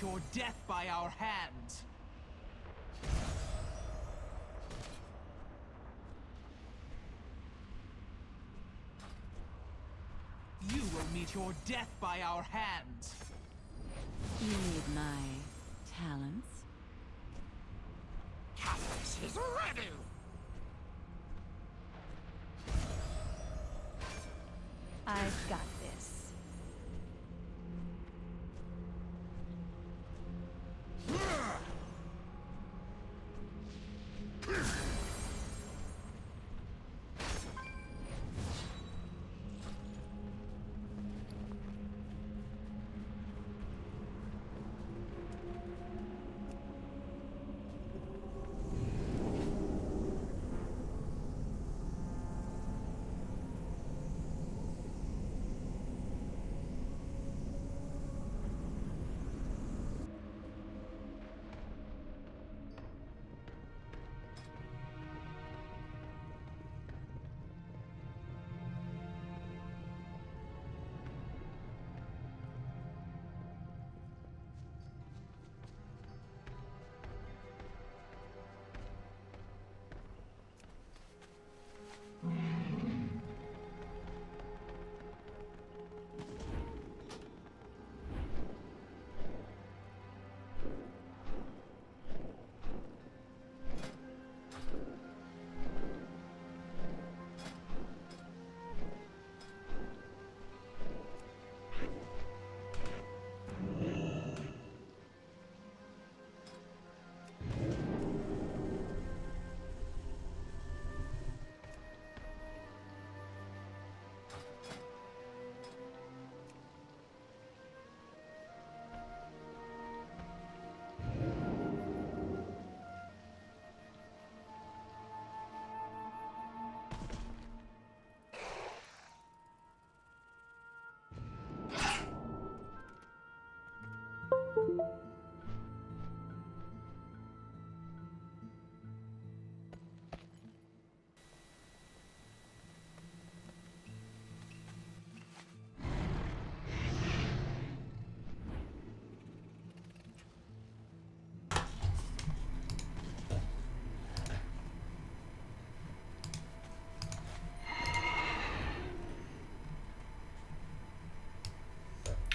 your death by our hands. You will meet your death by our hands. You need my talents? Catalyst is ready! I've got this.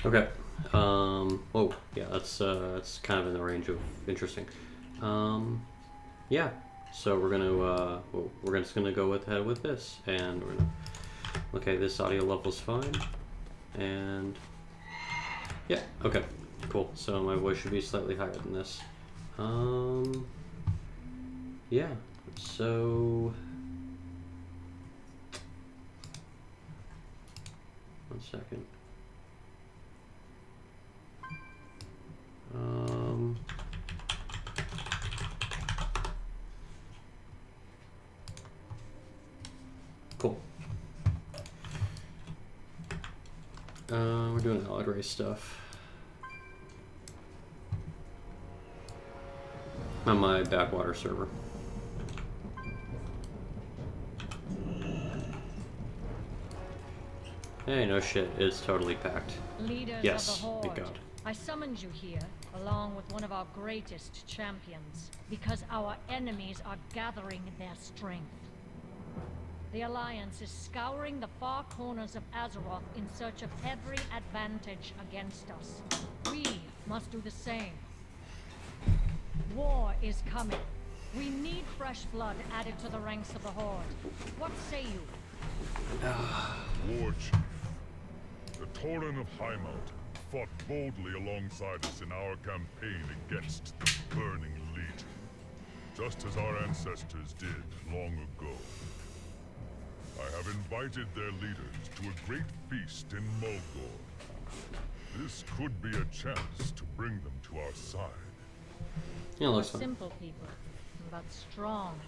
Okay. Oh, yeah, that's kind of in the range of interesting. Yeah. So we're gonna we're just gonna go ahead with this, and we're gonna. Okay, this audio level's fine, and yeah. Okay. Cool. So my voice should be slightly higher than this. Yeah. So. One second. Cool. We're doing allied race stuff. On my backwater server. Hey, no shit, it's totally packed. Leaders Yes, of the Horde, thank God. I summoned you here, along with one of our greatest champions, because our enemies are gathering their strength. The Alliance is scouring the far corners of Azeroth in search of every advantage against us. We must do the same. War is coming. We need fresh blood added to the ranks of the Horde. What say you? War Chief, the Tauren of Highmountain fought boldly alongside us in our campaign against the Burning Legion, just as our ancestors did long ago. I have invited their leaders to a great feast in Mulgore. This could be a chance to bring them to our side. Yeah, We're looks fun. simple people, but strong.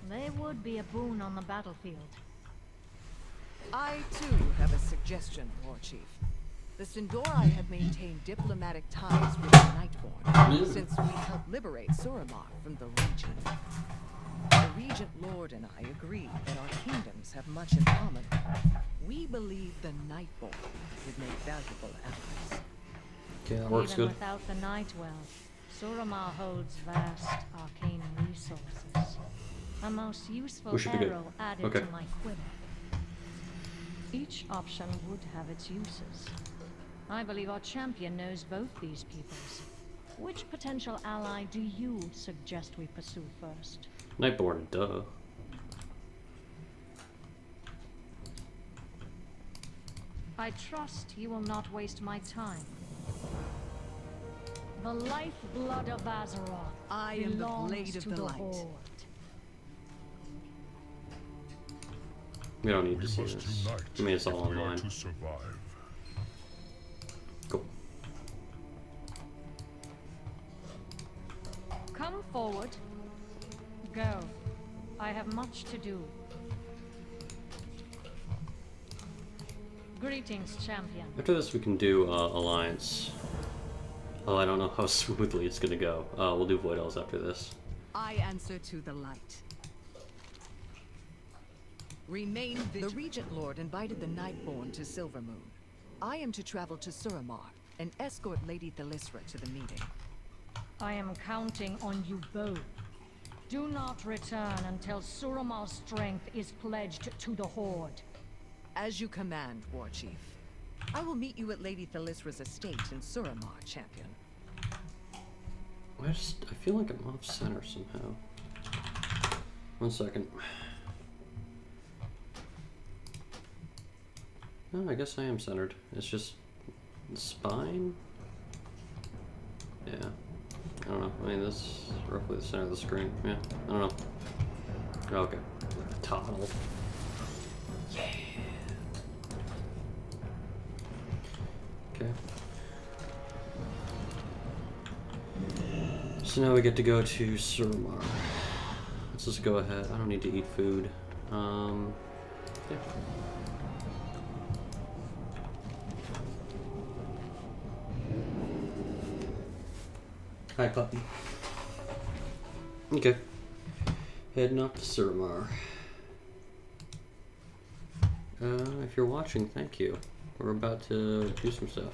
They would be a boon on the battlefield. I, too, have a suggestion, War Chief. The Sindori have maintained diplomatic ties with the Nightborn since we helped liberate Suramar from the region. The Regent Lord and I agree that our kingdoms have much in common. We believe the Nightborn would make valuable allies. Okay, that works Even good. without the Nightwell, Suramar holds vast arcane resources. A most useful We should be good. arrow added Okay. to my quiver. Each option would have its uses. I believe our champion knows both these peoples. Which potential ally do you suggest we pursue first? Nightborn, duh. I trust you will not waste my time. The lifeblood of Azeroth I am the belongs blade of to the the light. Horde. We don't need to We see must this. unite I mean, it's all if we are online. to survive. Cool. Come forward. Go. I have much to do. Greetings, champion. After this, we can do Alliance. Oh, I don't know how smoothly it's gonna go. We'll do Void Elves after this. I answer to the light. Remain vigilant. The Regent Lord invited the Nightborn to Silvermoon. I am to travel to Suramar and escort Lady Thalysra to the meeting. I am counting on you both. Do not return until Suramar's strength is pledged to the Horde. As you command, War Chief. I will meet you at Lady Thalysra's estate in Suramar, champion. I feel like I'm off center somehow. 1 second. No, I guess I am centered. It's just the spine? Yeah. I don't know. I mean, this is roughly the center of the screen. Yeah. I don't know. Okay. Toddle. Yeah. Okay. So now we get to go to Suramar. Let's just go ahead. I don't need to eat food. Yeah. Hi, puppy. Okay. Heading off to Suramar. If you're watching, thank you. We're about to do some stuff.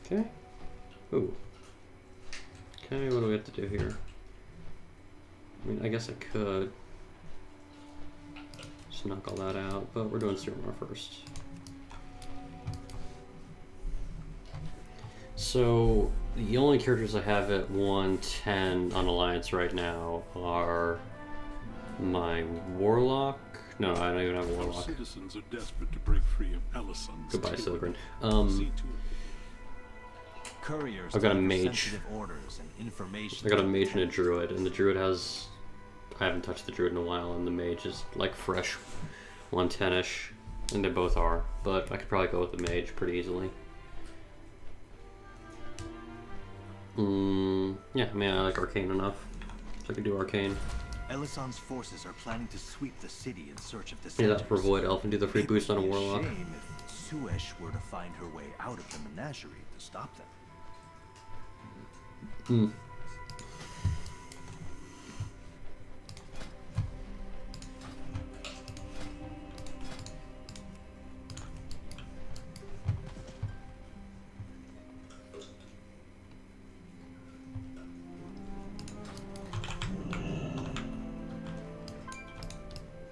Okay. Ooh. Okay, what do we have to do here? I mean, I guess I could just knock all that out, but we're doing Suramar first. So, the only characters I have at 110 on Alliance right now are my Warlock. No, I don't even have a Our Warlock. citizens are desperate to break free of Elison's Goodbye, tyranny. Silgrin. See to it. Couriers I've got a deliver mage. sensitive orders and information. I got a mage and a druid, and the druid has... I haven't touched the druid in a while, and the mage is like fresh 110-ish, and they both are, but I could probably go with the mage pretty easily. Yeah, I mean, I like Arcane enough, so I could do Arcane. Elison's forces are planning to sweep the city in search of Yeah, dissenters. that for Void Elf and do the free It boost would on a be Warlock. Shame if Suesh were to find her way out of the menagerie to stop them.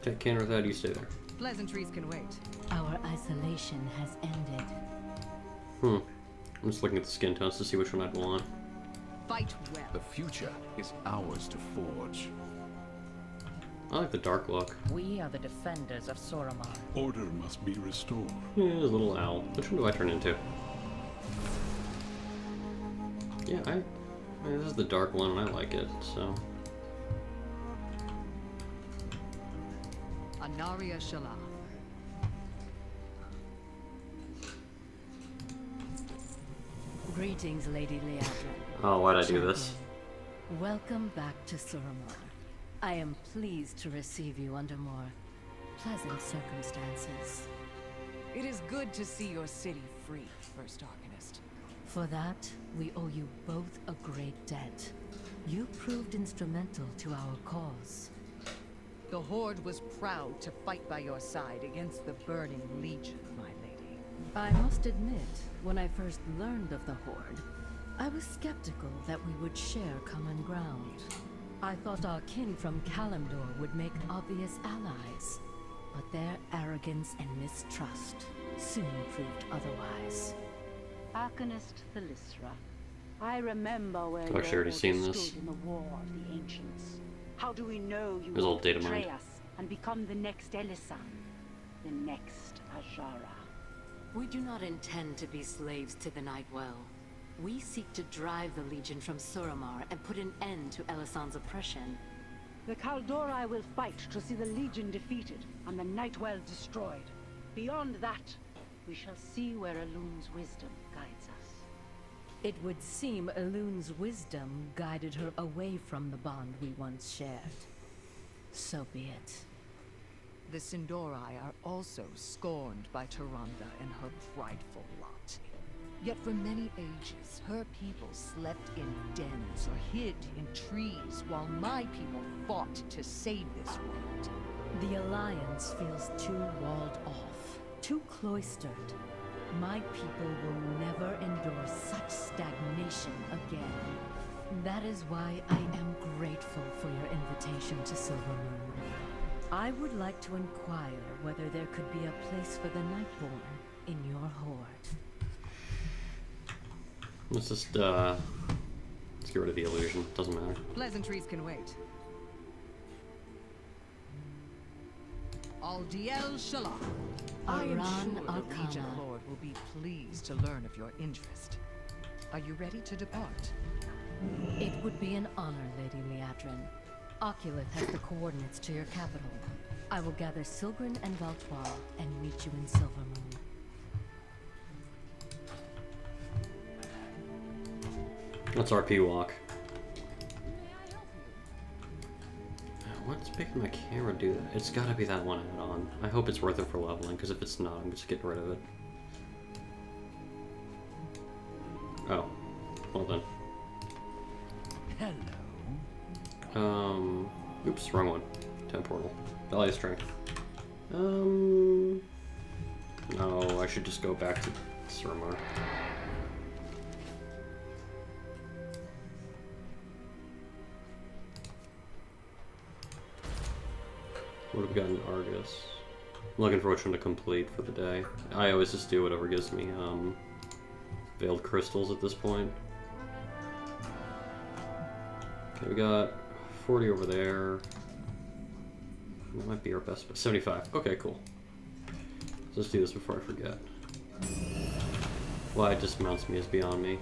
Okay, Canner, with that, you stay there. Pleasantries can wait. Our isolation has ended. I'm just looking at the skin tones to see which one I'd want. Fight well. The future is ours to forge. I like the dark look. We are the defenders of Suramar. Order must be restored. Yeah, there's a little owl. Which one do I turn into? Yeah, I mean, this is the dark one, and I like it, so... Anaria Shala. Greetings, Lady Leandra. Oh, why'd I do this? Welcome back to Suramar. I am pleased to receive you under more pleasant circumstances. It is good to see your city free, First Arcanist. For that, we owe you both a great debt. You proved instrumental to our cause. The Horde was proud to fight by your side against the Burning Legion, my lady. I must admit, when I first learned of the Horde, I was skeptical that we would share common ground. I thought our kin from Kalimdor would make obvious allies, but their arrogance and mistrust soon proved otherwise. Arcanist Thalysra, I remember where I've actually already seen stood this. in the War of the Ancients. How do we know you There's will old data betray mine. us and become the next Elisan, the next Ajara? We do not intend to be slaves to the Nightwell. We seek to drive the Legion from Suramar and put an end to Elisan's oppression. The Kaldori will fight to see the Legion defeated and the Nightwell destroyed. Beyond that, we shall see where Elun's wisdom guides us. It would seem Elun's wisdom guided her away from the bond we once shared. So be it. The Sindori are also scorned by Tyrande and her prideful lot. Yet for many ages, her people slept in dens or hid in trees while my people fought to save this world. The Alliance feels too walled off, too cloistered. My people will never endure such stagnation again. That is why I am grateful for your invitation to Silvermoon. I would like to inquire whether there could be a place for the Nightborn in your horde. Let's just, let's get rid of the illusion. Doesn't matter. Pleasantries can wait. Aldiel Shalom. I am Aran sure the Arcana. Legion Lord will be pleased to learn of your interest. Are you ready to depart? It would be an honor, Lady Liadrin. Oculith has the coordinates to your capital. I will gather Silgrin and Valtoir and meet you in Silvermoon. Let's RP walk. What's making my camera do that? It's gotta be that one add-on. I hope it's worth it for leveling, because if it's not, I'm just getting rid of it. Oh. Well then. Hello. Oops, wrong one. Temporal. Value of Strength. No, I should just go back to Suramar. What have we got in Argus? I'm looking for which one to complete for the day. I always just do whatever gives me veiled crystals at this point. Okay, we got 40 over there. That might be our best bet. 75. Okay, cool. Let's do this before I forget. Why it dismounts me is beyond me.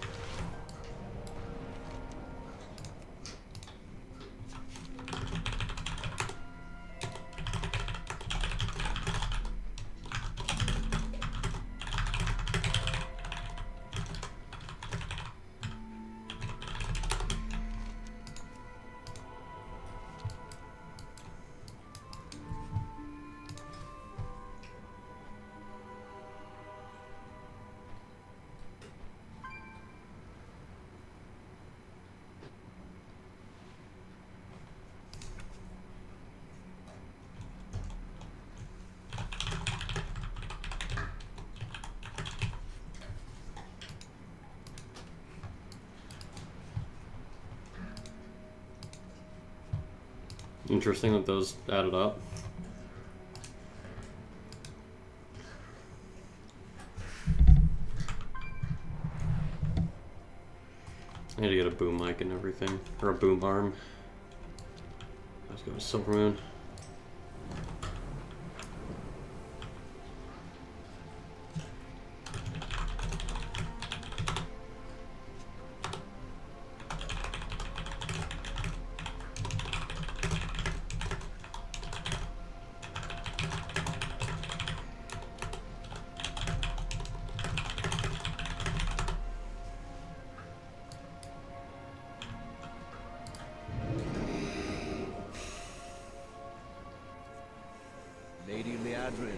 Interesting that those added up. I need to get a boom mic and everything, or a boom arm. Let's go to Silvermoon. Adrin.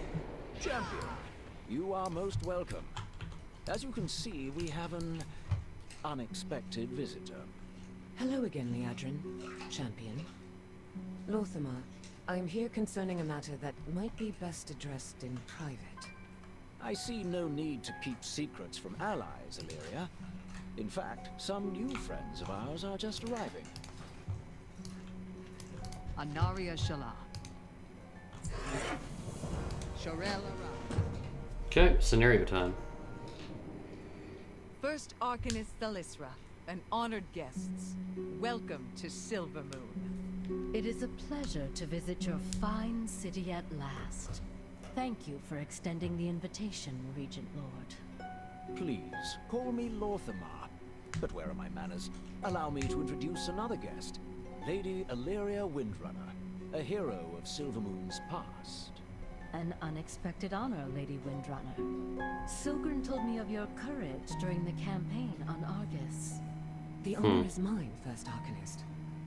Champion, you are most welcome. As you can see, we have an unexpected visitor. Hello again, Liadrin. Champion. Lorthamar, I'm here concerning a matter that might be best addressed in private. I see no need to keep secrets from allies, Illyria. In fact, some new friends of ours are just arriving. Anaria Shala. Sharel Okay, scenario time. First Arcanist Thalisra, and honored guests. Welcome to Silver Moon. It is a pleasure to visit your fine city at last. Thank you for extending the invitation, Regent Lord. Please, call me Lorthamar. But where are my manners? Allow me to introduce another guest. Lady Illyria Windrunner, a hero of Silvermoon's past. An unexpected honor, Lady Windrunner. Silgrim told me of your courage during the campaign on Argus. The honor is mine, First Arcanist.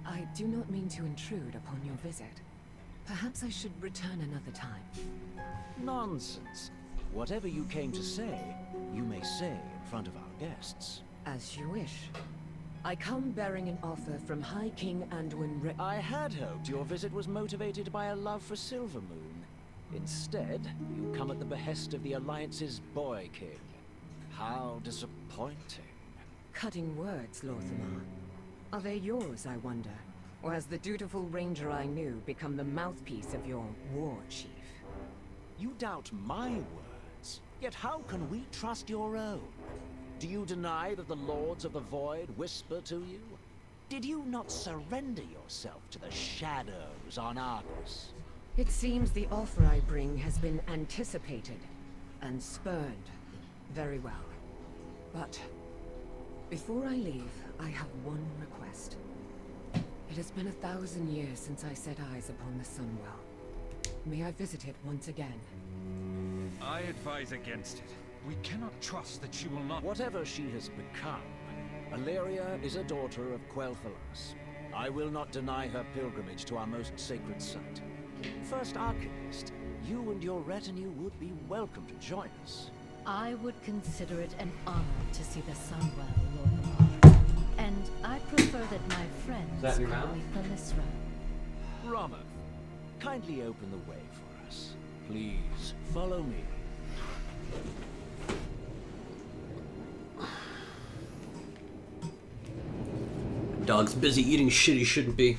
I do not mean to intrude upon your visit. Perhaps I should return another time. Nonsense. Whatever you came to say, you may say in front of our guests. As you wish. I come bearing an offer from High King Anduin I had hoped your visit was motivated by a love for Silvermoon. Instead, you come at the behest of the Alliance's boy king. How disappointing. Cutting words, Lorthamar. Are they yours, I wonder? Or has the dutiful ranger I knew become the mouthpiece of your war chief? You doubt my words, yet how can we trust your own? Do you deny that the Lords of the Void whisper to you? Did you not surrender yourself to the shadows on Argus? It seems the offer I bring has been anticipated and spurned. Very well. But before I leave, I have one request. It has been 1,000 years since I set eyes upon the Sunwell. May I visit it once again? I advise against it. We cannot trust that she will not... Whatever she has become, Illyria is a daughter of Quel'Thalas. I will not deny her pilgrimage to our most sacred site. First Arcanist, you and your retinue would be welcome to join us. I would consider it an honor to see the Sunwell, Lorthamar. And I prefer that my friends call me Thalisra. Rama, kindly open the way for us. Please, follow me. Dog's busy eating shit he shouldn't be.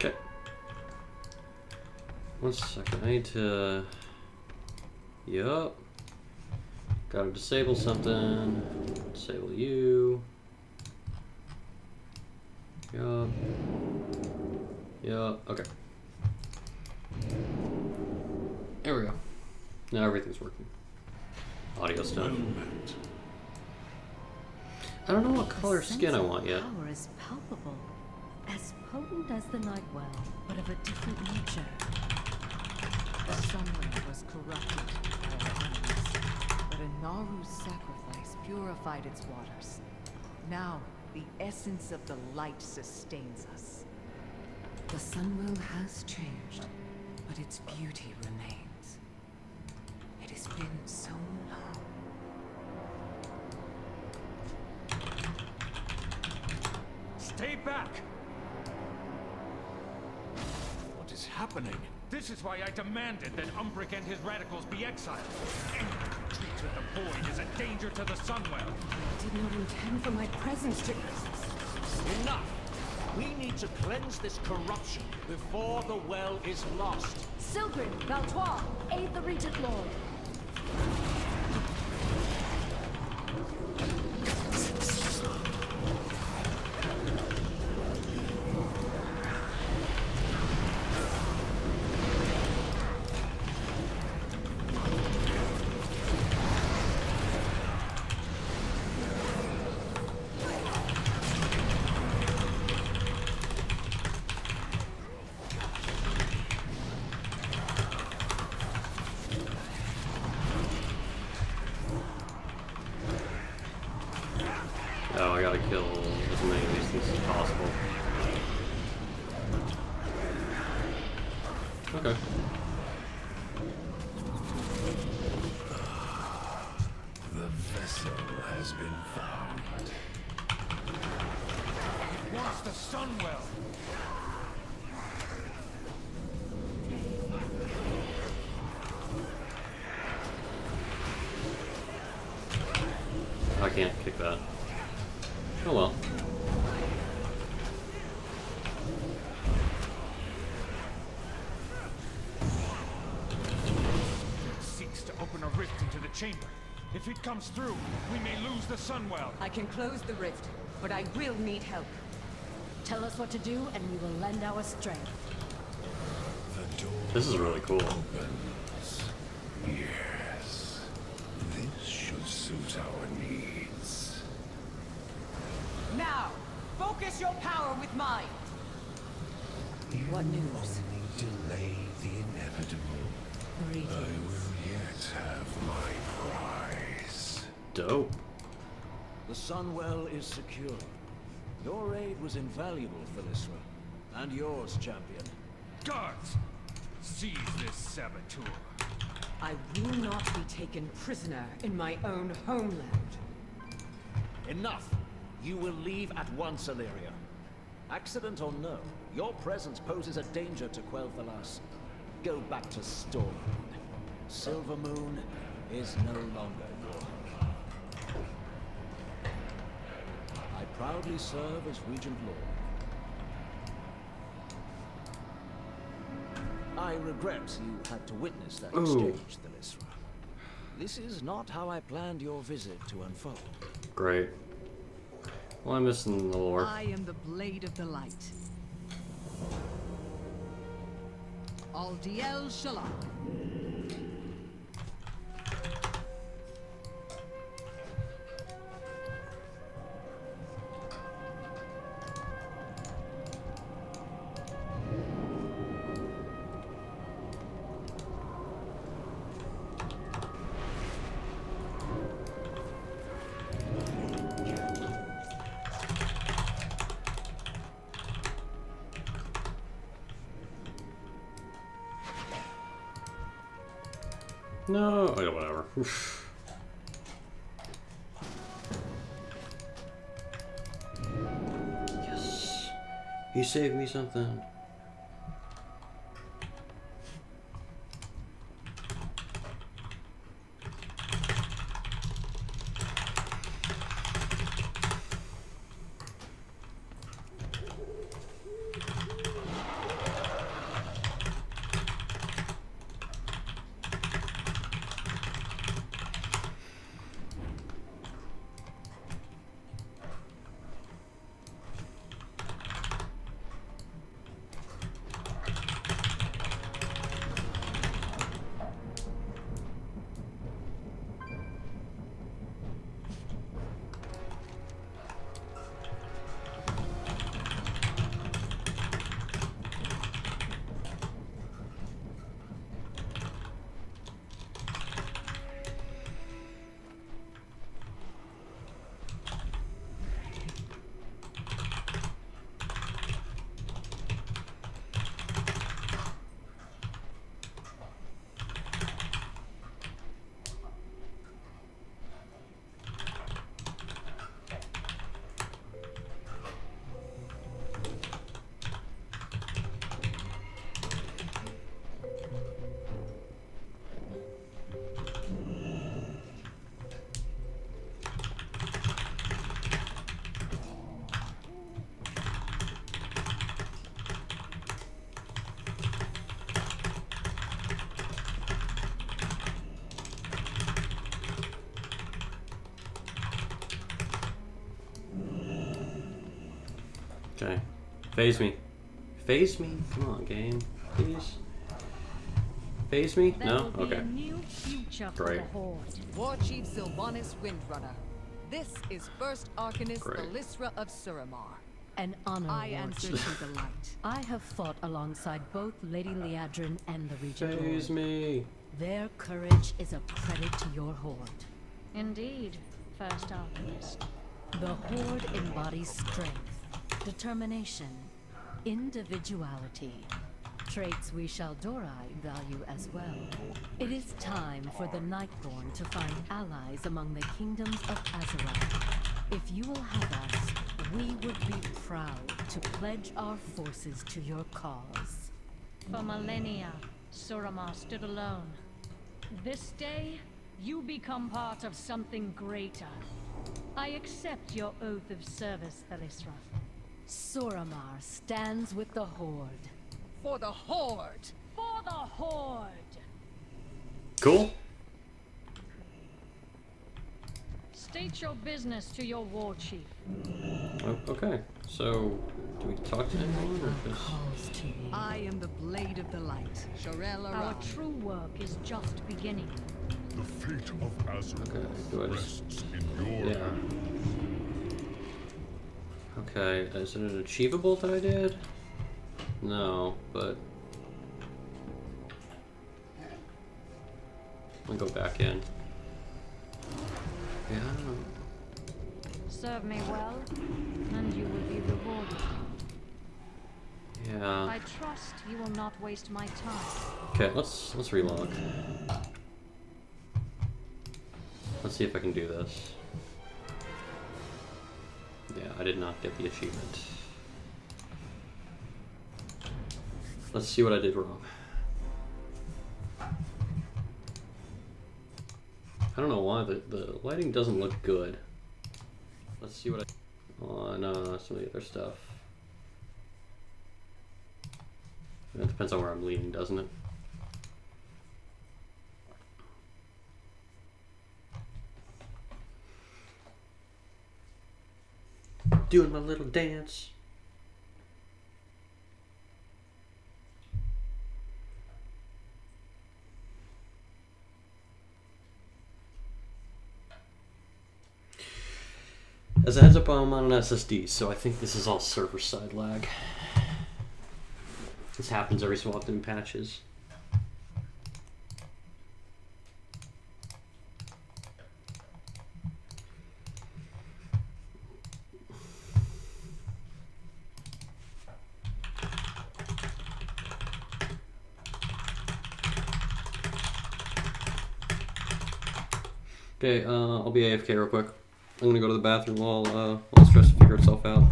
Okay. 1 second. I need to... Yup. Gotta disable something. Disable you. Yup. Yup. Okay. There we go. Now everything's working. Audio's done. I don't know what color skin I want yet. Power is palpable, as potent as the Nightwell, but of a different nature. The Sunwell was corrupted by our enemies, but a Naru's sacrifice purified its waters. Now, the essence of the light sustains us. The Sunwell has changed, but its beauty remains. It has been so long. Stay back! happening? This is why I demanded that Umbric and his radicals be exiled. Anyone who treats with the void is a danger to the Sunwell. I did not intend for my presence to... Enough! We need to cleanse this corruption before the well is lost. Sildred, Valtois, aid the Regent Lord. Oh, I gotta kill as many of these things as possible. Okay. The vessel has been found. It wants the Sunwell. I can't kick that. Oh well. It seeks to open a rift into the chamber. If it comes through, we may lose the Sunwell. I can close the rift, but I will need help. Tell us what to do, and we will lend our strength. The door This is really cool. opens. Yes. This should suit our needs. Now, focus your power with mine. What news? Only delay the inevitable. I will yet have my prize. Dope. The Sunwell is secure. Your aid was invaluable, Philisra. And yours, champion. Guards! Seize this saboteur. I will not be taken prisoner in my own homeland. Enough! You will leave at once, Illyria. Accident or no, your presence poses a danger to Quel'Thalas. Go back to Stormwind. Silvermoon is no longer your home. I proudly serve as Regent Lord. I regret you had to witness that exchange, Philisra. This is not how I planned your visit to unfold. Great. Well, I'm missing the lore. I am the Blade of the Light. Aldiel Shalak. No, oh, whatever. Oof. Yes, he saved me something. Okay. Phase me. Phase me? Come on, game. Please. Phase me? No? Okay. Great. War Chief Sylvanas Windrunner. This is First Arcanist Belisra of Suramar. An honor, I answer to the light. I have fought alongside both Lady Liadrin and the Regent Phase Lord. me. Their courage is a credit to your horde. Indeed, First Arcanist. The horde embodies strength, determination, individuality. Traits we Shaldorai value as well. It is time for the Nightborn to find allies among the kingdoms of Azeroth. If you will have us, we would be proud to pledge our forces to your cause. For millennia, Suramar stood alone. This day, you become part of something greater. I accept your oath of service, Belisra. Suramar stands with the Horde. For the Horde! For the Horde! Cool. State your business to your war chief. Oh, okay. So, do we talk to anyone or just... I am the Blade of the Light, Sharel Aram. Our true work is just beginning. The fate of Azeroth rests in your hands. Okay, is it an achievable that I did? No, but... I'll go back in. Yeah. Serve me well, and you will be rewarded. Yeah. I trust you will not waste my time. Okay, let's relog. Let's see if I can do this. Yeah, I did not get the achievement. Let's see what I did wrong. I don't know why the lighting doesn't look good. Let's see what I... Oh, no, some of the other stuff. It depends on where I'm leaning, doesn't it? Doing my little dance. As a heads up, I'm on an SSD, so I think this is all server-side lag. This happens every so often in patches. Okay, I'll be AFK real quick. I'm gonna go to the bathroom while stress to figure itself out.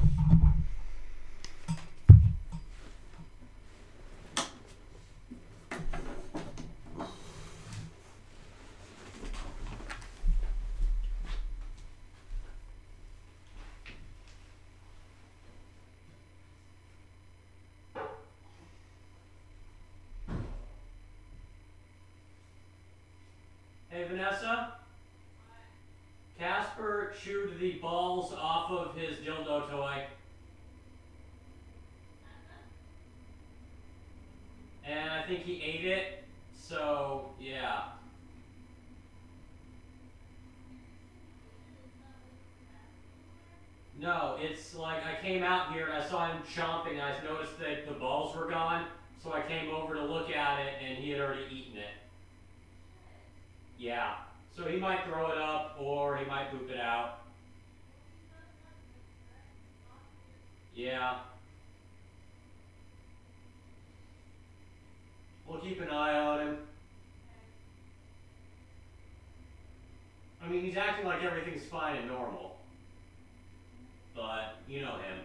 Hey, Vanessa? Casper chewed the balls off of his dildo toy. And I think he ate it, so yeah. No, it's like I came out here and I saw him chomping and I noticed that the balls were gone, so I came over to look at it and he had already eaten it. Yeah. So he might throw it up, or he might poop it out. Yeah. We'll keep an eye on him. I mean, he's acting like everything's fine and normal. But, you know him.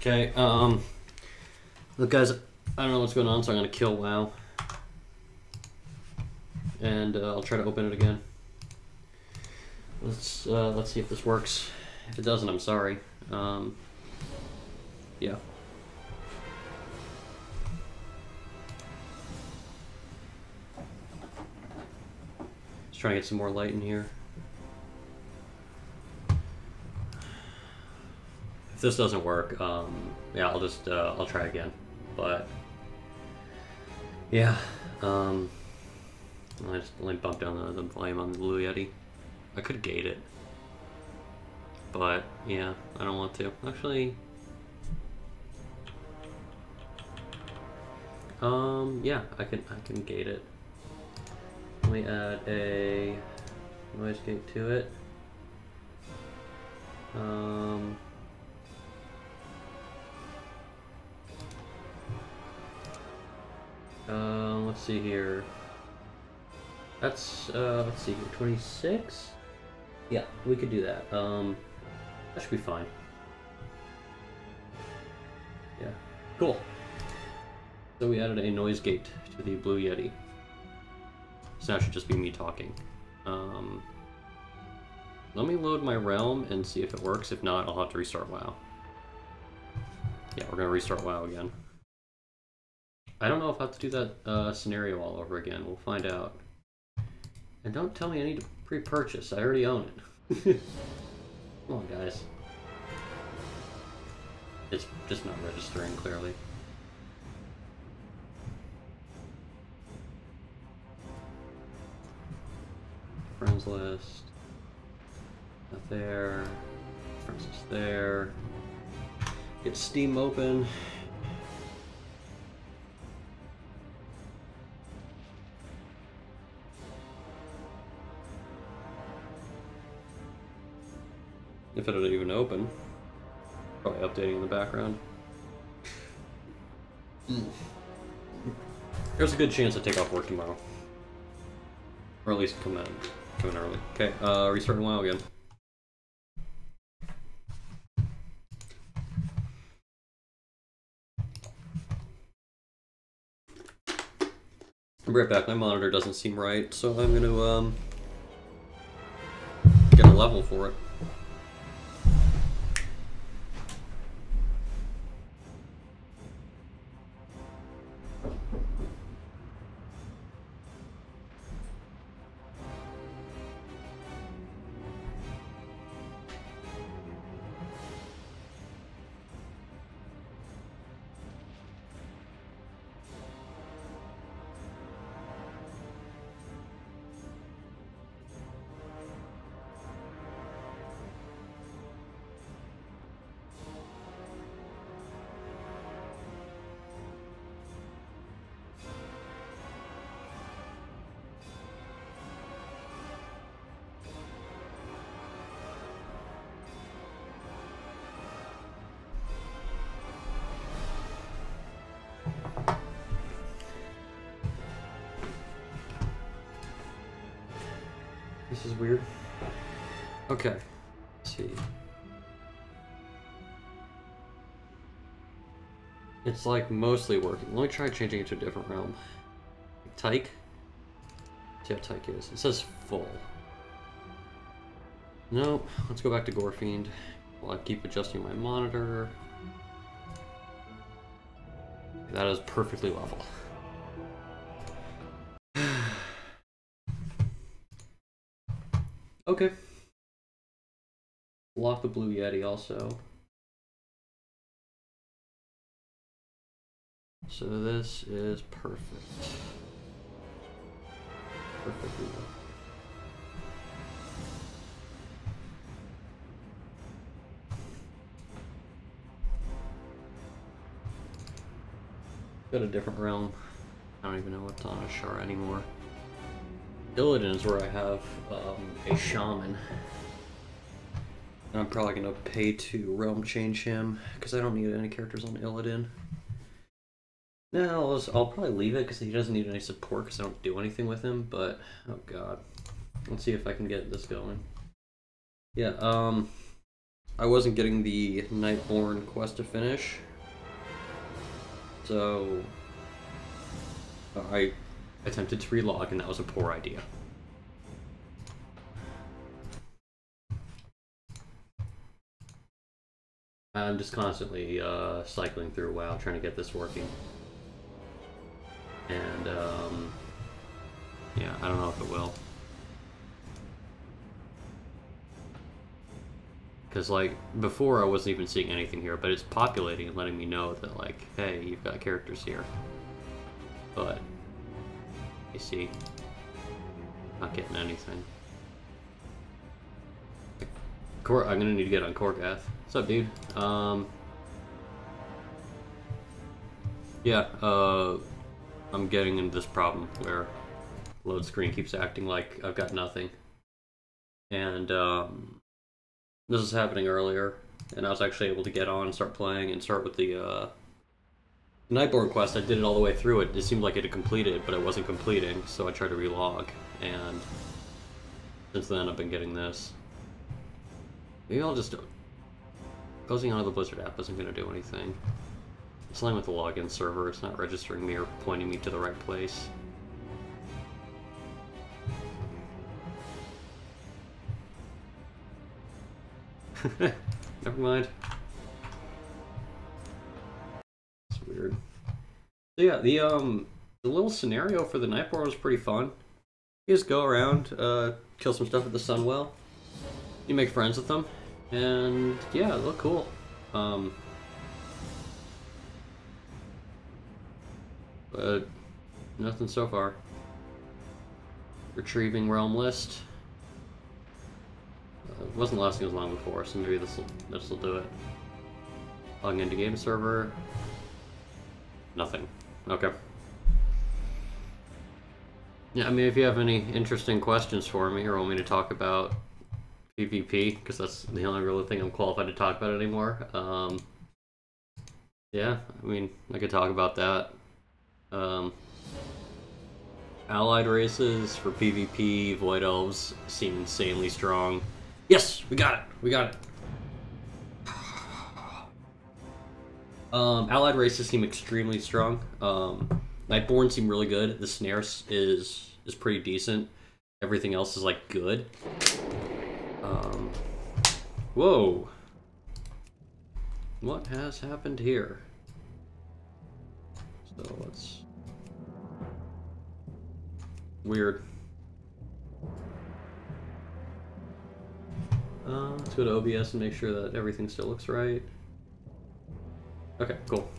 Okay, look guys, I don't know what's going on, so I'm gonna kill WoW. And I'll try to open it again. Let's see if this works. If it doesn't, I'm sorry. Yeah. Just trying to get some more light in here. If this doesn't work, yeah, I'll try again. But yeah, I just bumped down the volume on the Blue Yeti. I could gate it, but yeah, I don't want to. Actually, yeah, I can gate it. Let me add a noise gate to it. Let's see here. That's let's see here, 26. Yeah, we could do that. That should be fine. Yeah, cool. So we added a noise gate to the Blue Yeti. So now it should just be me talking. Let me load my realm and see if it works. If not, I'll have to restart WoW. Yeah, we're gonna restart WoW again. I don't know if I have to do that scenario all over again. We'll find out. And don't tell me I need to pre-purchase. I already own it. Come on, guys. It's just not registering clearly. Friends list. Not there. Friends list there. Get Steam open. If it'll even open. Probably updating in the background. There's a good chance I take off work tomorrow. Or at least come in early. Okay, restarting WoW again. I'll be right back. My monitor doesn't seem right, so I'm gonna get a level for it. This is weird. Okay, let's see. It's like mostly working. Let me try changing it to a different realm. Tyke? See how Tyke is. It says full. Nope. Let's go back to Gorefiend. While I keep adjusting my monitor. That is perfectly level. Okay. Lock the Blue Yeti also. So this is perfect. Perfectly level. Got a different realm. I don't even know what's on Ashara anymore. Illidan is where I have a shaman. And I'm probably going to pay to realm change him, because I don't need any characters on Illidan. No, I'll probably leave it, because he doesn't need any support, because I don't do anything with him, but, oh god. Let's see if I can get this going. Yeah, I wasn't getting the Nightborn quest to finish, so I attempted to relog, and that was a poor idea. I'm just constantly cycling through WoW trying to get this working. And, yeah, I don't know if it will. Because, like, before I wasn't even seeing anything here, but it's populating and letting me know that, like, hey, you've got characters here. But, you see, not getting anything. I'm gonna need to get on Korgath. What's up, dude? Yeah, I'm getting into this problem where load screen keeps acting like I've got nothing. And, this was happening earlier, and I was actually able to get on and start playing and start with the, Nightborn quest. I did it all the way through it. It seemed like it had completed, but it wasn't completing, so I tried to relog, and since then I've been getting this. Maybe I'll just... Closing out of the Blizzard app isn't going to do anything. It's something with the login server. It's not registering me or pointing me to the right place. Never mind. It's weird. So yeah, the little scenario for the Nightborn was pretty fun. You just go around, kill some stuff at the Sunwell. You make friends with them, and yeah, they look cool. But nothing so far. Retrieving realm list. It wasn't lasting as long before, so maybe this will do it. Logging into game server. Nothing. Okay. Yeah, I mean, if you have any interesting questions for me or want me to talk about PvP, because that's the only real thing I'm qualified to talk about anymore. Yeah, I mean, I could talk about that. Allied races for PvP, Void Elves seem insanely strong. Yes, we got it. We got it. Allied races seem extremely strong. Nightborn seem really good. The snare is pretty decent. Everything else is like good. Whoa. What has happened here? So let's... Weird. Let's go to OBS and make sure that everything still looks right. Okay, cool.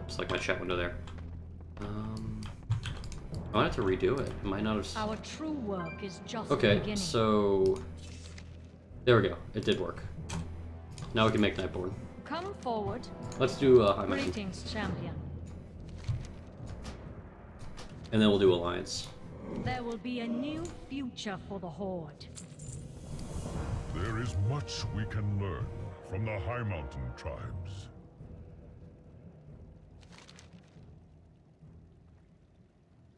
Just like my chat window there. I might have to redo it. I might not have... Our true work is just okay, beginning. So... There we go. It did work. Now we can make Nightborn. Come forward. Let's do High Mountain. Greetings, champion. And then we'll do Alliance. There will be a new future for the Horde. There is much we can learn from the High Mountain tribes.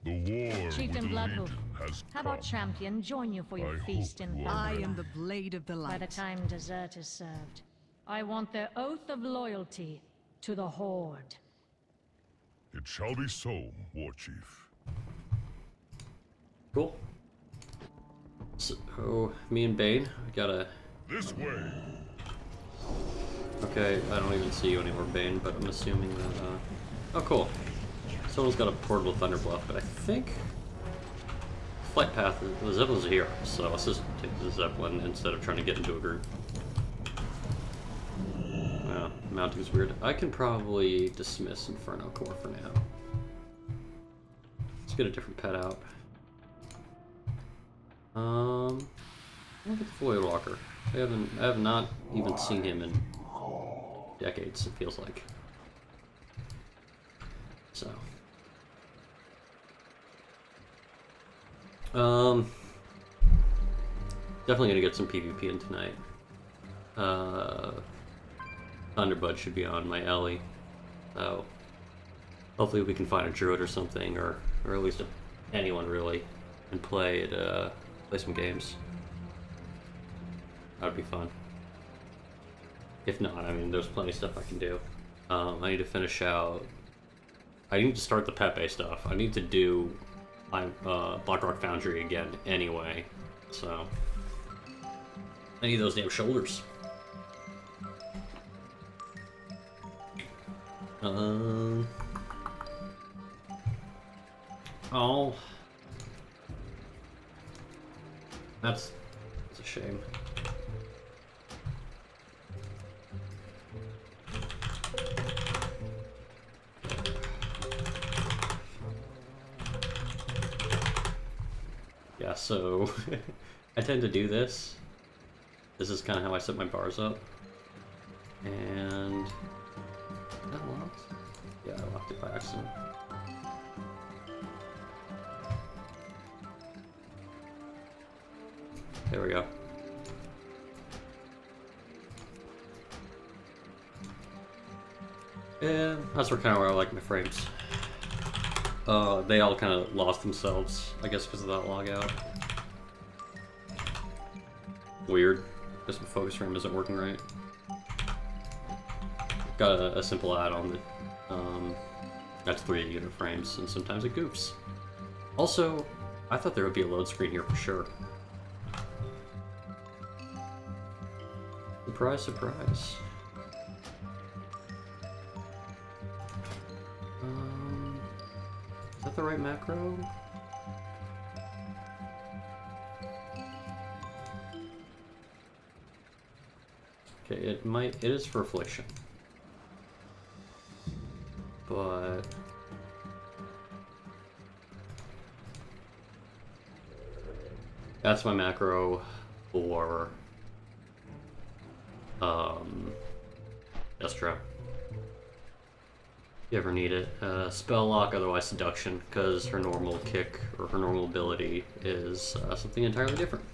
The war Chieftain with the Bloodhoof, Legion has have come. our champion join you for your I feast hope in you are I Valhalla. am the blade of the light. By the time dessert is served, I want their oath of loyalty to the Horde. It shall be so, War Chief. Cool. So, me and Bane, we gotta... This way! Okay, I don't even see you anymore, Bane, but I'm assuming that, oh, cool. Someone's got a portable Thunder Bluff, but I think... Flight path, the Zeppelin's here, so let's just take the Zeppelin instead of trying to get into a group. Yeah, mounting's weird. I can probably dismiss Inferno Core for now. Let's get a different pet out. Look at the Void Walker. I have not even seen him in decades, it feels like. So. Definitely gonna get some PvP in tonight. Thunderbud should be on my Ellie. So hopefully we can find a druid or something, or at least anyone really, and play some games. That'd be fun. If not, I mean, there's plenty of stuff I can do. I need to finish out... I need to start the Pepe stuff. I need to do my Blackrock Foundry again anyway, so... I need those damn shoulders. Oh. That's a shame. Yeah, so I tend to do this. This is kind of how I set my bars up. And... Is that locked? Yeah, I locked it by accident. There we go. Yeah, that's kind of where I like my frames. They all kind of lost themselves, I guess, because of that logout. Weird. Guess my focus frame isn't working right. Got a simple add-on that that's 3 unit frames, and sometimes it goofs. Also, I thought there would be a load screen here for sure. Surprise, surprise. Is that the right macro? Okay, it is for affliction. But that's my macro for Destro. If you ever need it. Spell lock, otherwise seduction, because her normal kick or her normal ability is something entirely different.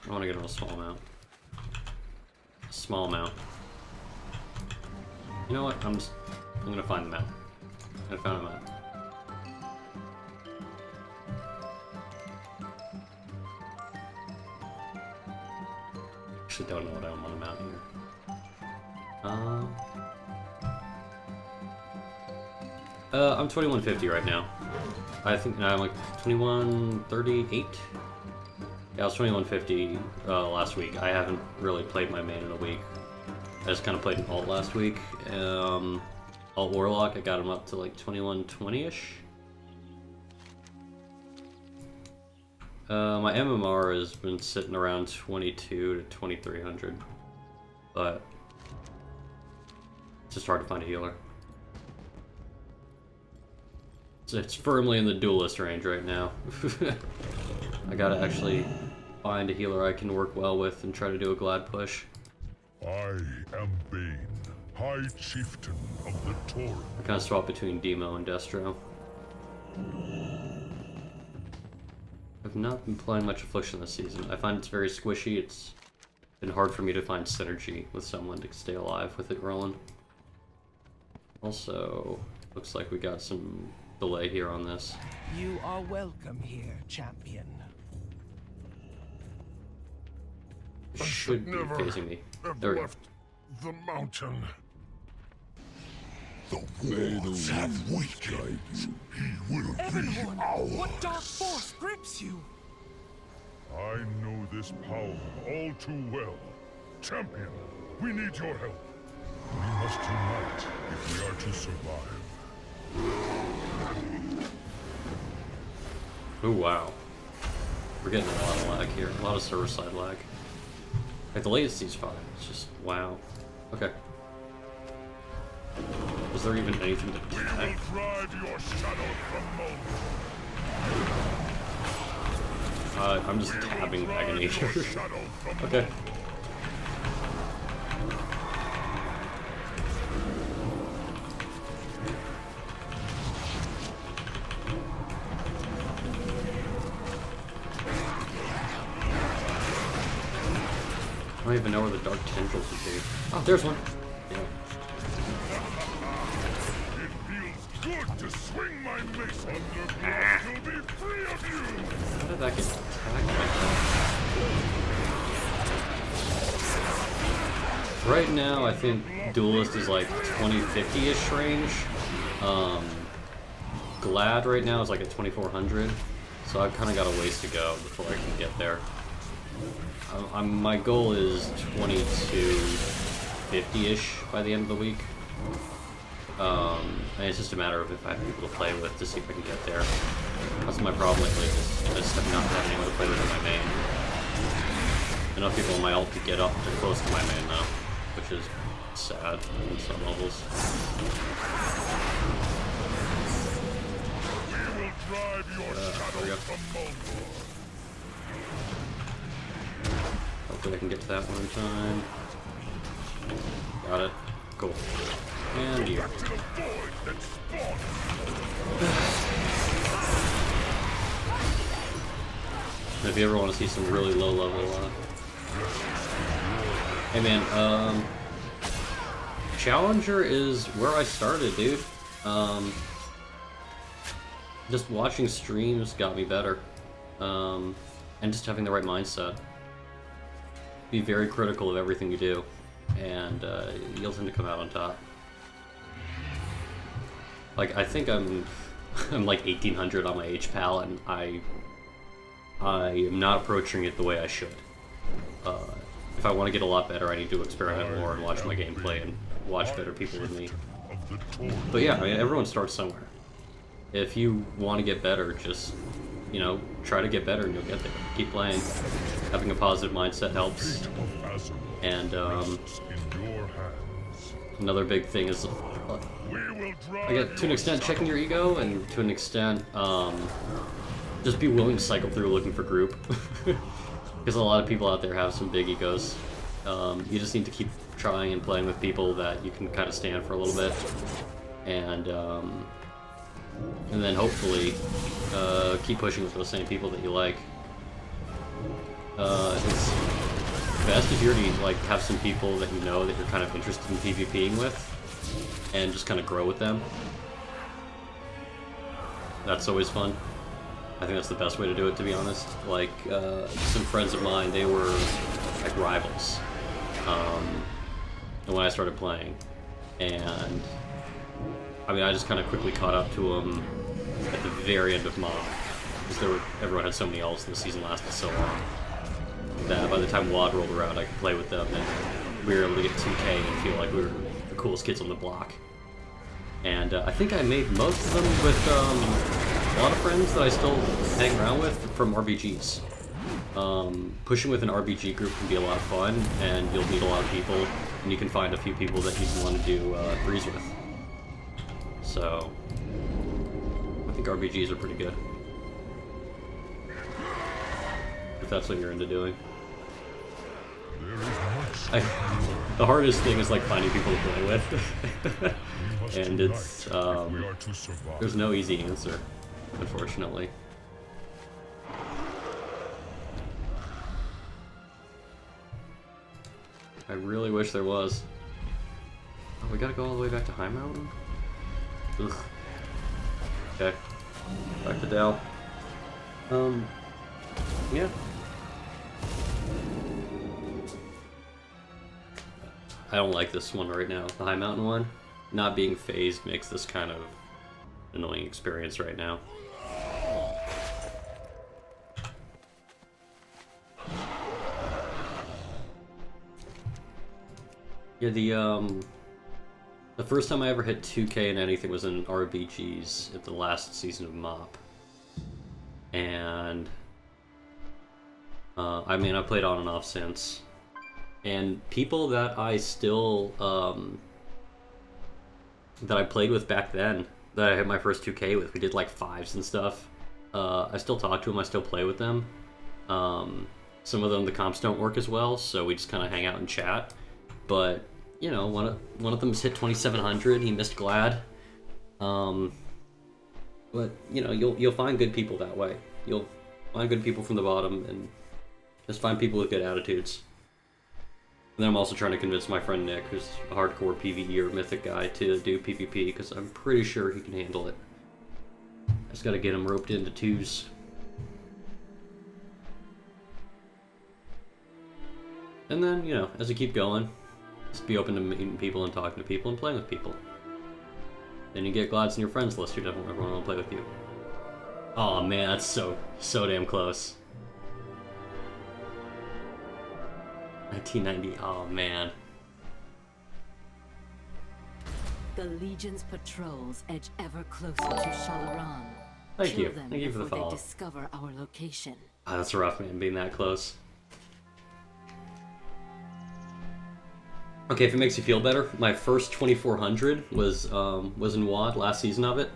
I want to get on a small amount. Small amount. You know what? I'm gonna find the map. I found a map. Actually, don't know what I want a mount here. I'm 2150 right now. I think I'm like 2138. Yeah, I was 2150 last week. I haven't really played my main in a week. I just kind of played an alt last week. Alt Warlock, I got him up to like 2120-ish. My MMR has been sitting around 22 to 2300, but it's just hard to find a healer. It's firmly in the Duelist range right now. I gotta actually find a healer I can work well with and try to do a glad push. I am Bane, High Chieftain of the Torrent. I kind of swap between Demo and Destro. I've not been playing much Affliction this season. I find it's very squishy. It's been hard for me to find synergy with someone to stay alive with it rolling. Also, looks like we got some delay here on this. You are welcome here, champion. Should be facing me. There we go. The mountain. The wards have weakened. He will be ours. What dark force grips you? I know this power all too well. Champion, we need your help. We must unite if we are to survive. Oh wow. We're getting a lot of lag here. A lot of server side lag. Like the latency's fine. It's just wow. Okay. Is there even anything to do? We will drive your shadow from Mulder. I'm just tabbing agony here. Okay. I don't even know where the dark tendrils would be. Oh, there's one. Yeah. It feels good to swing my mace under blood. You'll be free of you. How did that get attacked like that? Right now, I think Duelist is like 2050-ish range. Glad right now is like at 2400, so I've kind of got a ways to go before I can get there. My goal is 2250-ish by the end of the week. And it's just a matter of if I have people to play with to see if I can get there. That's my problem lately, just not having anyone to play with in my main. Enough people in my ult to get up to close to my main though, which is sad in some levels. There we go. Hopefully I can get to that one in time. Got it. Cool. And you. If you ever want to see some really low level, hey man, Challenger is where I started, dude. Just watching streams got me better, and just having the right mindset. Be very critical of everything you do, and you'll tend to come out on top. Like, I think I'm like 1800 on my HPAL, and I am not approaching it the way I should. If I want to get a lot better, I need to experiment more and watch my gameplay and watch better people with me. But yeah, I mean, everyone starts somewhere. If you want to get better, just, you know, try to get better and you'll get there. Keep playing. Having a positive mindset helps. And another big thing is, I guess, to an extent, checking your ego, and to an extent, just be willing to cycle through looking for group. Because a lot of people out there have some big egos. You just need to keep trying and playing with people that you can kind of stand for a little bit. And then hopefully keep pushing with those same people that you like. It's best if you already like have some people that you know that you're kind of interested in PvPing with, and just kind of grow with them. That's always fun. I think that's the best way to do it, to be honest. Like, some friends of mine, they were like rivals when I started playing, and I mean, I just kind of quickly caught up to them at the very end of MOB, because everyone had so many ults and the season lasted so long that by the time WoD rolled around, I could play with them, and we were able to get 2K and feel like we were the coolest kids on the block. And I think I made most of them with a lot of friends that I still hang around with from RBGs. Pushing with an RBG group can be a lot of fun, and you'll meet a lot of people, and you can find a few people that you want to do threes with. So, I think RBGs are pretty good. If that's what you're into doing. The hardest thing is like finding people to play with. And it's, there's no easy answer, unfortunately. I really wish there was. Oh, we gotta go all the way back to High Mountain? Ugh. Okay. Back to Dal. Yeah. I don't like this one right now, the High Mountain one. Not being phased makes this kind of annoying experience right now. Yeah, the first time I ever hit 2K in anything was in RBGs at the last season of MOP. And I mean, I played on and off since. And people that I still that I played with back then, that I hit my first 2K with, we did like 5s and stuff. I still talk to them, I still play with them. Some of them, the comps don't work as well, so we just kind of hang out and chat. But, you know, one of them's hit 2700, he missed Glad. But, you know, you'll find good people that way. You'll find good people from the bottom, and just find people with good attitudes. And then I'm also trying to convince my friend Nick, who's a hardcore PvE or Mythic guy, to do PvP, because I'm pretty sure he can handle it. I just gotta get him roped into 2s. And then, you know, as you keep going, just be open to meeting people and talking to people and playing with people. Then you get Glads in your friends list who doesn't want to play with you. Oh man, that's so damn close. 1990, oh man. The Legion's patrols edge ever closer to Shalaran. Thank you. Them Thank you for the before follow. they discover our location. Oh, that's rough, man, being that close. Okay, if it makes you feel better, my first 2400 was in WoD, last season of it.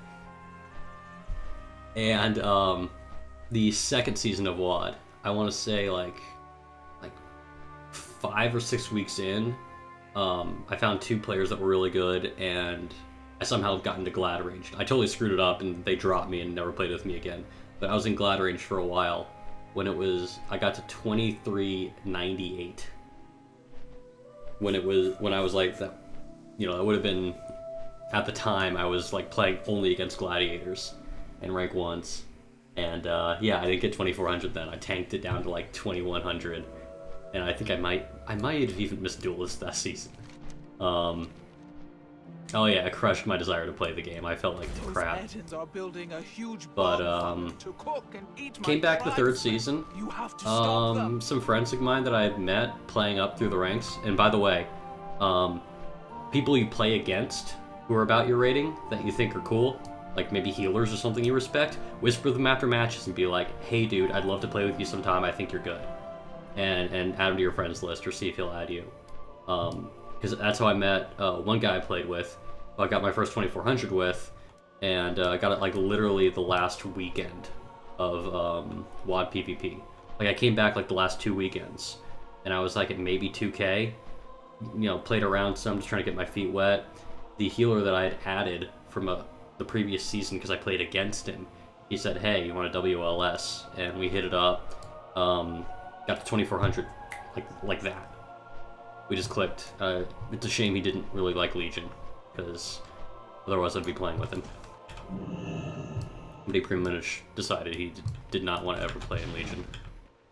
And the second season of WoD, I want to say like 5 or 6 weeks in, I found 2 players that were really good, and I somehow got into Glad range. I totally screwed it up, and they dropped me and never played with me again. But I was in Glad range for a while. When I got to 2398. When I was like that, you know, that would have been, at the time I was like playing only against gladiators and rank 1s, and yeah, I didn't get 2400 then. I tanked it down to like 2100, and I think I might have even missed Duelist that season. Oh yeah, it crushed my desire to play the game. I felt like crap. Are building a huge But to cook and eat came back the my 3rd season. You have to stop them. Some friends of mine that I had met playing up through the ranks, and by the way, people you play against who are about your rating that you think are cool, like maybe healers or something you respect, whisper them after matches and be like, "Hey dude, I'd love to play with you sometime. I think you're good," and add him to your friends list or see if he'll add you. Because that's how I met one guy I played with, who I got my first 2400 with, and I got it like literally the last weekend of WoD PvP. Like I came back like the last 2 weekends, and I was like at maybe 2k, you know, played around some, just trying to get my feet wet. The healer that I had added from the previous season, because I played against him, he said, "Hey, you want a WLS?" And we hit it up, got to 2400 like that. We just clicked. It's a shame he didn't really like Legion, because otherwise I'd be playing with him. But he pretty much decided he did not want to ever play in Legion.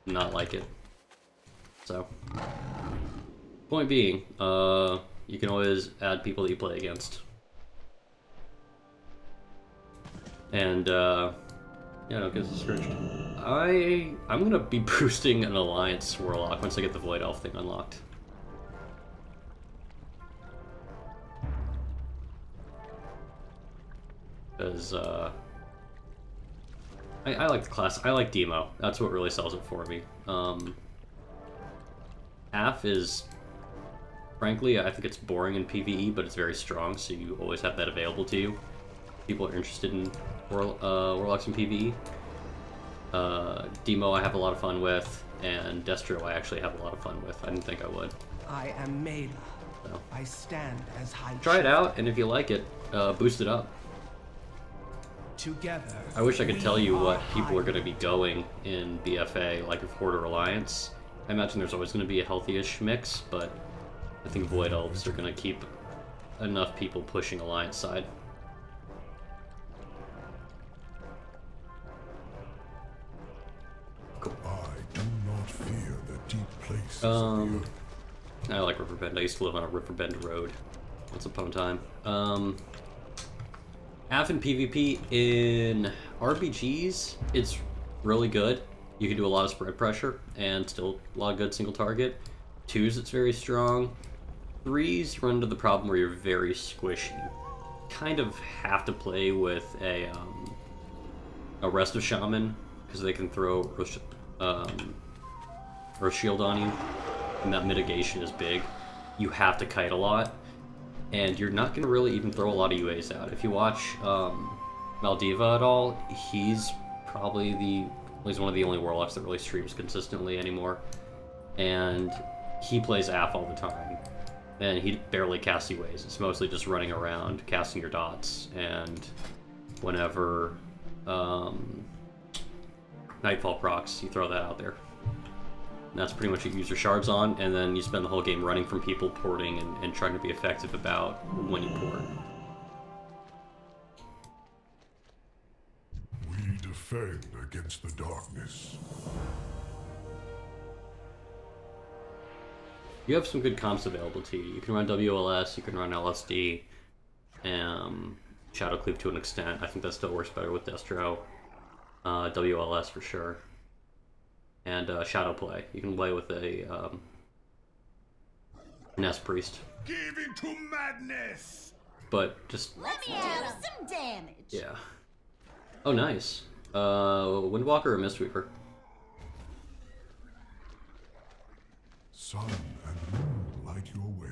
Not like it. So, point being, you can always add people that you play against. And, yeah, don't get discouraged. I'm gonna be boosting an Alliance Warlock once I get the Void Elf thing unlocked. Because, I like the class. I like Demo. That's what really sells it for me. Half is, frankly, I think it's boring in PvE, but it's very strong, so you always have that available to you. People are interested in Warlocks in PvE. Demo I have a lot of fun with, and Destro I actually have a lot of fun with. I didn't think I would. I am Mela. So. I stand as High Try it out, and if you like it, boost it up. Together, I wish I could tell you what people are going to be going in BFA, like with Horde or Alliance. I imagine there's always going to be a healthy-ish mix, but I think Void Elves are going to keep enough people pushing Alliance side. Cool. I do not fear the deep places I like Riverbend. I used to live on a Riverbend road once upon a time. Half in PvP, in RPGs, it's really good. You can do a lot of spread pressure, and still a lot of good single target. 2s, it's very strong. 3s, you run into the problem where you're very squishy. You kind of have to play with a Rest of Shaman, because they can throw Earth Shield on you, and that mitigation is big. You have to kite a lot. And you're not going to really even throw a lot of UAs out. If you watch Maldiva at all, he's probably he's one of the only Warlocks that really streams consistently anymore. And he plays AF all the time. And he barely casts UAs. It's mostly just running around, casting your dots. And whenever Nightfall procs, you throw that out there. And that's pretty much what you use your shards on, and then you spend the whole game running from people, porting, and trying to be effective about when you port. we defend against the darkness. You have some good comps available to you. You can run WLS, you can run LSD, Shadow Cleave to an extent. I think that still works better with Destro. WLS for sure. And Shadow Play. You can play with a an Spriest. Give into madness! But just... Let me do some damage! Yeah. Oh, nice. Windwalker or Mistweaver? Sun and moon light your way.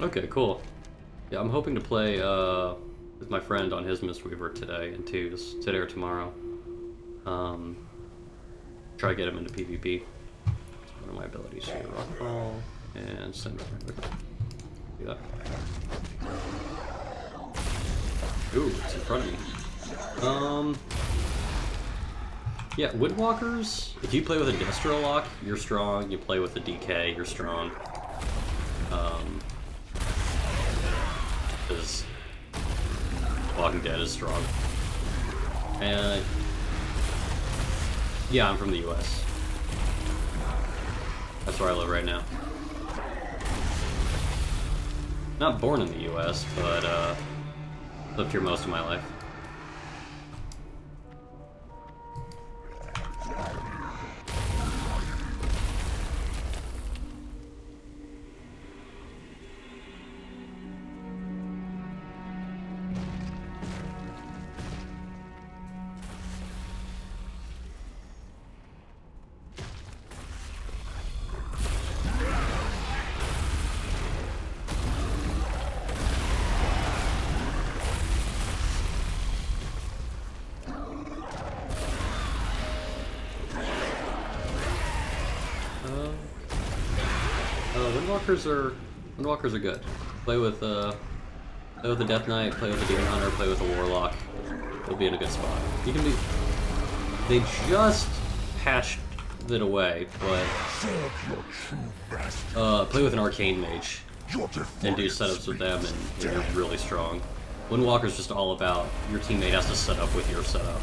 Okay, cool. Yeah, I'm hoping to play with my friend on his Mistweaver today and today or tomorrow. Try to get him into PvP. One of my abilities here: Rockfall and send over. Do that. Ooh, it's in front of me. Yeah, Windwalkers. If you play with a Destro lock, you're strong. You play with a DK, you're strong. Because Walking Dead is strong. And yeah, I'm from the US. That's where I live right now. Not born in the US, but lived here most of my life. Windwalkers are good. Play with a Death Knight, play with a Demon Hunter, play with a Warlock. You'll be in a good spot. You can be. They just patched it away, but play with an Arcane Mage and do setups with them, and you're really strong. Windwalker's just all about your teammate has to set up with your setup.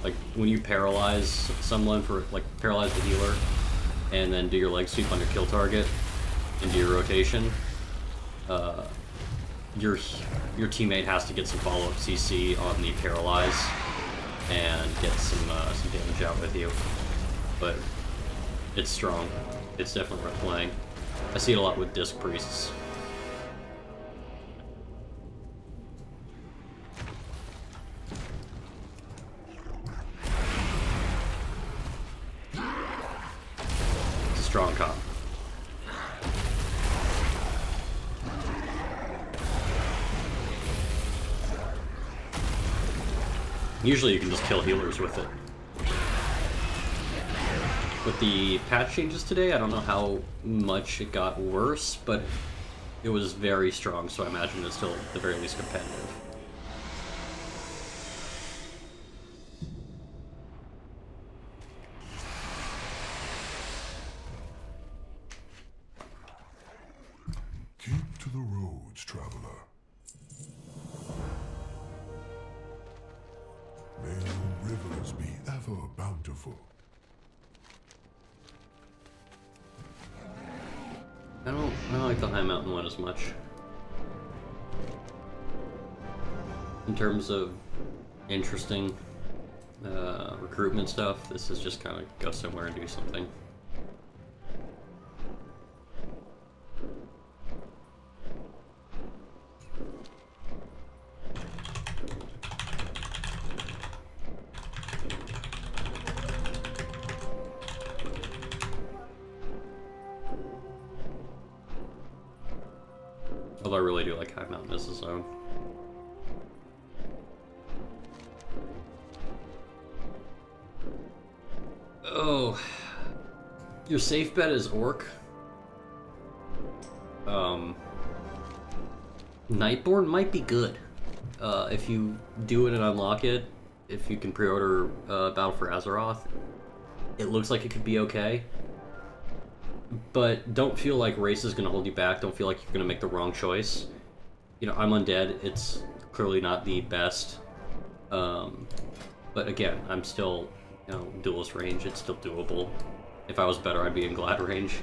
Like when you paralyze someone for paralyze the healer, and then do your leg sweep on your kill target. Into your rotation, your teammate has to get some follow-up CC on the paralyze and get some damage out with you. But it's strong. It's definitely worth playing. I see it a lot with Disc Priests. It's a strong comp. Usually you can just kill healers with it. With the patch changes today, I don't know how much it got worse, but it was very strong, so I imagine it's still at the very least competitive. Keep to the roads, traveler. May your rivers be ever bountiful. I don't like the High Mountain one as much. In terms of interesting recruitment stuff, this is just kind of go somewhere and do something. Although I really do like High Mountain as a zone. Oh, your safe bet is Orc. Nightborn might be good if you do it and unlock it. If you can pre-order Battle for Azeroth, it looks like it could be okay. But don't feel like race is going to hold you back. Don't feel like you're going to make the wrong choice. You know, I'm undead. It's clearly not the best. But again, I'm still, you know, duelist range. It's still doable. If I was better, I'd be in glad range.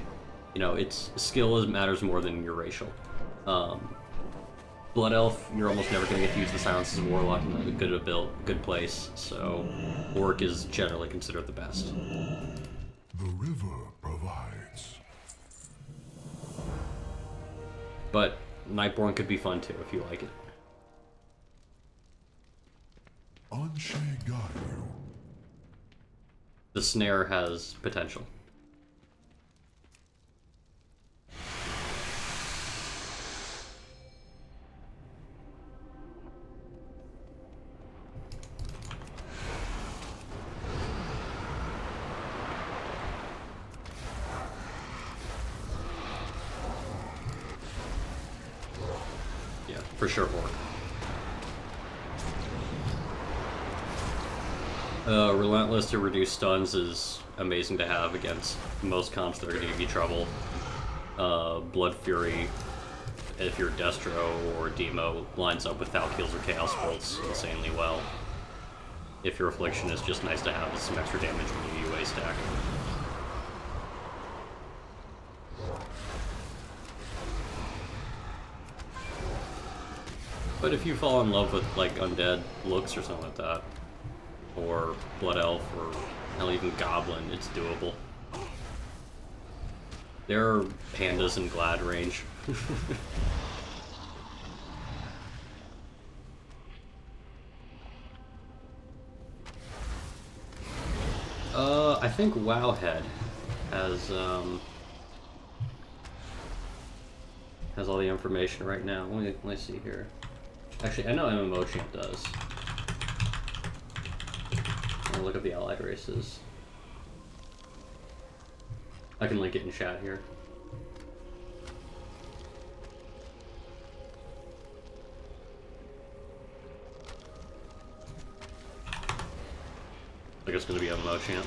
You know, it's skill matters more than your racial. Blood Elf, you're almost never going to get to use the silence as a Warlock in a good place, so Orc is generally considered the best. The river provides. But Nightborn could be fun too, if you like it. Anshe got you. The snare has potential. For sure, Orc. Relentless to reduce stuns is amazing to have against most comps that are going to give you trouble. Blood Fury, if you're Destro or Demo, lines up with Valkyles or Chaos Bolts insanely well. If your Affliction is just nice to have with some extra damage when you UA stack. But if you fall in love with, like, undead looks or something like that, or Blood Elf, or hell, even Goblin, it's doable. There are pandas in glad range. I think Wowhead has all the information right now. Let me see here. Actually, I know MMO Champ does. I'm gonna look up the allied races. I can link it in chat here. I think it's gonna be MMO Champ.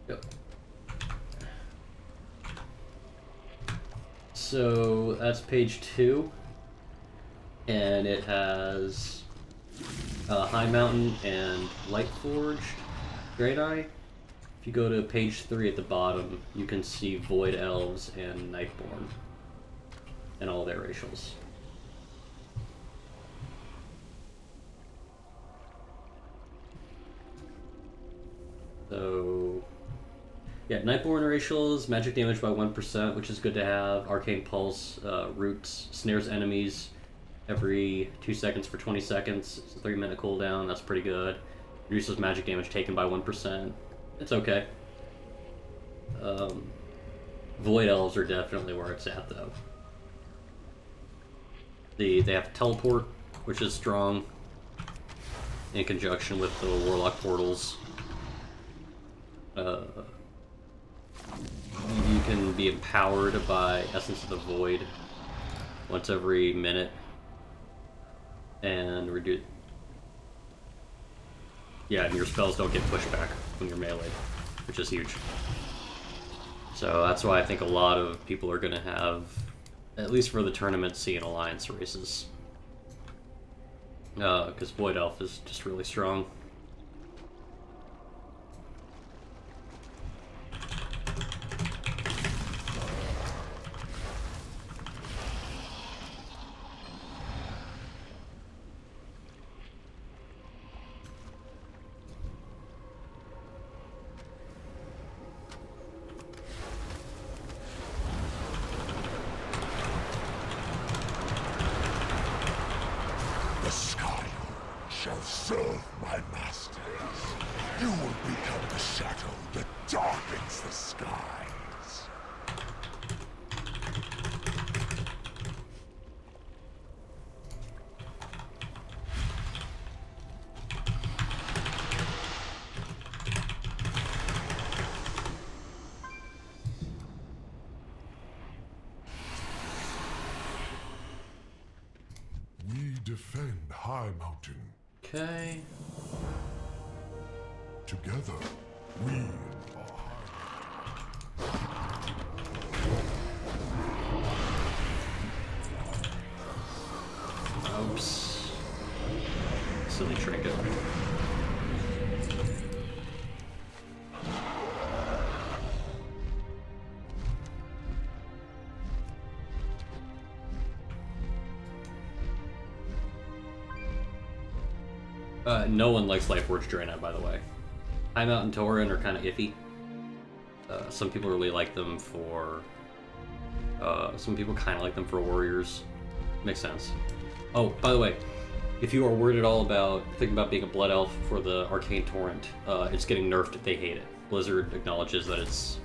Yep. So that's page 2, and it has High Mountain and Lightforged Great Eye. If you go to page 3 at the bottom, you can see Void Elves and Nightborn and all their racials. So yeah, Nightborn racials, magic damage by 1%, which is good to have. Arcane Pulse, Roots, snares enemies every 2 seconds for 20 seconds. It's a 3-minute cooldown, that's pretty good. Reduces magic damage taken by 1%. It's okay. Void Elves are definitely where it's at, though. They have Teleport, which is strong, in conjunction with the Warlock portals. You can be empowered by Essence of the Void once every minute, and reduce. Yeah, and your spells don't get pushed back when you're melee, which is huge. So that's why I think a lot of people are going to have, at least for the tournament, see an Alliance races. Because Void Elf is just really strong. defend High Mountain. Okay. Together, we are Oops. Silly trinket. No one likes Lifeforged Draenei, by the way. High Mountain Tauren are kind of iffy. Some people really like them for... some people kind of like them for warriors. Makes sense. Oh, by the way, if you are worried at all about thinking about being a Blood Elf for the Arcane Torrent, it's getting nerfed. They hate it. Blizzard acknowledges that it's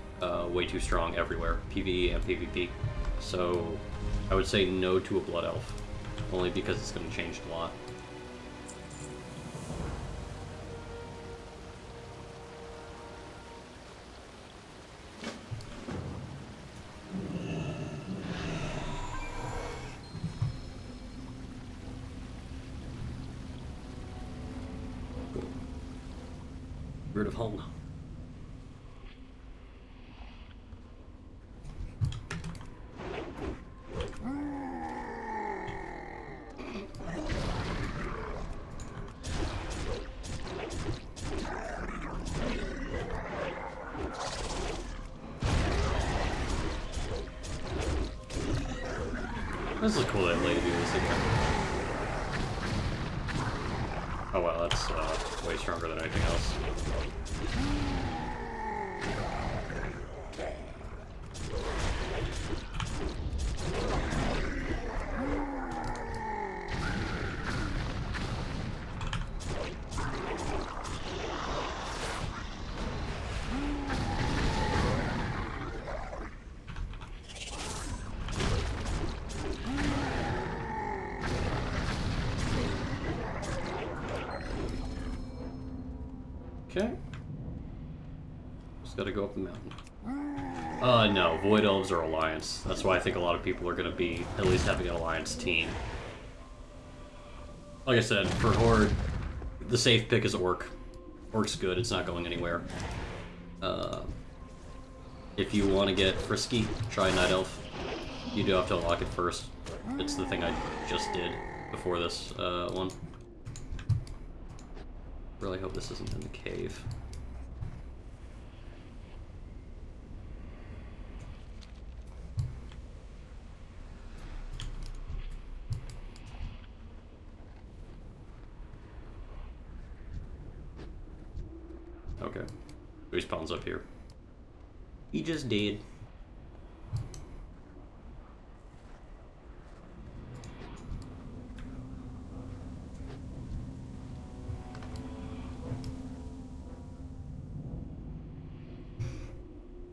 way too strong everywhere, PvE and PvP. So I would say no to a Blood Elf, only because it's going to change a lot. Rid of home. This is cool that lady do this again. Oh wow, that's way stronger than anything else. Okay. Just gotta go up the mountain. No, Void Elves are Alliance. That's why I think a lot of people are gonna be at least having an Alliance team. Like I said, for Horde, the safe pick is Orc. Orc's good, it's not going anywhere. If you want to get frisky, try Night Elf. You do have to unlock it first. It's the thing I just did before this one. Really hope this isn't in the cave. Okay. He spawns up here. He just did.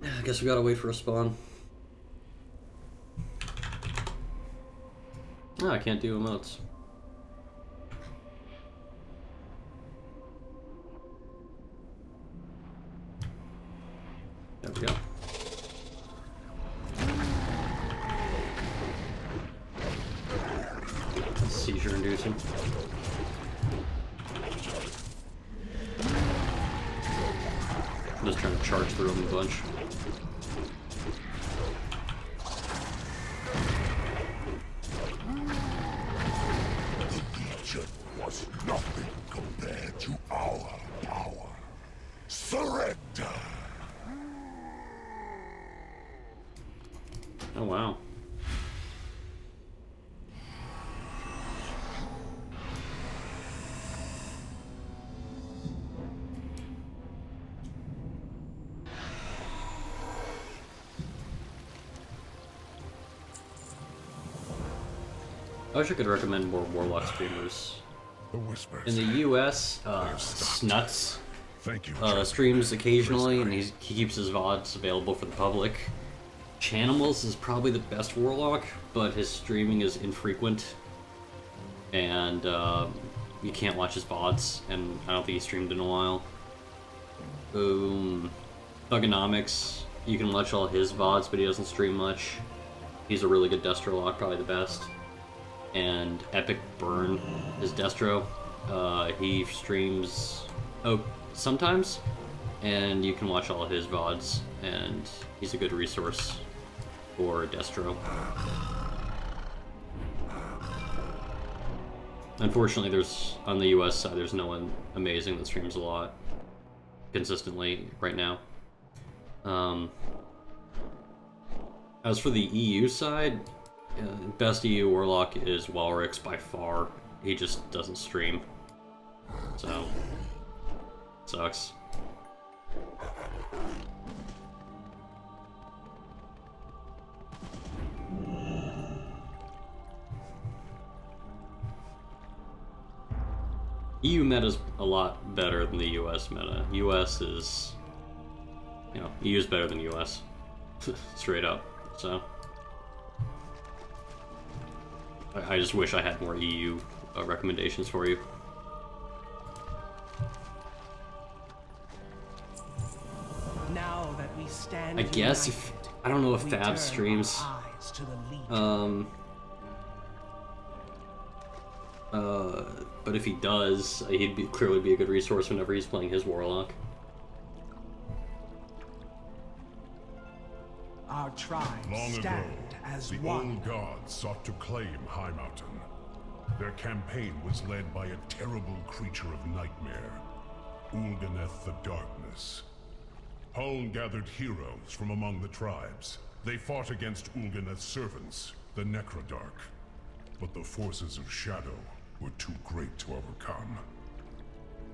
I guess we gotta wait for a spawn. No, I can't do emotes. There we go. That's seizure inducing. I'm just trying to charge through them a bunch. was nothing compared to our power. Surrender! Oh, wow. I wish I could recommend more Warlock streamers. In the US, Snuts streams occasionally, and he keeps his VODs available for the public. Chanimals is probably the best Warlock, but his streaming is infrequent, and you can't watch his VODs, and I don't think he streamed in a while. Thugonomics, you can watch all his VODs, but he doesn't stream much. He's a really good Destrolock, probably the best. and Epic Burn is Destro. He streams sometimes, and you can watch all of his VODs, and he's a good resource for Destro. Unfortunately, on the US side, there's no one amazing that streams a lot consistently right now. As for the EU side, best EU Warlock is Walrix by far. He just doesn't stream. So, sucks. EU meta's a lot better than the US meta. US is, EU is better than US. Straight up. So, I just wish I had more EU recommendations for you. Now that we stand I guess if I don't know if Fab streams. But if he does, he'd clearly be a good resource whenever he's playing his Warlock. Our tribes Long stand ago, as the one. old gods sought to claim High Mountain. Their campaign was led by a terrible creature of nightmare, Ulganeth the Darkness. Huln gathered heroes from among the tribes. They fought against Ulganeth's servants, the Necrodark. But the forces of Shadow were too great to overcome.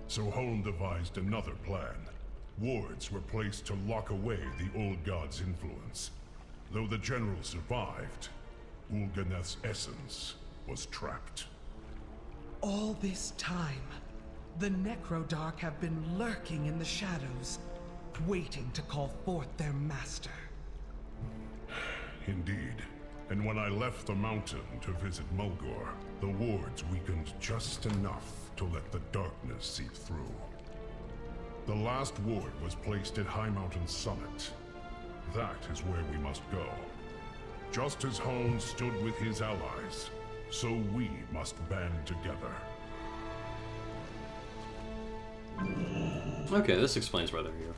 So Huln devised another plan. Wards were placed to lock away the old god's influence. Though the general survived, Ulganeth's essence was trapped. All this time, the Necrodark have been lurking in the shadows, waiting to call forth their master. Indeed. And when I left the mountain to visit Mulgore, the wards weakened just enough to let the darkness seep through. The last ward was placed at High Mountain's summit. That is where we must go. Just as Huln stood with his allies, so we must band together. Okay, this explains why they're here.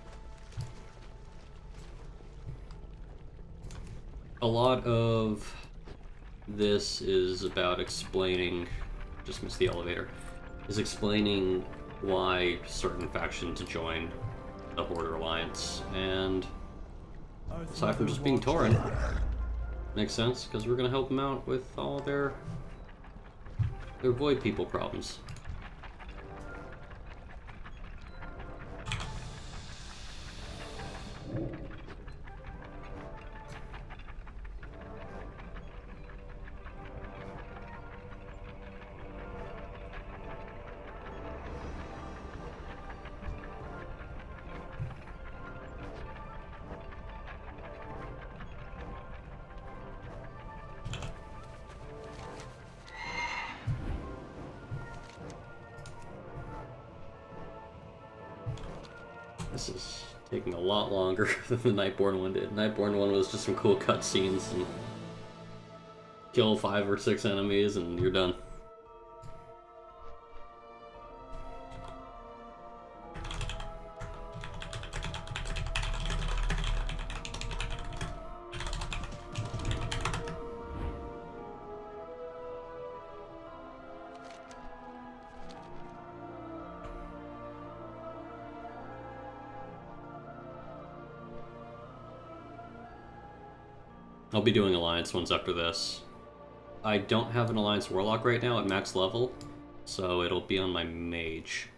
A lot of this is about explaining, just missed the elevator, is explaining why certain factions join the Hoarder Alliance, and aside from just being Tauren, makes sense, because we're going to help them out with all their Void People problems. This is taking a lot longer than the Nightborn one did. Nightborn one was just some cool cutscenes and kill 5 or 6 enemies and you're done. I'll be doing Alliance ones after this. I don't have an Alliance Warlock right now at max level, so it'll be on my Mage.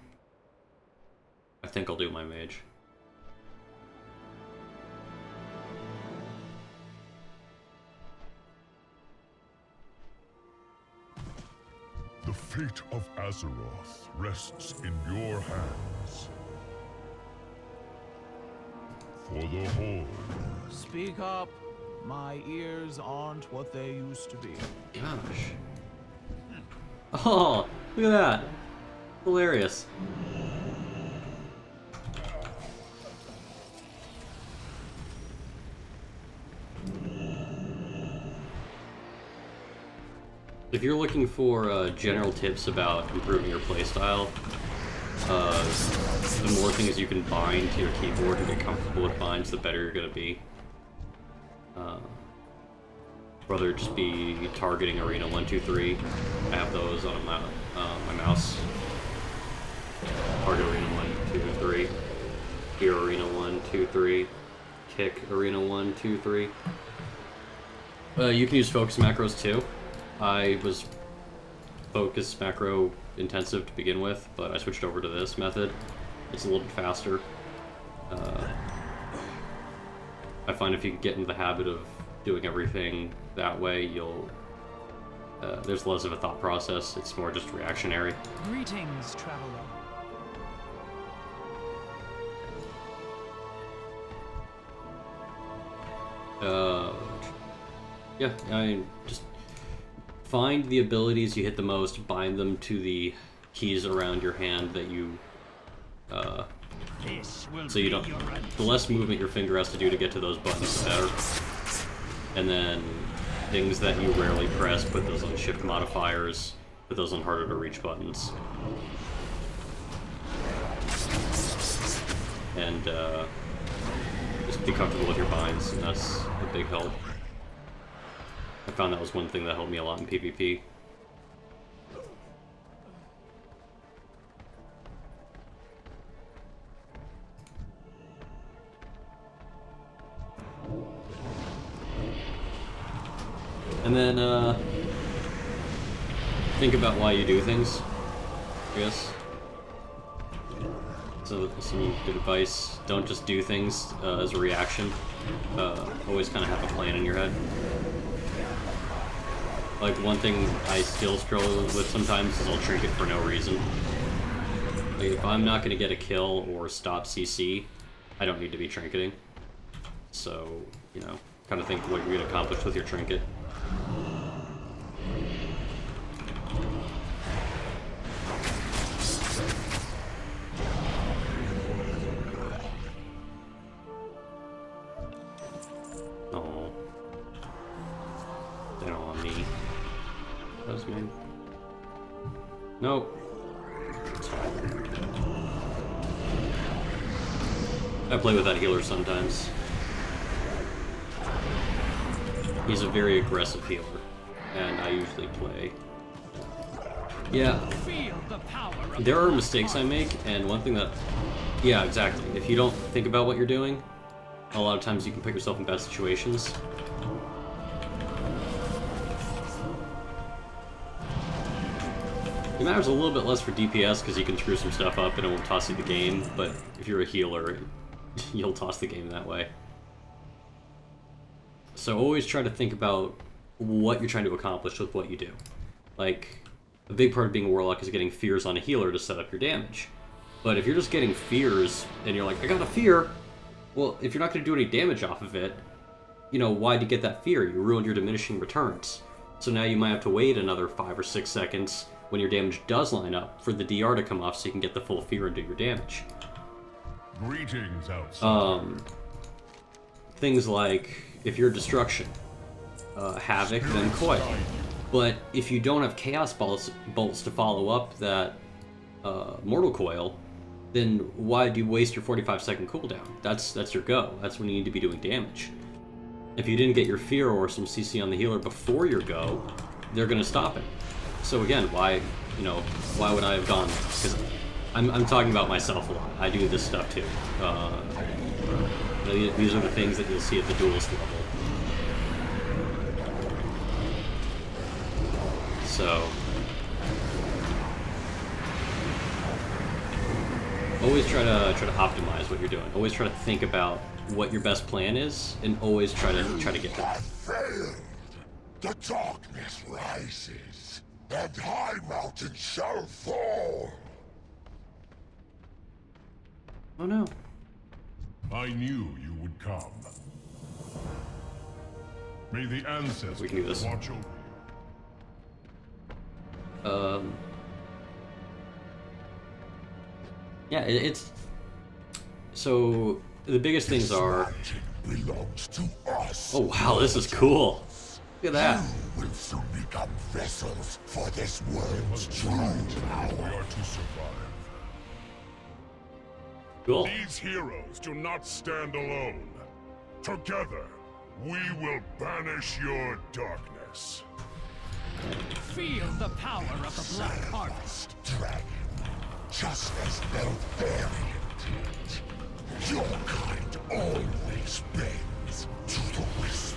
I think I'll do my Mage. The fate of Azeroth rests in your hands. For the Horde. Speak up. My ears aren't what they used to be. Gosh. Oh, look at that. Hilarious. If you're looking for general tips about improving your playstyle, the more things you can bind to your keyboard and get comfortable with binds, the better you're going to be. Whether it just be targeting Arena 1, 2, 3, I have those on my mouse. Target Arena 1, 2, 3. Here Arena 1, 2, 3. Kick Arena 1, 2, 3. You can use focus macros too. I was focus macro intensive to begin with, but I switched over to this method. It's a little bit faster. I find if you get into the habit of doing everything that way, you'll there's less of a thought process. It's more just reactionary. Greetings, traveler. Yeah, I mean, just find the abilities you hit the most, bind them to the keys around your hand that you, so you don't, the less movement your finger has to do to get to those buttons, the better. And then things that you rarely press, put those on shift modifiers, put those on harder to reach buttons. And, just be comfortable with your binds, and that's a big help. I found that was one thing that helped me a lot in PvP. And then, think about why you do things, I guess. So, some good advice, don't just do things as a reaction. Always kind of have a plan in your head. Like, one thing I still struggle with sometimes is I'll trinket for no reason. Like, if I'm not going to get a kill or stop CC, I don't need to be trinketing. So, you know, kind of think what you're going to accomplish with your trinket. Oh. They don't want me. That was me. Nope. It's fine. I play with that healer sometimes. He's a very aggressive healer, and I usually play. Yeah. There are mistakes I make, and one thing that... Yeah, exactly. If you don't think about what you're doing, a lot of times you can put yourself in bad situations. It matters a little bit less for DPS because you can screw some stuff up and it won't toss you the game, but if you're a healer, you'll toss the game that way. So always try to think about what you're trying to accomplish with what you do. Like, a big part of being a Warlock is getting fears on a healer to set up your damage. But if you're just getting fears and you're like, I got a fear, well, if you're not going to do any damage off of it, you know, why'd you get that fear? You ruined your diminishing returns. So now you might have to wait another 5 or 6 seconds when your damage does line up for the DR to come off so you can get the full fear and do your damage. Greetings outside. Things like, if you're Destruction, Havoc, then Coil. But if you don't have Chaos bolts to follow up that Mortal Coil, then why do you waste your 45-second cooldown? That's your go. That's when you need to be doing damage. If you didn't get your Fear or some CC on the healer before your go, they're going to stop it. So again, why would I have gone there? Because I'm talking about myself a lot. I do this stuff too. These are the things that you'll see at the Duelist level. So always try to optimize what you're doing. Always try to think about what your best plan is, and always try to get to that. Failed. The darkness rises, and high mountains shall fall. Oh no. I knew you would come. May the ancestors we can do this. watch over you. Yeah, it's... So, the biggest things are... Belongs to us. Oh wow, this is cool. at that. You will soon become vessels for this world's true power. We are to survive. Cool. These heroes do not stand alone. Together, we will banish your darkness. Feel the power of the Black Harvest. Dragon, just as Beltharion did. Your kind always bends to the whisper.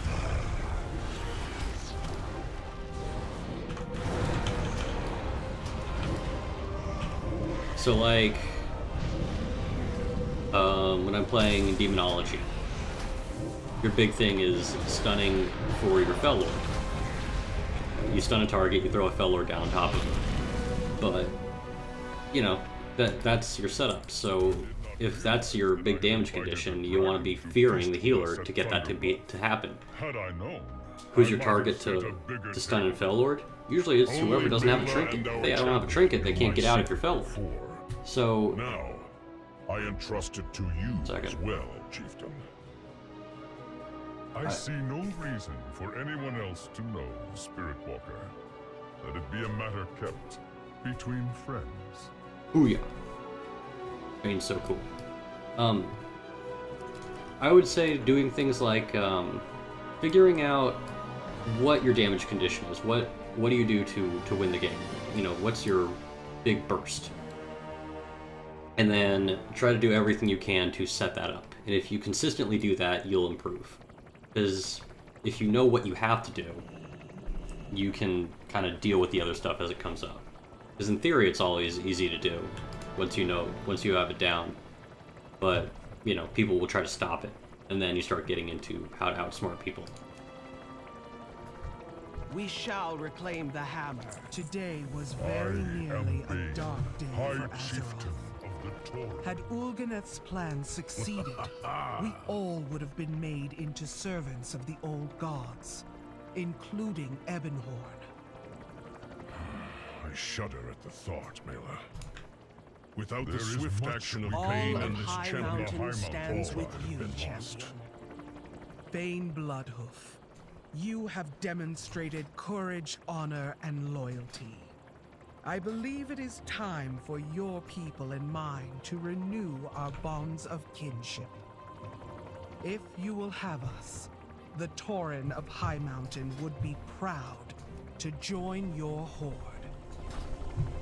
So like, when I'm playing Demonology, your big thing is stunning for your Fellord. You stun a target, you throw a Fellord down on top of it. But, you know, that's your setup. So if that's your big damage condition, you want to be fearing the healer to get that to happen. Had I known, who's your target to stun and Fellord? Usually it's whoever doesn't have a trinket. If they don't have a trinket, they can't get out of your Fellord. So now, I entrust it to you as well, Chieftain. I see no reason for anyone else to know, Spirit Walker. Let it be a matter kept between friends. Booyah. I mean, so cool. I would say doing things like figuring out what your damage condition is. What do you do to win the game? You know, what's your big burst? And then try to do everything you can to set that up. And if you consistently do that, you'll improve. Because if you know what you have to do, you can kind of deal with the other stuff as it comes up. Because in theory, it's always easy to do once you have it down. But, you know, people will try to stop it. And then you start getting into how to outsmart people. We shall reclaim the hammer. Today was very nearly a dark day for Azeroth. Had Ulganeth's plan succeeded, we all would have been made into servants of the old gods, including Ebonhorn. I shudder at the thought, Mela. Without the swift action of Bane and this High Mountain stands with you, champion. Bane Bloodhoof, you have demonstrated courage, honor, and loyalty. I believe it is time for your people and mine to renew our bonds of kinship. If you will have us, the Tauren of High Mountain would be proud to join your horde.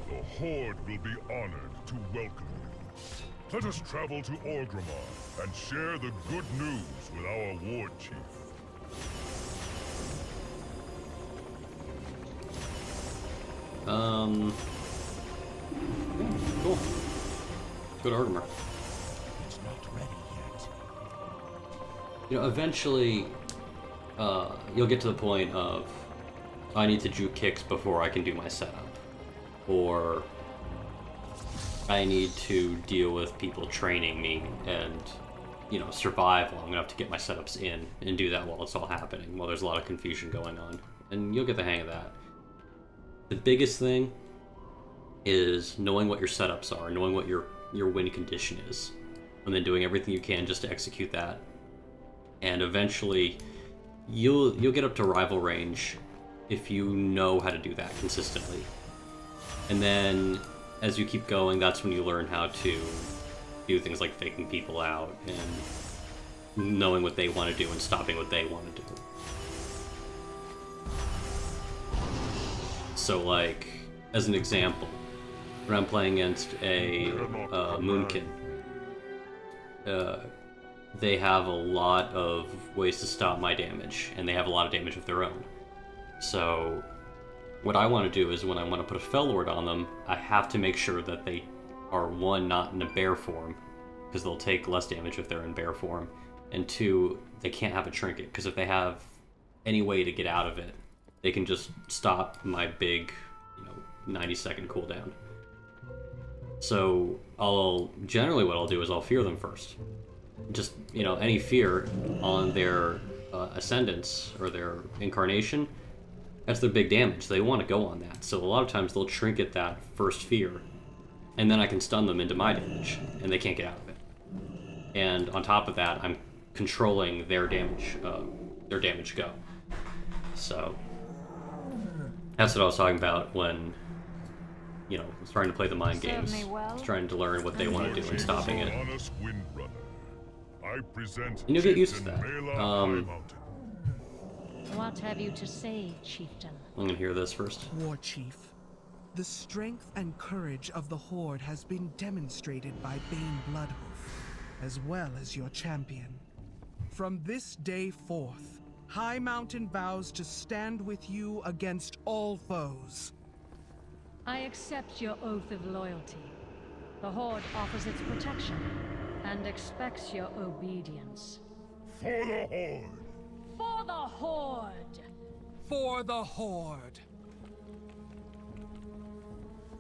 The Horde will be honored to welcome you. Let us travel to Orgrimmar and share the good news with our Ward Chief. Cool. Go to Orgrimmar. It's not ready yet. You know, eventually, you'll get to the point of, I need to juke kicks before I can do my setup. Or, I need to deal with people training me and, you know, survive long enough to get my setups in and do that while it's all happening, while there's a lot of confusion going on. And you'll get the hang of that. The biggest thing is knowing what your setups are, knowing what your win condition is, and then doing everything you can just to execute that. And eventually, you'll get up to rival range if you know how to do that consistently. And then, as you keep going, that's when you learn how to do things like faking people out and knowing what they want to do and stopping what they want to do. So, like, as an example, when I'm playing against a Moonkin, they have a lot of ways to stop my damage, and they have a lot of damage of their own. So, what I want to do is when I want to put a Fellord on them, I have to make sure that they are, one, not in a bear form, because they'll take less damage if they're in bear form, and two, they can't have a trinket, because if they have any way to get out of it, they can just stop my big, 90-second cooldown. So generally what I'll do is I'll fear them first. Just, any fear on their ascendance or their incarnation, that's their big damage. They want to go on that. So a lot of times they'll trinket that first fear, and then I can stun them into my damage, and they can't get out of it. And on top of that, I'm controlling their damage go. So that's what I was talking about when, you know, I was trying to play the mind games. I was trying to learn what they want to do and stopping it. And you'll get used to that. What have you to say, Chieftain? I'm gonna hear this first. War Chief, the strength and courage of the Horde has been demonstrated by Bane Bloodhoof, as well as your champion. From this day forth, High Mountain vows to stand with you against all foes. I accept your oath of loyalty. The Horde offers its protection and expects your obedience. For the Horde! For the Horde! For the Horde!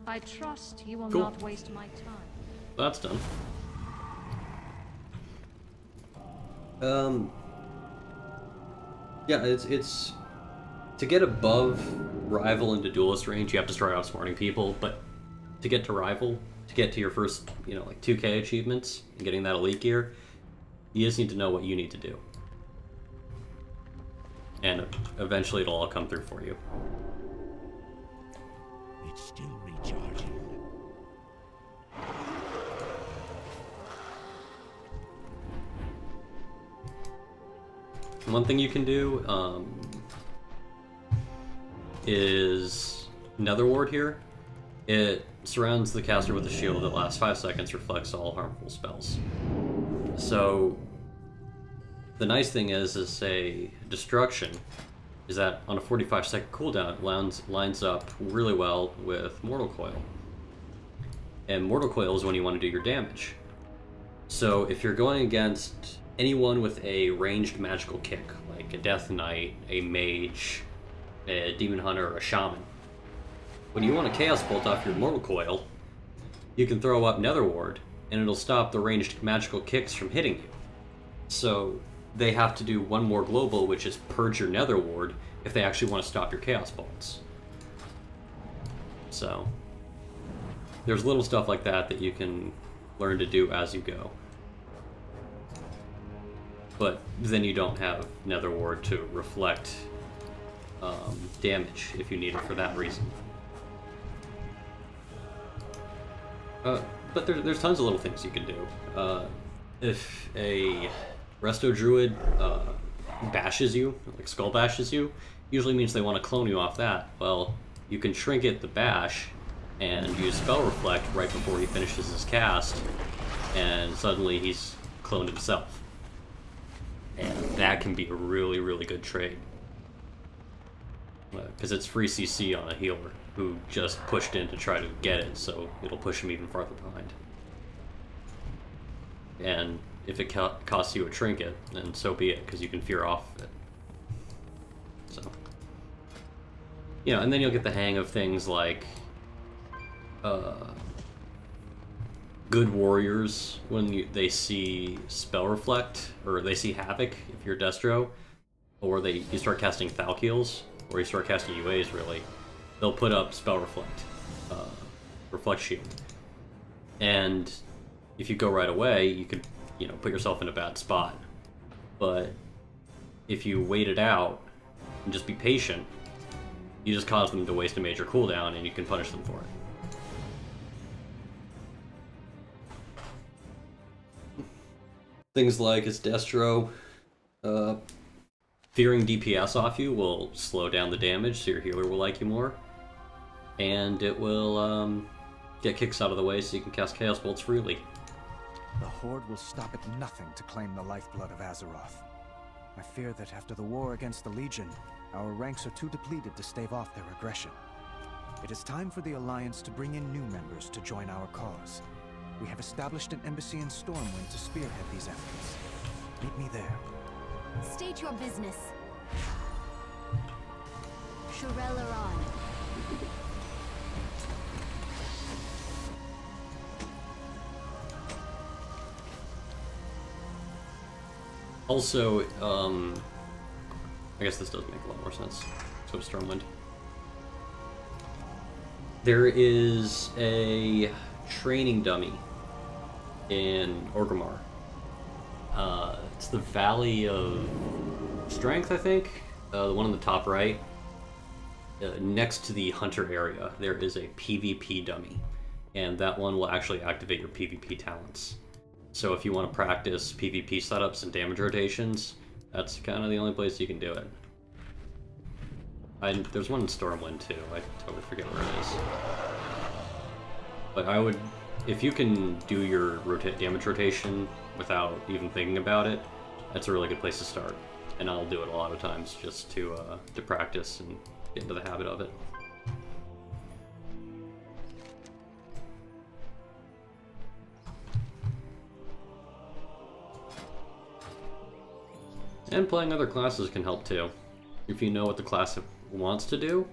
I trust you will Cool. not waste my time. That's done. Yeah, it's to get above rival into duelist range, you have to start outsmarting people, but to get to rival, to get to your first, you know, like 2K achievements and getting that elite gear, you just need to know what you need to do. And eventually it'll all come through for you. It's still recharging. One thing you can do is Nether Ward here. It surrounds the caster with a shield that lasts 5 seconds, reflects all harmful spells. So the nice thing is a destruction is that on a 45-second cooldown, it lines up really well with Mortal Coil. And Mortal Coil is when you want to do your damage. So if you're going against anyone with a ranged magical kick, like a Death Knight, a Mage, a Demon Hunter, or a Shaman, when you want a Chaos Bolt off your Mortal Coil, you can throw up Nether Ward, and it'll stop the ranged magical kicks from hitting you. So they have to do one more global, which is purge your Nether Ward, if they actually want to stop your Chaos Bolts. So there's little stuff like that that you can learn to do as you go. But then you don't have Nether Ward to reflect damage if you need it for that reason. But there's tons of little things you can do. If a Resto Druid bashes you, like skull bashes you, usually means they want to clone you off that. Well, you can trinket the bash and use Spell Reflect right before he finishes his cast, and suddenly he's cloned himself. And that can be a really, really good trade. Because it's free CC on a healer who just pushed in to try to get it, so it'll push him even farther behind. And if it costs you a trinket, then so be it, because you can fear off it. So, you know, and then you'll get the hang of things like good warriors when they see Spell Reflect, or they see Havoc if you're Destro, or you start casting Thalkeels, or you start casting UAs really, they'll put up Spell Reflect, Reflect Shield. And if you go right away, you could, you know, put yourself in a bad spot. But if you wait it out and just be patient, you just cause them to waste a major cooldown and you can punish them for it. Things like it's Destro, fearing DPS off you will slow down the damage, so your healer will like you more. And it will get kicks out of the way so you can cast Chaos Bolts freely. The Horde will stop at nothing to claim the lifeblood of Azeroth. I fear that after the war against the Legion, our ranks are too depleted to stave off their aggression. It is time for the Alliance to bring in new members to join our cause. We have established an embassy in Stormwind to spearhead these efforts. Meet me there. State your business. Shirel on. Also, I guess this does make a lot more sense. So is Stormwind. There is a training dummy in Orgrimmar. It's the Valley of Strength, I think. the one on the top right, next to the hunter area, there is a PvP dummy, and that one will actually activate your PvP talents. So if you want to practice PvP setups and damage rotations, that's kind of the only place you can do it. There's one in Stormwind too, I totally forget where it is. But I would, if you can do your damage rotation without even thinking about it, that's a really good place to start. And I'll do it a lot of times just to practice and get into the habit of it. And playing other classes can help too. If you know what the class wants to do,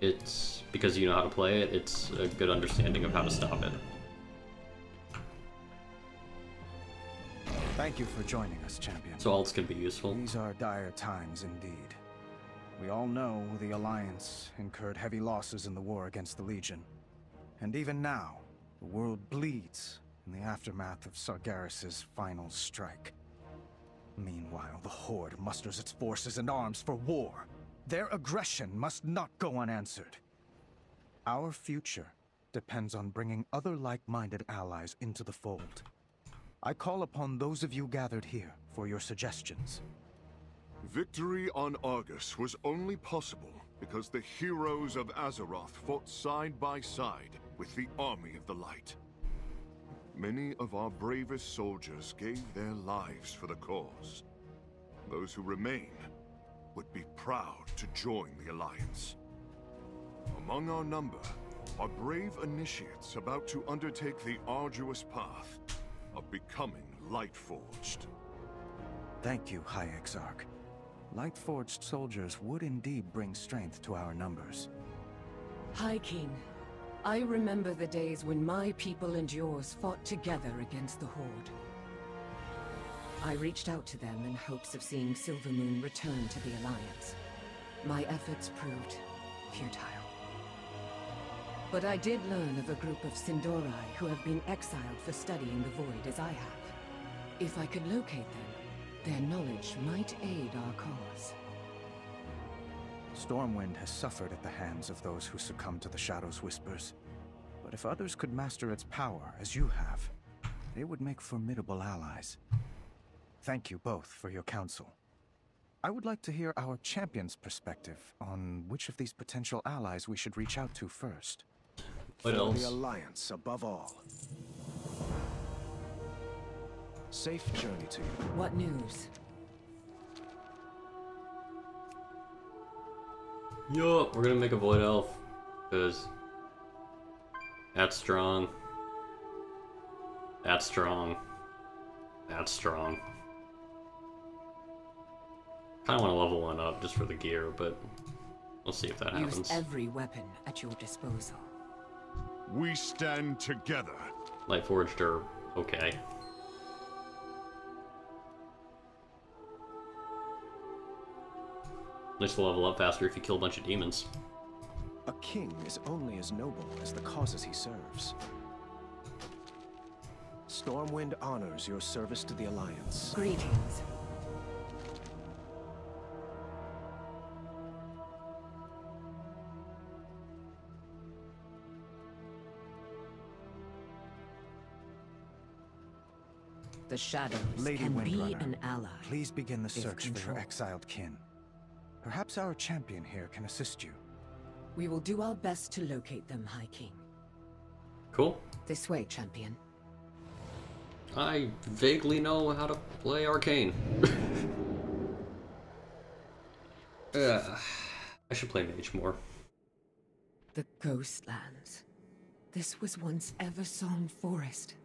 it's because you know how to play it, it's a good understanding of how to stop it. Thank you for joining us, champion. So alts can be useful. These are dire times indeed. We all know the Alliance incurred heavy losses in the war against the Legion. And even now, the world bleeds in the aftermath of Sargeras' final strike. Meanwhile, the Horde musters its forces and arms for war. Their aggression must not go unanswered. Our future depends on bringing other like-minded allies into the fold. I call upon those of you gathered here for your suggestions. Victory on Argus was only possible because the heroes of Azeroth fought side by side with the Army of the Light. Many of our bravest soldiers gave their lives for the cause. Those who remain would be proud to join the Alliance. Among our number are brave initiates about to undertake the arduous path of becoming Lightforged. Thank you, High Exarch. Lightforged soldiers would indeed bring strength to our numbers. High King, I remember the days when my people and yours fought together against the Horde. I reached out to them in hopes of seeing Silvermoon return to the Alliance. My efforts proved futile. But I did learn of a group of Sindorai who have been exiled for studying the Void as I have. If I could locate them, their knowledge might aid our cause. Stormwind has suffered at the hands of those who succumb to the Shadow's whispers. But if others could master its power, as you have, they would make formidable allies. Thank you both for your counsel. I would like to hear our champion's perspective on which of these potential allies we should reach out to first. What For else? the Alliance above all. Safe journey to you. What news? Yup, we're gonna make a Void Elf. Because that's strong. That's strong. That's strong. Kinda wanna level one up just for the gear, but we'll see if that happens. Use every weapon at your disposal. We stand together. Lightforged are okay. Nice to level up faster if you kill a bunch of demons. A king is only as noble as the causes he serves. Stormwind honors your service to the Alliance. Greetings. The Shadows Lady can be Windrunner, an ally. please begin the if search for controlled. your exiled kin. Perhaps our champion here can assist you. We will do our best to locate them, High King. Cool. This way, champion. I vaguely know how to play Arcane. I should play Mage more. The Ghostlands. This was once Eversong Forest.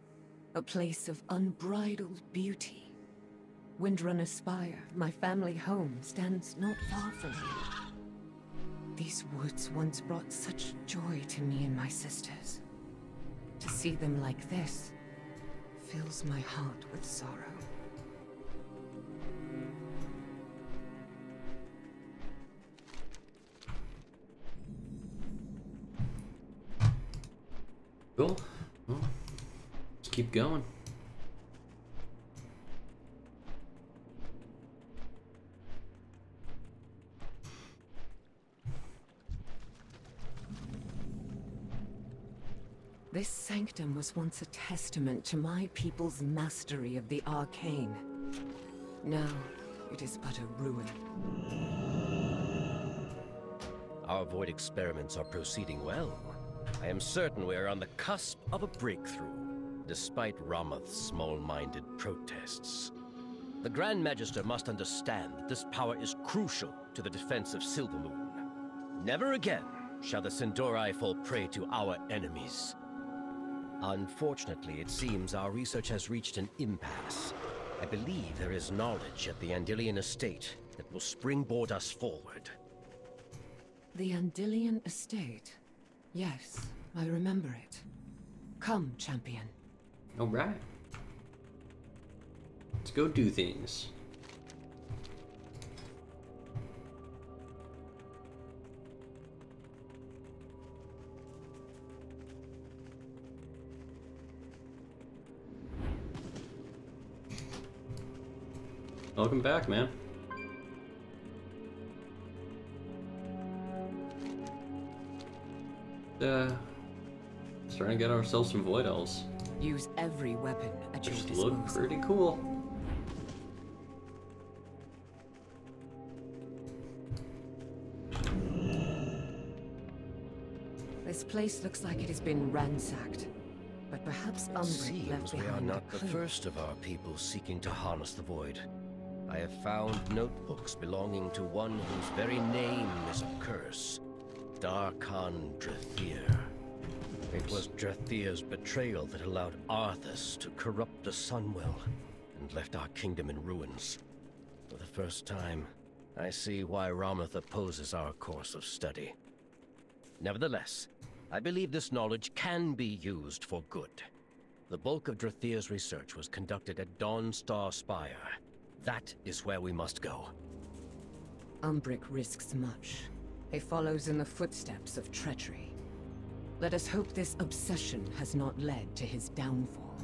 A place of unbridled beauty. Windrunner Spire, my family home, stands not far from here. These woods once brought such joy to me and my sisters. To see them like this fills my heart with sorrow. Cool. Well, let's keep going. This sanctum was once a testament to my people's mastery of the arcane. Now, it is but a ruin. Our void experiments are proceeding well. I am certain we are on the cusp of a breakthrough, despite Ramath's small-minded protests. The Grand Magister must understand that this power is crucial to the defense of Silvermoon. Never again shall the Sindori fall prey to our enemies. Unfortunately, it seems our research has reached an impasse. I believe there is knowledge at the Andilian estate that will springboard us forward. The Andilian estate? Yes, I remember it. Come, champion. Alright. Let's go do things. Welcome back, man. Starting to get ourselves some Void Elves. Use every weapon at your disposal. Look pretty cool. This place looks like it has been ransacked. But perhaps Umbric left behind we are not a the clue. first of our people seeking to harness the void. I have found notebooks belonging to one whose very name is a curse. Darkhan Drathir. It was Drathir's betrayal that allowed Arthas to corrupt the Sunwell and left our kingdom in ruins. For the first time, I see why Ramath opposes our course of study. Nevertheless, I believe this knowledge can be used for good. The bulk of Drathir's research was conducted at Dawnstar Spire. That is where we must go. Umbric risks much. He follows in the footsteps of treachery. Let us hope this obsession has not led to his downfall.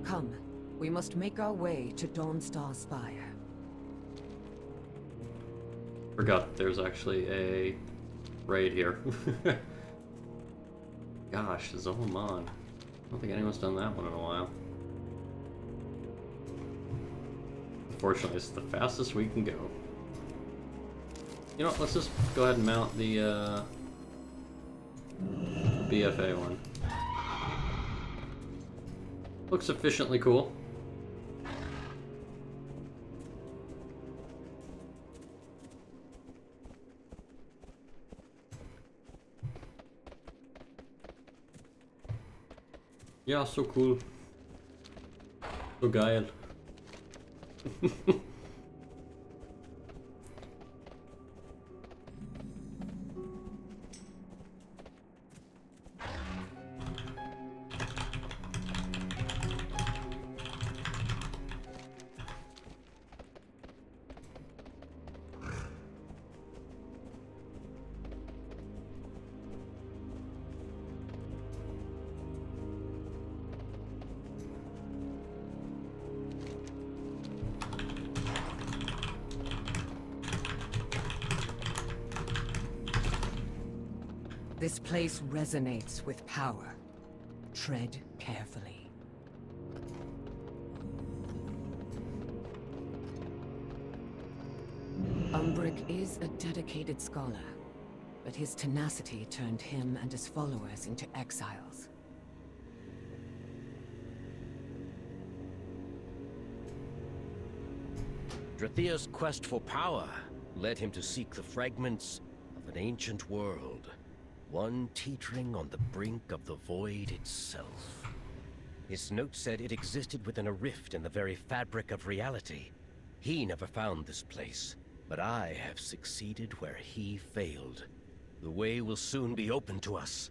Come, we must make our way to Dawnstar Spire. Forgot there's actually a raid here. Gosh, Zolomon. I don't think anyone's done that one in a while. Unfortunately, it's the fastest we can go. You know what, let's just go ahead and mount the BFA one. Looks sufficiently cool. Yeah, so cool. So geil. This place resonates with power. Tread carefully. Umbric is a dedicated scholar, but his tenacity turned him and his followers into exiles. Drathir's quest for power led him to seek the fragments of an ancient world. One teetering on the brink of the void itself. His note said it existed within a rift in the very fabric of reality. He never found this place, but I have succeeded where he failed. The way will soon be open to us.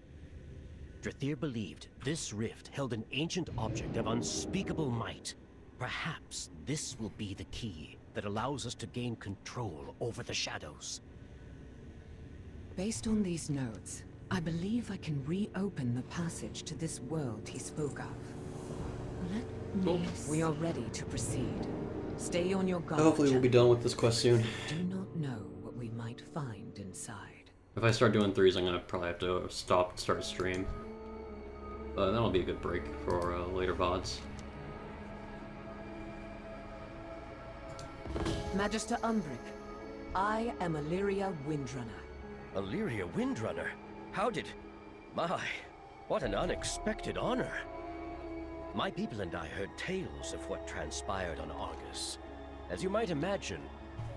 Drathir believed this rift held an ancient object of unspeakable might. Perhaps this will be the key that allows us to gain control over the shadows. Based on these notes, I believe I can reopen the passage to this world he spoke of. Let me... We are ready to proceed. Stay on your guard. Hopefully we'll be done with this quest soon. Do not know what we might find inside. If I start doing threes, I'm gonna probably have to stop and start a stream. That'll be a good break for later VODs. Magister Umbric, I am Illyria Windrunner. Illyria Windrunner? How did... My, what an unexpected honor. My people and I heard tales of what transpired on Argus. As you might imagine,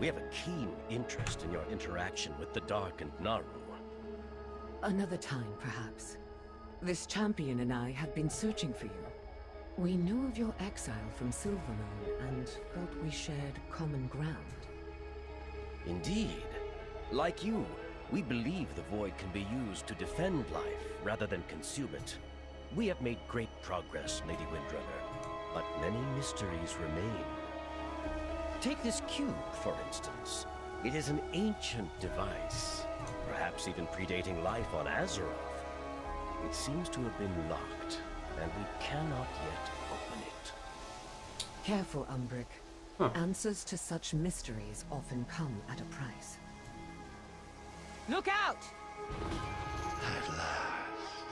we have a keen interest in your interaction with the Dark and Naru. Another time, perhaps. This champion and I have been searching for you. We knew of your exile from Silvermoon and felt we shared common ground. Indeed. Like you, we believe the Void can be used to defend life rather than consume it. We have made great progress, Lady Windrunner, but many mysteries remain. Take this cube, for instance. It is an ancient device, perhaps even predating life on Azeroth. It seems to have been locked, and we cannot yet open it. Careful, Umbric. Answers to such mysteries often come at a price. Look out! At last,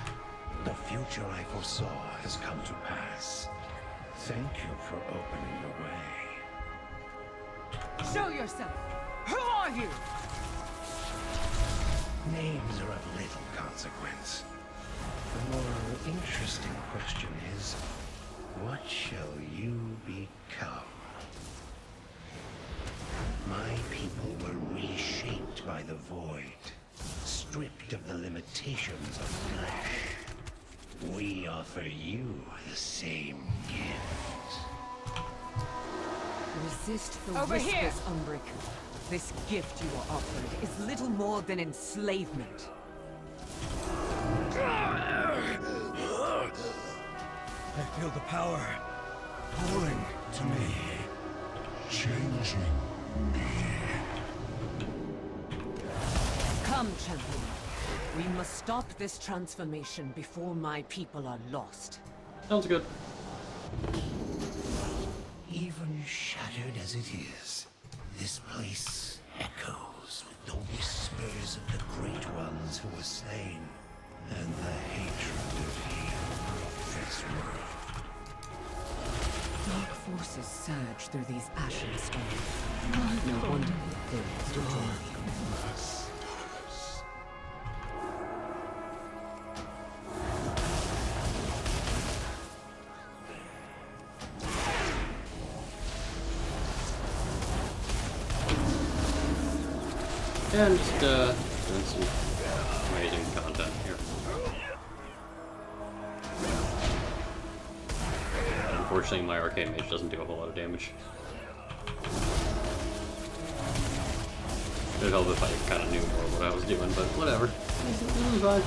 the future I foresaw has come to pass. Thank you for opening the way. Show yourself! Who are you? Names are of little consequence. The more interesting question is, what shall you become? My people were reshaped by the Void, stripped of the limitations of flesh. We offer you the same gift. Resist the Over whispers, here! Umbric. This gift you are offered is little more than enslavement. I feel the power pulling to me, changing me. Come, champion. We must stop this transformation before my people are lost. Sounds good. Even shattered as it is, this place echoes with the whispers of the great ones who were slain, and the hatred of evil of this world. Dark forces surge through these ashen stones. No wonder they failed to join you. And just doing some amazing content here. Unfortunately, my arcane mage doesn't do a whole lot of damage. It'd help if I kind of knew more what I was doing, but whatever. This is fine.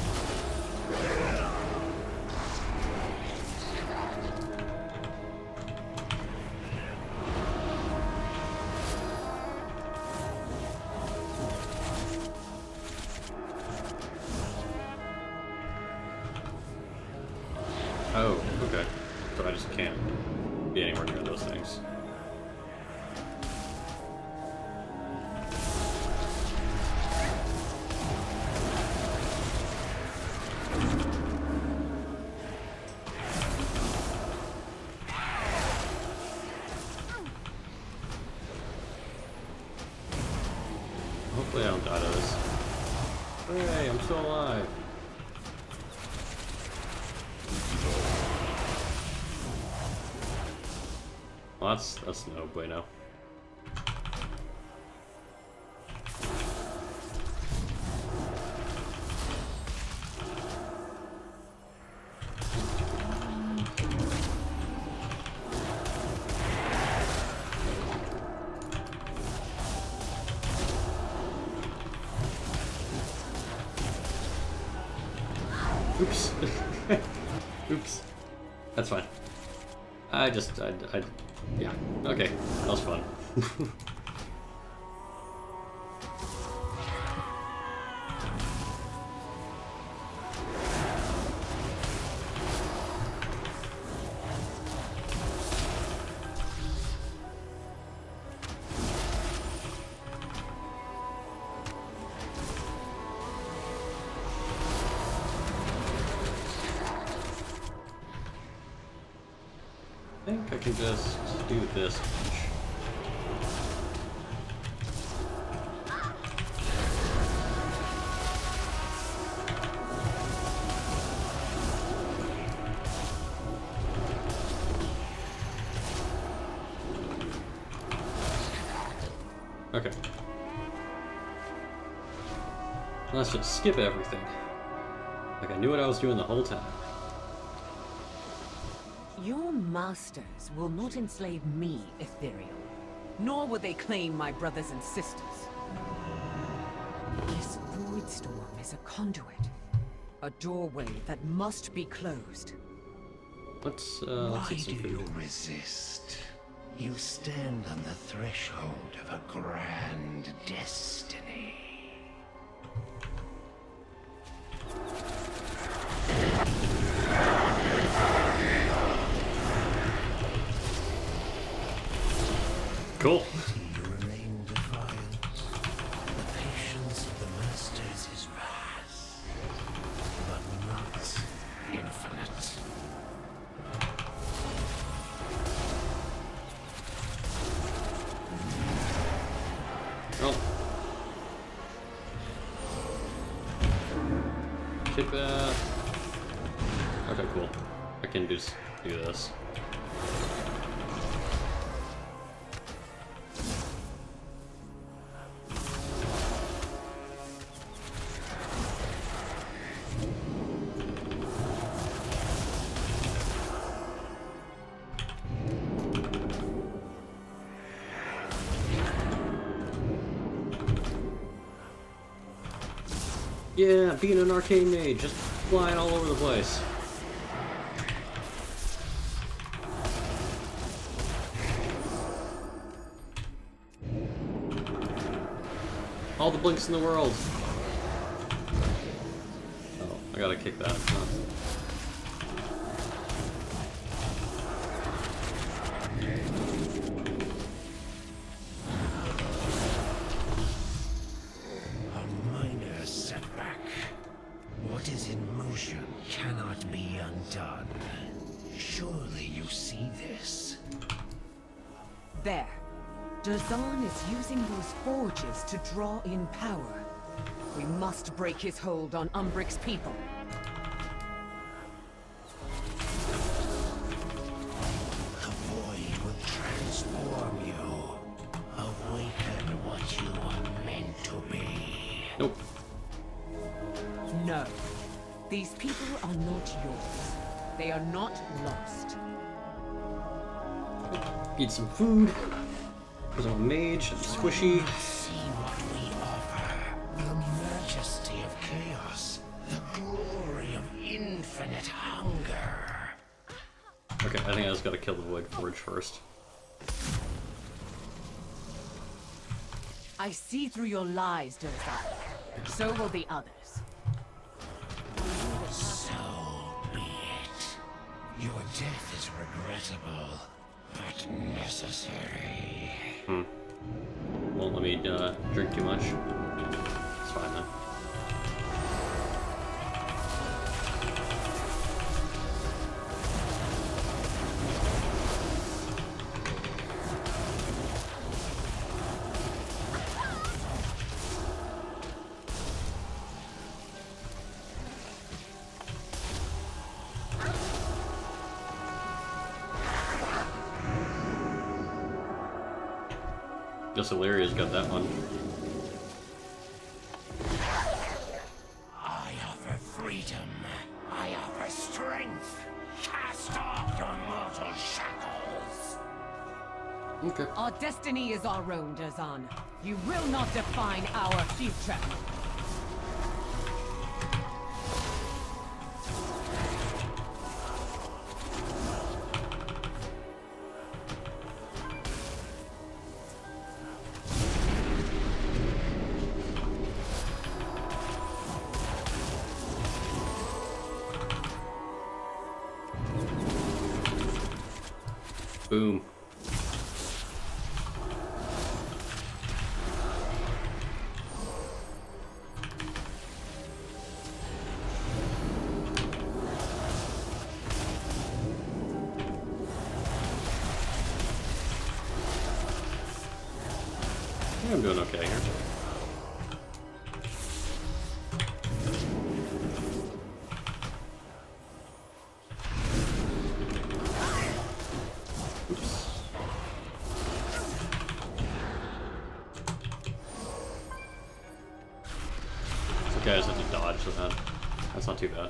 Oh, okay. So I just can't be anywhere near those things. Hopefully I don't die to this. Hooray, I'm still alive. Well, that's no bueno. Oops. Oops. That's fine. I yeah, okay, that was fun. think I can just do this much. Okay. Let's just skip everything. Like I knew what I was doing the whole time. Your masters will not enslave me, Ethereal. Nor will they claim my brothers and sisters. This void storm is a conduit. A doorway that must be closed. Let's Why eat some do food. you resist? You stand on the threshold of a grand destiny. Cool. You remain defiant. The patience of the masters is vast, but not infinite. Oh. Kick that. Okay, cool. I can just do this. Yeah, being an arcane mage, just flying all over the place. All the blinks in the world. Oh, I gotta kick that. Huh? What is in motion cannot be undone. Surely you see this. There. Dazan is using those forges to draw in power. We must break his hold on Umbric's people. The void will transform you. Awaken what you are meant to be. Nope. No. These people are not yours. They are not lost. Eat some food. Because I'm a mage, I'm squishy. See what we offer. The majesty of chaos. The glory of infinite hunger. Okay, I think I just gotta kill the Void Forge first. I see through your lies, Dazan. So will the others. So be it. Your death is regrettable, but necessary. Won't let me drink too much. It's fine then. Guess Illyria's got that one. I offer freedom. I offer strength. Cast off your mortal shackles. Okay. Our destiny is our own, Dazan. You will not define our future. Boom. think I'm doing okay here. Okay, I just have to dodge so that. That's not too bad.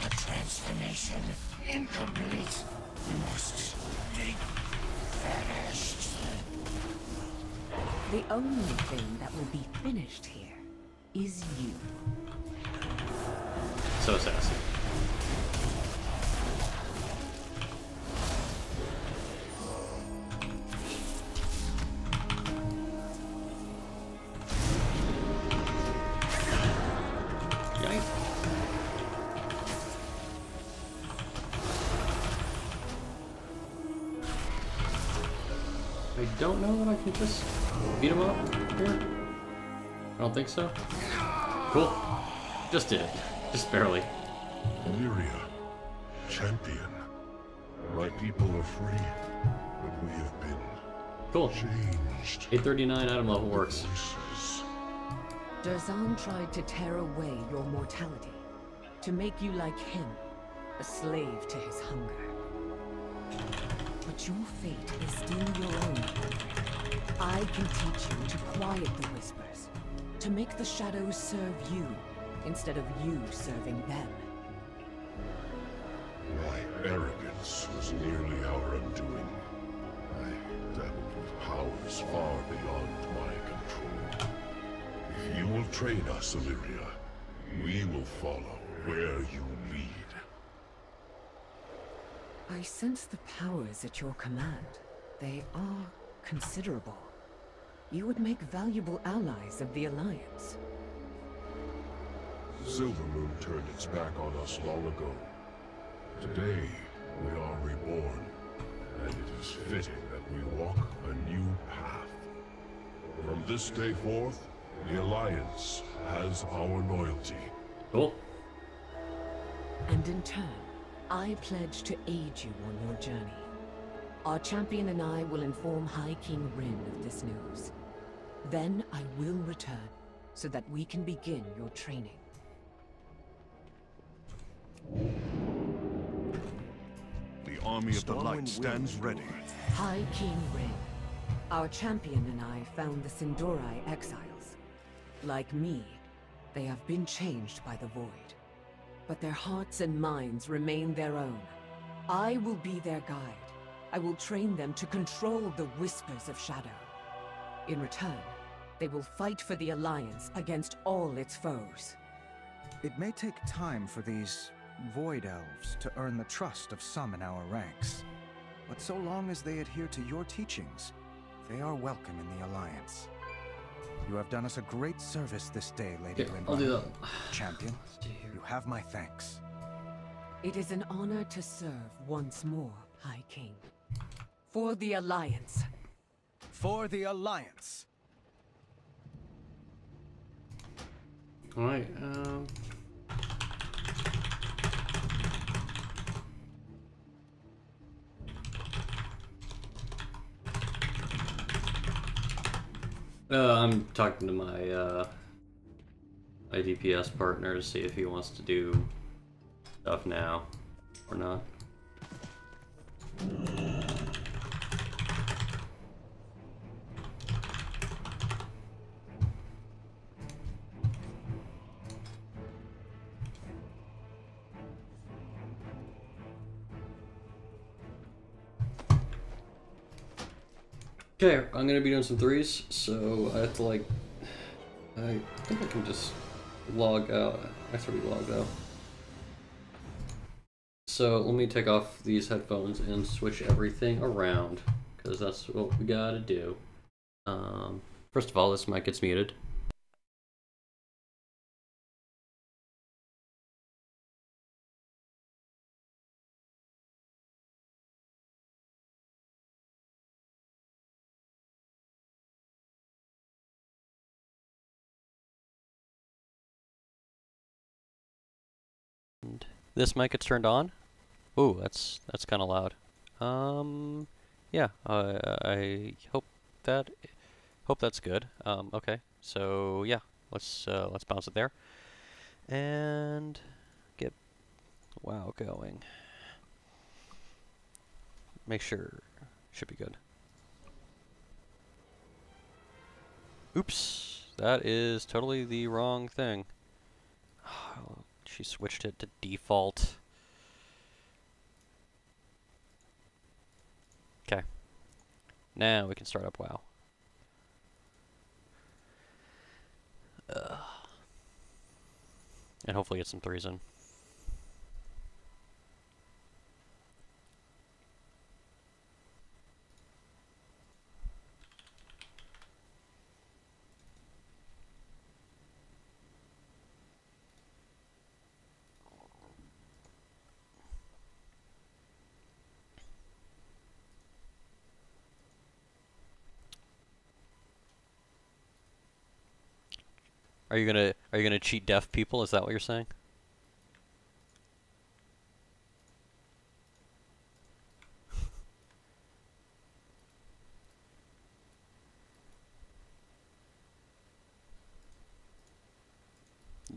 The transformation incomplete. Must be finished. The only thing that will be finished here is you. So sassy. I don't know that I can just beat him up here. I don't think so. Cool. Just did. Just barely. Illyria, champion. My people are free, but we have been cool. Changed. 839 item level works. Durzan tried to tear away your mortality, to make you like him, a slave to his hunger. But your fate is still your own. I can teach you to quiet the whispers, to make the shadows serve you, instead of you serving them. My arrogance was nearly our undoing. I dabbled with powers far beyond my control. If you will train us, Illyria, we will follow where you lead. I sense the powers at your command. They are considerable. You would make valuable allies of the Alliance. Silvermoon turned its back on us long ago. Today, we are reborn, and it is fitting that we walk a new path. From this day forth, the Alliance has our loyalty. Cool. And in turn, I pledge to aid you on your journey. Our champion and I will inform High King Rin of this news. Then I will return, so that we can begin your training. The army of the light stands ready. High King Rin, our champion and I found the Sindorai exiles. Like me, they have been changed by the Void. But their hearts and minds remain their own. I will be their guide. I will train them to control the whispers of shadow. In return, they will fight for the Alliance against all its foes. It may take time for these Void Elves to earn the trust of some in our ranks. But so long as they adhere to your teachings, they are welcome in the Alliance. You have done us a great service this day, Lady Lindblad. I'll do that. Champion, you have my thanks. It is an honor to serve once more, High King. For the Alliance. For the Alliance. Alright, I'm talking to my my DPS partner to see if he wants to do stuff now or not. Okay, I'm gonna be doing some threes, so I have to like, I think I can just log out. I have to re-log out. So let me take off these headphones and switch everything around, because that's what we gotta do. First of all, this mic gets muted. this mic gets turned on. Ooh, that's kind of loud. Yeah, I hope that's good. Okay, so yeah, let's bounce it there, and get WoW going. Make sure, should be good. Oops, that is totally the wrong thing. Oh, she switched it to default. Okay. Now we can start up WoW. And hopefully get some threes in. Are you gonna cheat deaf people? Is that what you're saying?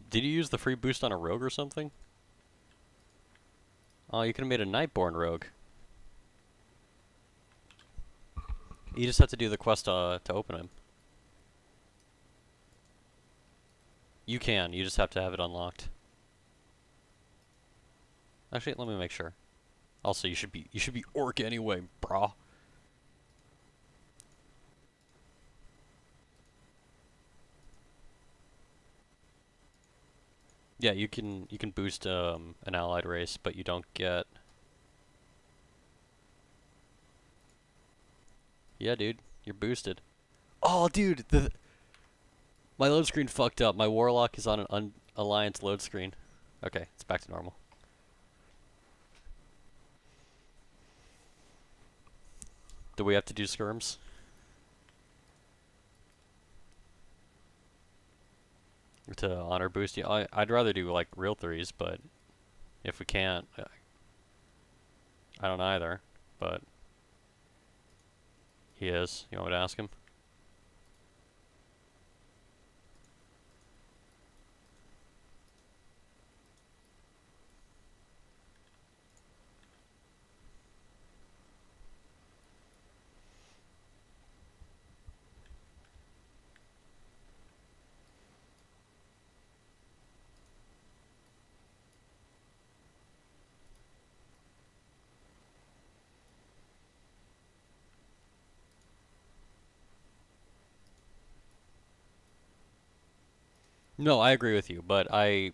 Did you use the free boost on a rogue or something? Oh, you could have made a Nightborn rogue. You just have to do the quest to open him. You can. You just have to have it unlocked. Actually, let me make sure. Also, you should be orc anyway, brah. Yeah, you can boost an allied race, but you don't get. Yeah, dude, you're boosted. Oh, dude, my load screen fucked up. My Warlock is on an Alliance load screen. Okay, it's back to normal. Do we have to do skirms? To honor boost? Yeah, I'd rather do like real threes, but if we can't, I don't either. But he is. You want me to ask him? No, I agree with you, but I...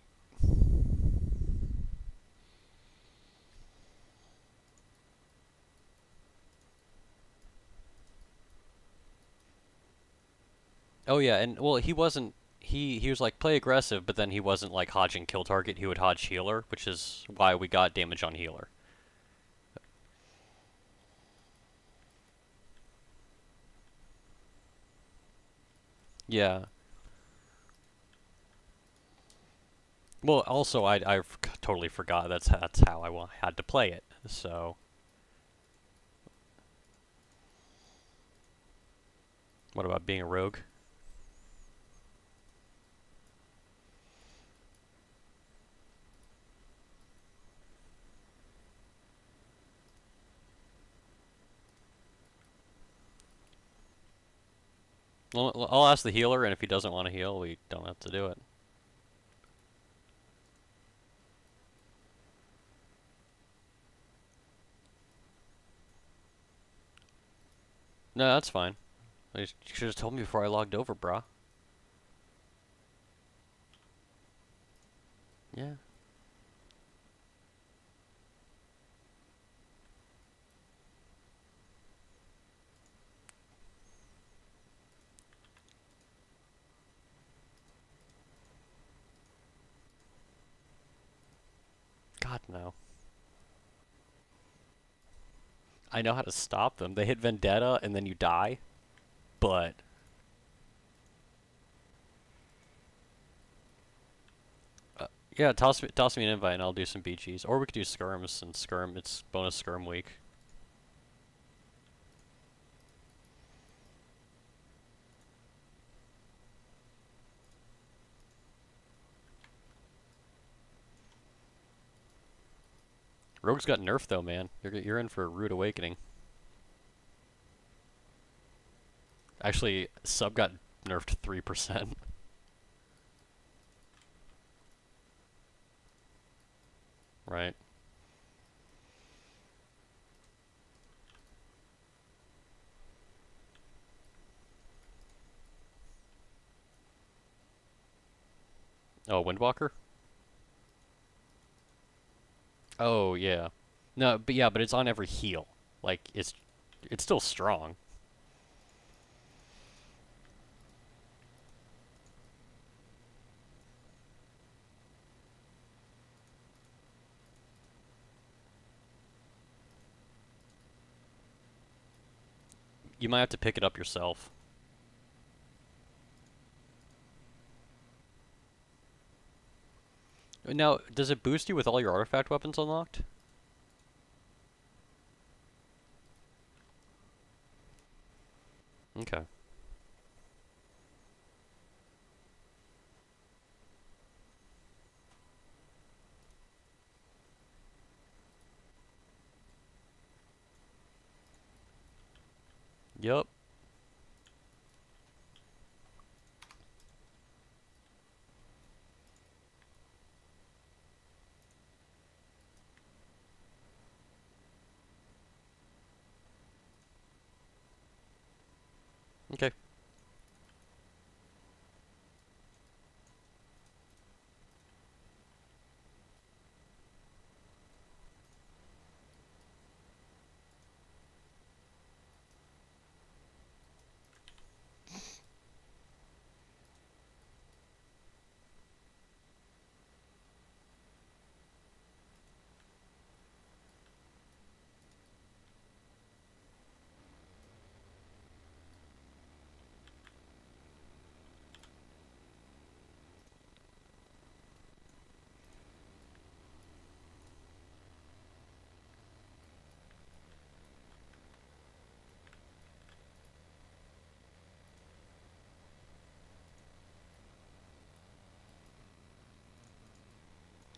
Oh yeah, and well, he wasn't... He was like, play aggressive, but then he wasn't like hodging kill target, he would hodge healer, which is why we got damage on healer. Yeah. Well, also, I totally forgot that's how I had to play it, so... What about being a rogue? Well, I'll ask the healer, and if he doesn't want to heal, we don't have to do it. No, that's fine. You should have told me before I logged over, brah. Yeah. God, no. I know how to stop them. They hit Vendetta and then you die, but... Yeah, toss me an invite and I'll do some BGs. Or we could do skirms, since it's bonus skirm week. Rogue's got nerfed though, man. You're in for a rude awakening. Actually, sub got nerfed 3%. Right. Oh, Windwalker? Oh, yeah. No, but yeah, but it's on every heal. Like, it's still strong. You might have to pick it up yourself. Now, does it boost you with all your artifact weapons unlocked? Okay. Yup. Okay.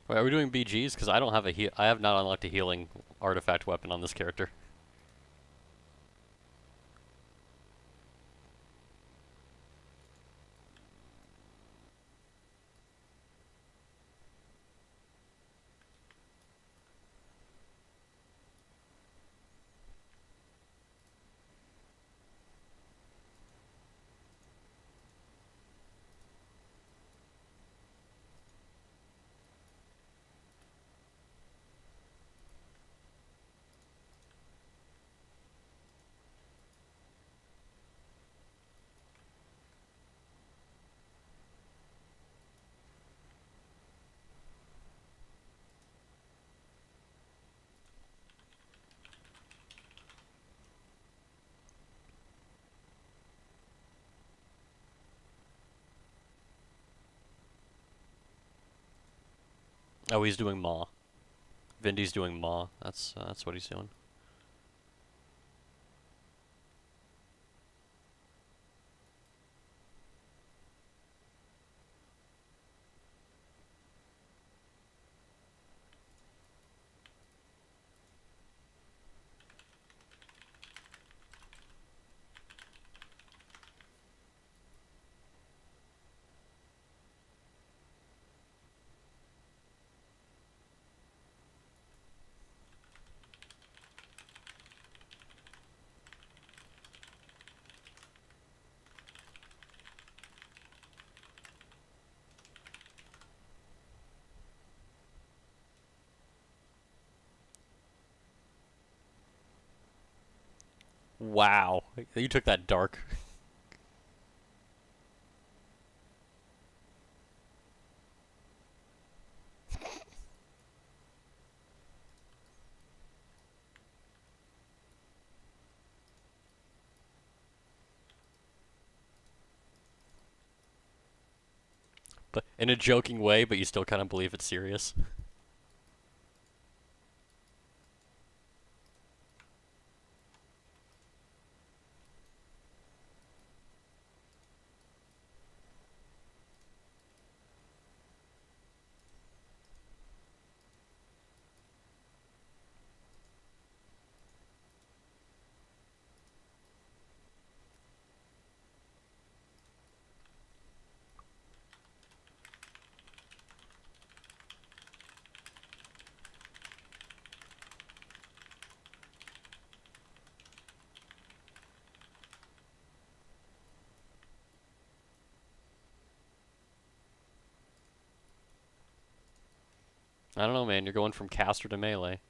Wait, are we doing BGs? Because I don't have I have not unlocked a healing artifact weapon on this character. Oh, he's doing Maw. Vindy's doing Maw. That's what he's doing. Wow. You took that dark. But in a joking way, but you still kind of believe it's serious. I don't know, man. You're going from caster to melee.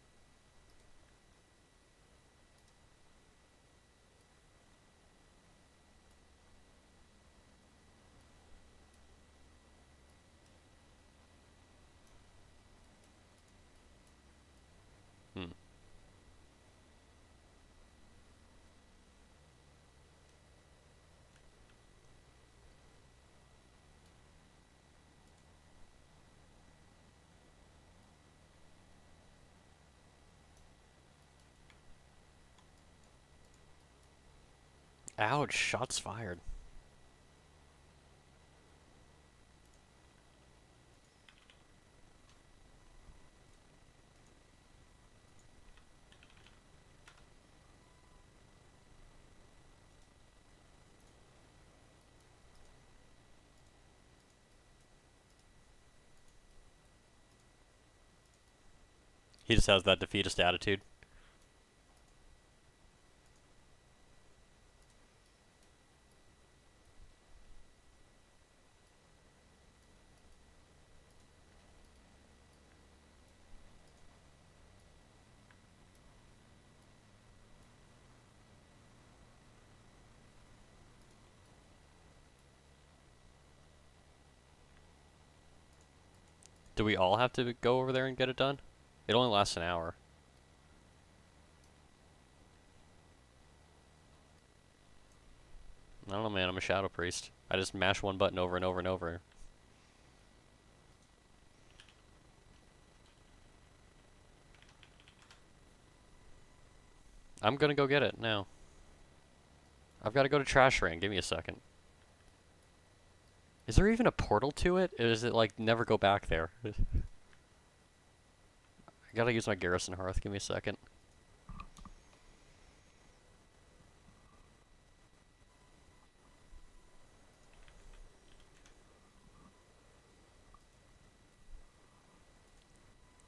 Hmm. Ouch, shots fired. He just has that defeatist attitude. Do we all have to go over there and get it done? It only lasts an hour. I don't know, man. I'm a Shadow Priest. I just mash one button over and over and over. I'm gonna go get it now. I've got to go to Trash Ring. Give me a second. Is there even a portal to it? Or is it like never go back there? I gotta use my Garrison Hearth. Give me a second.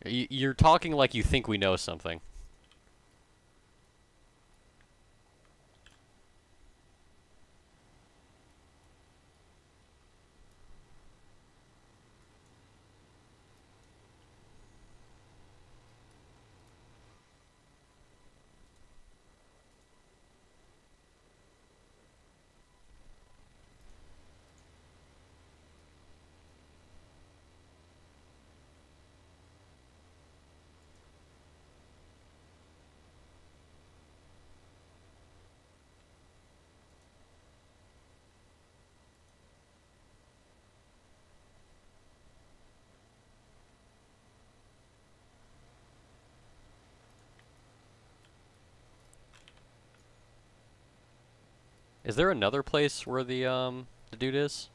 You're talking like you think we know something. Is there another place where the dude is?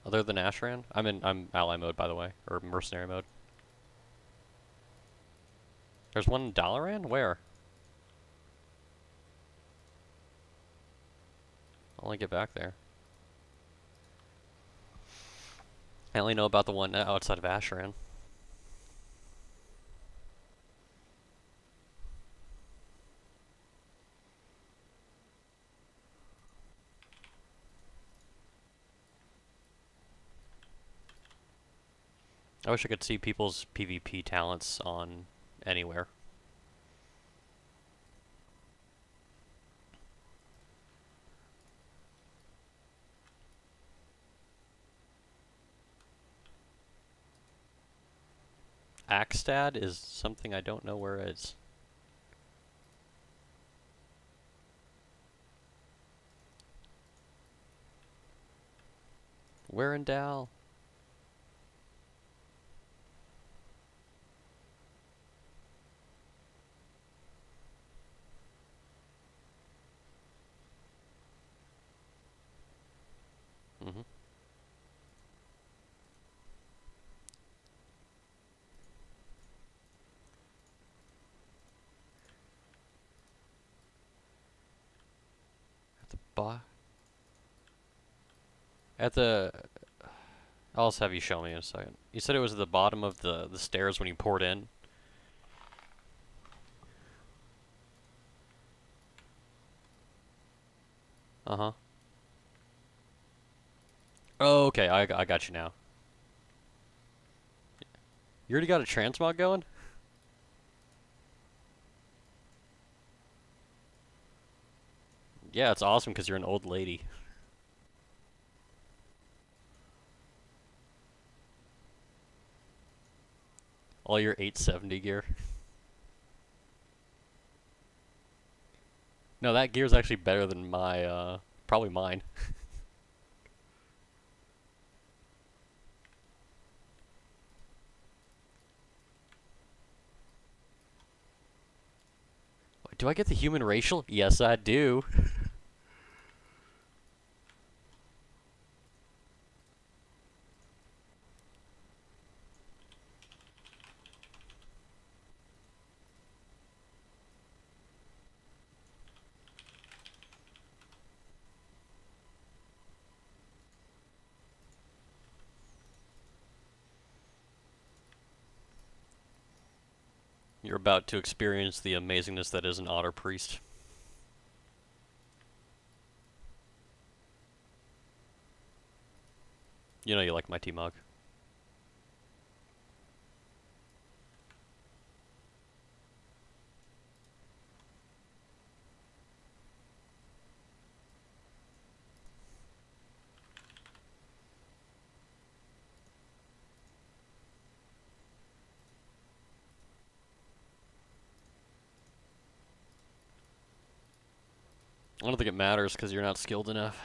Other than Ashran? I'm ally mode, by the way, or mercenary mode. There's one in Dalaran? Where? I'll only get back there. I only know about the one outside of Ashran. I wish I could see people's PvP talents on anywhere. Axstad is something I don't know where it is. Warendal. Mm-hmm. At the I'll also have you show me in a second. You said it was at the bottom of the stairs when you poured in? Uh-huh. Oh, okay, I got you now. You already got a transmog going? Yeah, it's awesome because you're an old lady. All your 870 gear. No, that gear's actually better than my, probably mine. Do I get the human racial? Yes, I do. You're about to experience the amazingness that is an Otter Priest. You know you like my T-Mog. I don't think it matters because you're not skilled enough.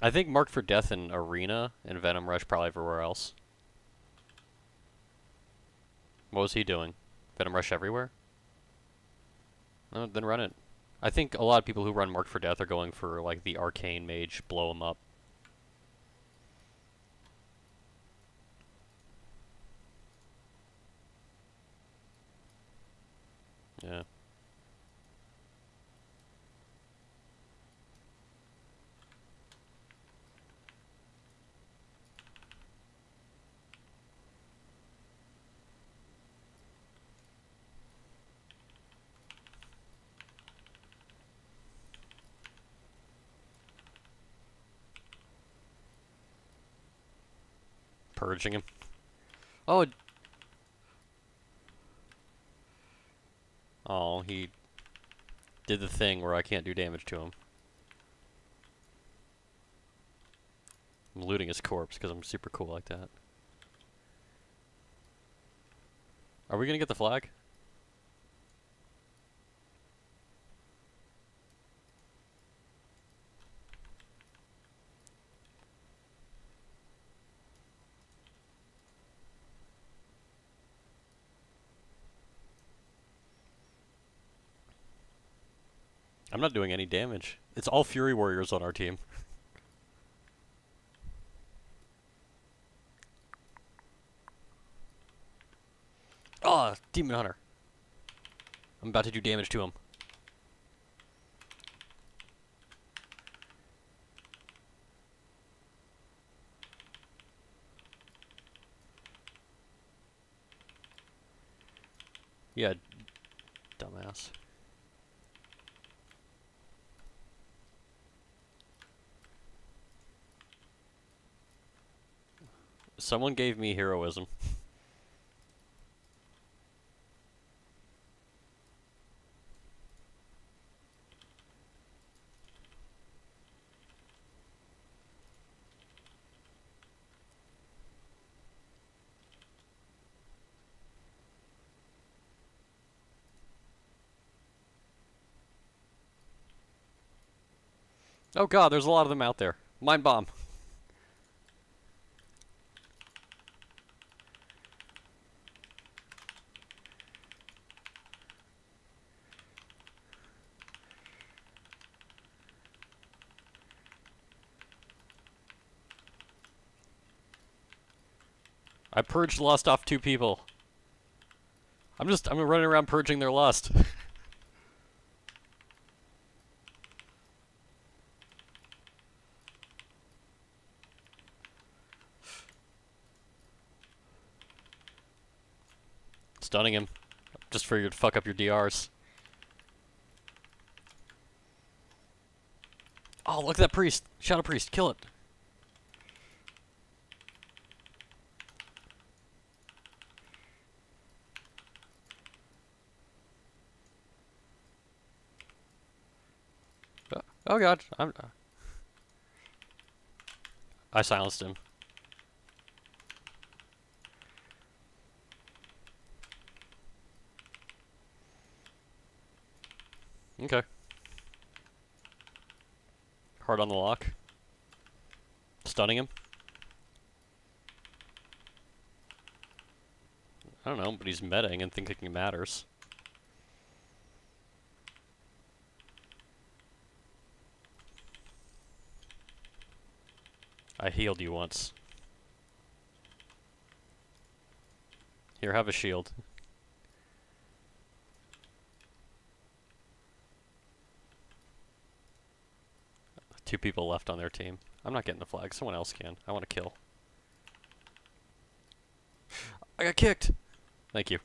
I think Marked for Death in Arena and Venom Rush probably everywhere else. What was he doing? Venom Rush everywhere? No, then run it. I think a lot of people who run Marked for Death are going for like the Arcane Mage, blow him up. Yeah. Purging him. Oh. Oh, he did the thing where I can't do damage to him. I'm looting his corpse because I'm super cool like that. Are we gonna get the flag? I'm not doing any damage. It's all Fury Warriors on our team. Oh, Demon Hunter. I'm about to do damage to him. Yeah, dumbass. Someone gave me heroism. Oh god, there's a lot of them out there. Mind bomb. I purged lust off 2 people. I'm running around purging their lust. Stunning him. Just for you to fuck up your DRs. Oh, look at that priest. Shadow priest. Kill it. Oh god, I silenced him. Okay. Hard on the lock. Stunning him. I don't know, but he's metaing and thinking it matters. I healed you once. Here, have a shield. Two people left on their team. I'm not getting the flag. Someone else can. I want to kill. I got kicked! Thank you.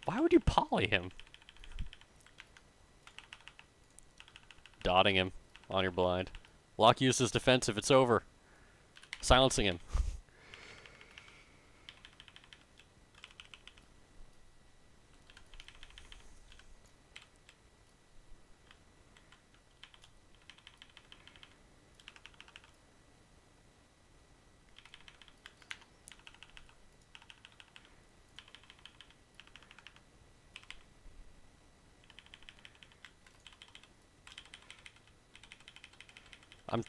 Why would you poly him? Dotting him on your blind. Lock uses defensive. It's over. Silencing him.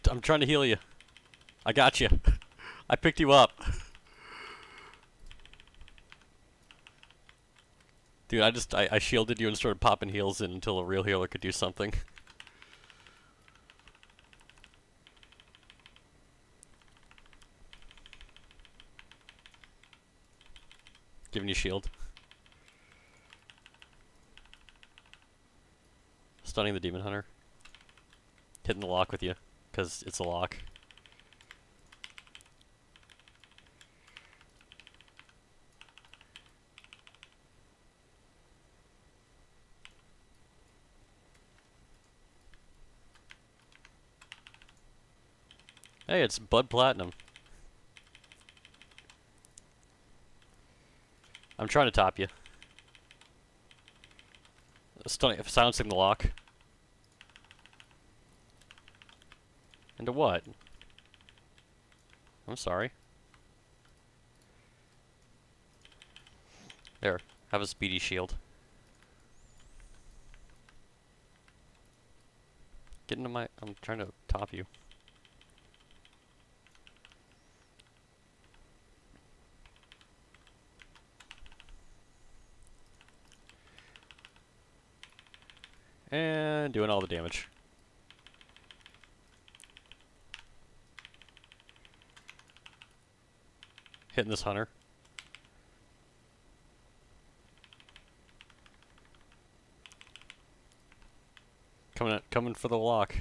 I'm trying to heal you. I got you. I picked you up. Dude, I shielded you and started popping heals in until a real healer could do something. Giving you shield. Stunning the demon hunter. Hitting the lock with you, because it's a lock. Hey, it's Blood Platinum. I'm trying to top you. Stunning, silencing the lock. Into what? I'm sorry. There, have a speedy shield. Get into my... I'm trying to top you. And doing all the damage. Hitting this hunter. Coming for the lock.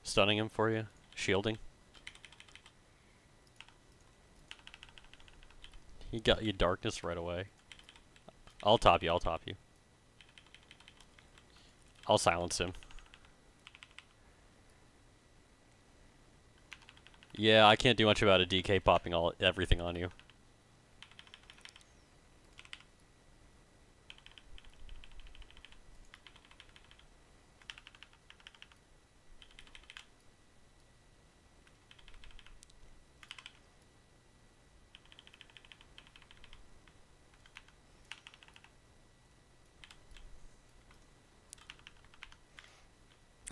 Stunning him for you. Shielding. He got you darkness right away. I'll top you, I'll top you. I'll silence him. Yeah, I can't do much about a DK popping everything on you.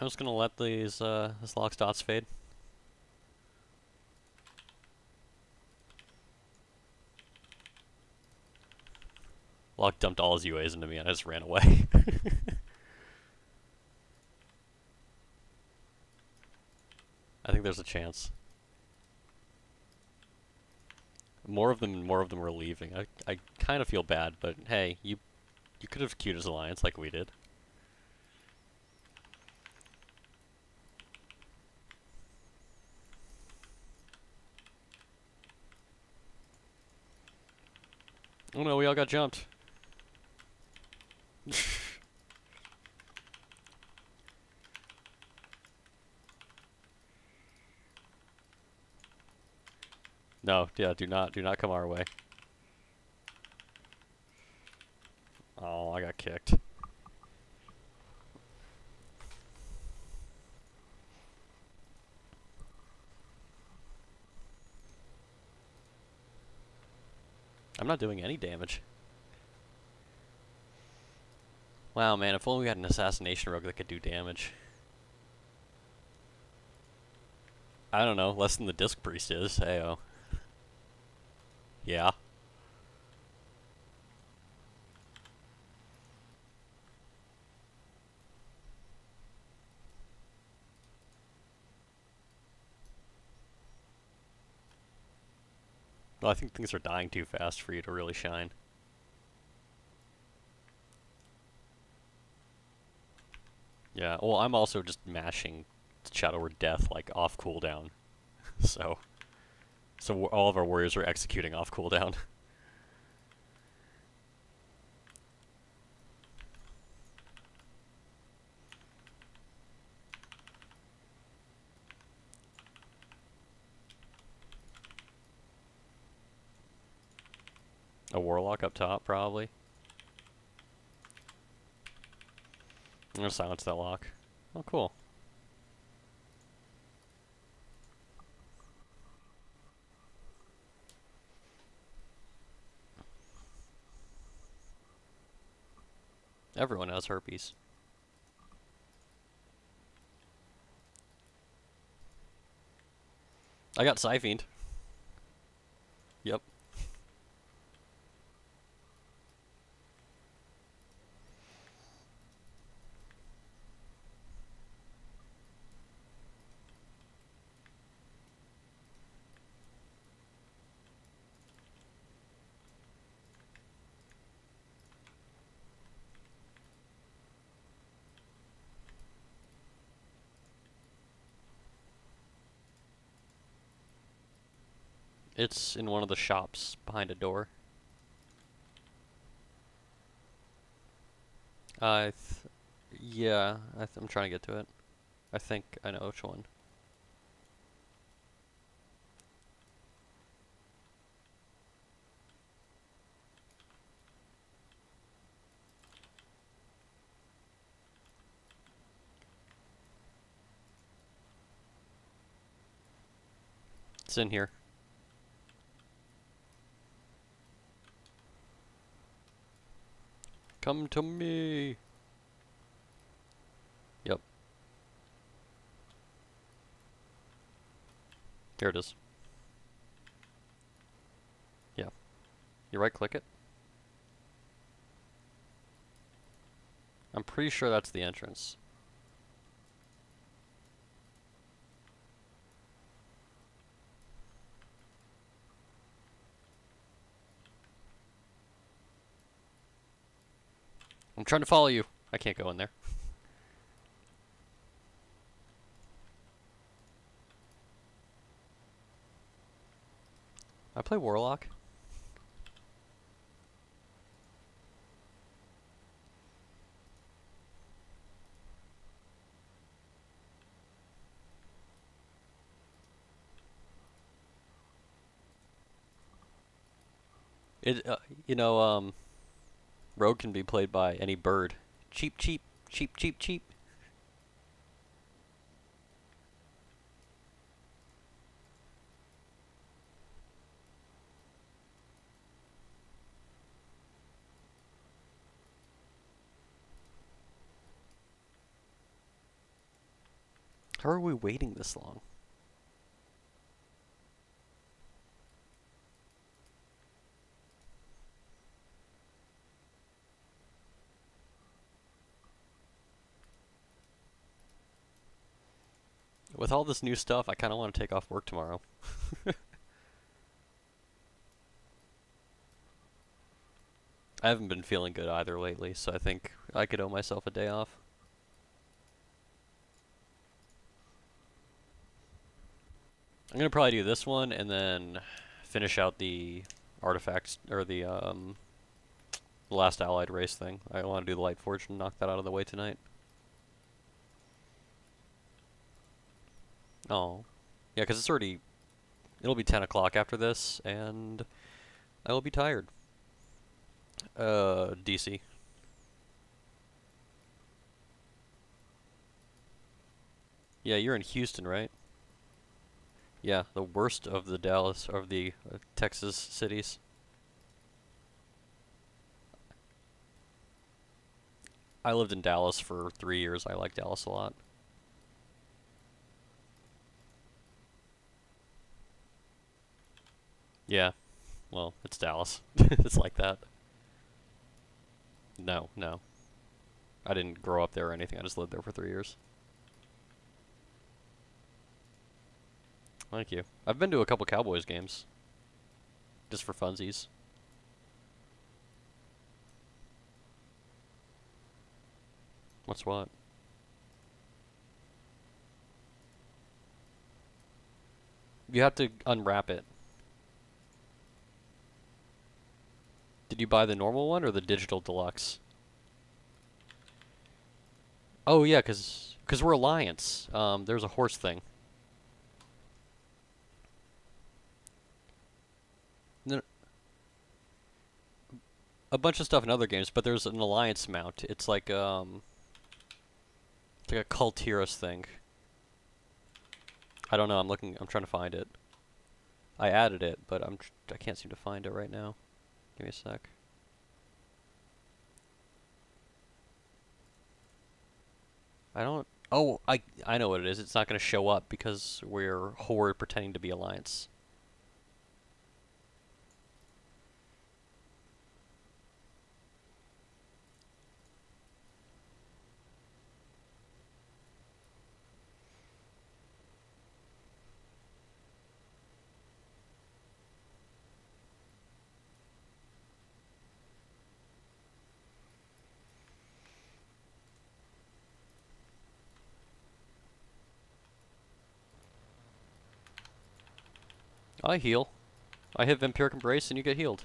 I'm just gonna let these this Lock's dots fade. Lock dumped all his UAs into me and I just ran away. I think there's a chance. More of them were leaving. I kind of feel bad, but hey, you could have queued his alliance like we did. Oh no, we all got jumped. No, yeah, do not come our way. Oh, I got kicked. I'm not doing any damage. Wow, man, if only we had an assassination rogue that could do damage. I don't know, less than the Disc Priest is, ayo. Yeah. Well, I think things are dying too fast for you to really shine. Yeah, well, I'm also just mashing Shadow Word Death, like, off cooldown. So all of our warriors are executing off cooldown. A Warlock up top, probably. I'm gonna silence that lock. Oh, cool. Everyone has herpes. I got Psyfiend. Yep. It's in one of the shops behind a door. Yeah, I'm trying to get to it. I think I know which one. It's in here. Come to me. Yep. Here it is. Yeah. You right click it. I'm pretty sure that's the entrance. I'm trying to follow you. I can't go in there. I play Warlock. You know, Rogue can be played by any bird. Cheap, cheap, cheap, cheap, cheap. How are we waiting this long? With all this new stuff, I kind of want to take off work tomorrow. I haven't been feeling good either lately, so I think I could owe myself a day off. I'm gonna probably do this one and then finish out the artifacts or the last allied race thing. I want to do the Light Forge and knock that out of the way tonight. Oh, yeah, because it's already. It'll be 10 o'clock after this, and I will be tired. DC. Yeah, you're in Houston, right? Yeah, the worst of the Dallas, of the Texas cities. I lived in Dallas for 3 years. I like Dallas a lot. Yeah, well, it's Dallas. It's like that. No, no. I didn't grow up there or anything. I just lived there for 3 years. Thank you. I've been to a couple Cowboys games. Just for funsies. What's what? You have to unwrap it. Did you buy the normal one or the digital deluxe? Oh yeah, cause we're Alliance. There's a horse thing. No, a bunch of stuff in other games, but there's an Alliance mount. It's like a Cult Heroes thing. I don't know. I'm trying to find it. I added it, but I can't seem to find it right now. Give me a sec. I don't. Oh, I know what it is. It's not going to show up because we're Horde pretending to be Alliance. I heal. I hit Vampiric Embrace and you get healed.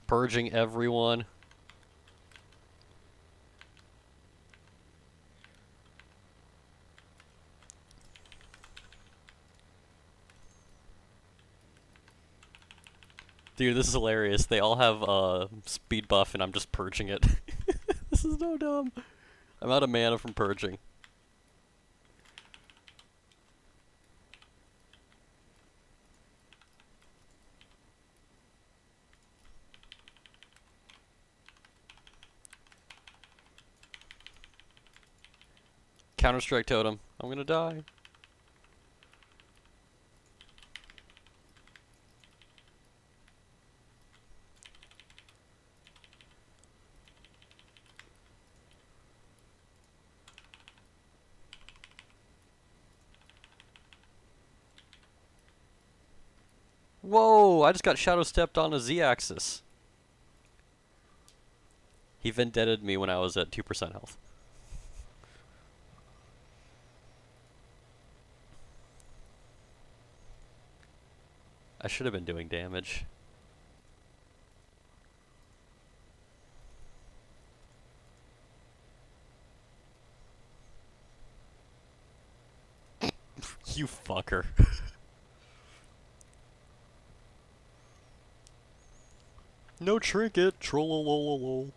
Purging everyone. Dude, this is hilarious. They all have speed buff and I'm just purging it. This is so dumb. I'm out of mana from purging. Counter-Strike Totem. I'm gonna die. Whoa! I just got shadow stepped on a Z-axis. He vendetted me when I was at 2% health. I should have been doing damage. You fucker. No trinket, trollololol.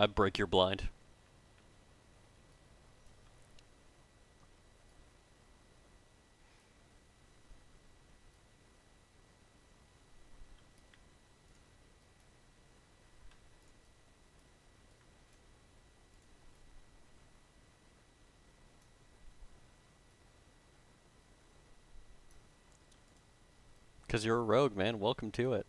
I'd break your blind. Because you're a rogue, man. Welcome to it.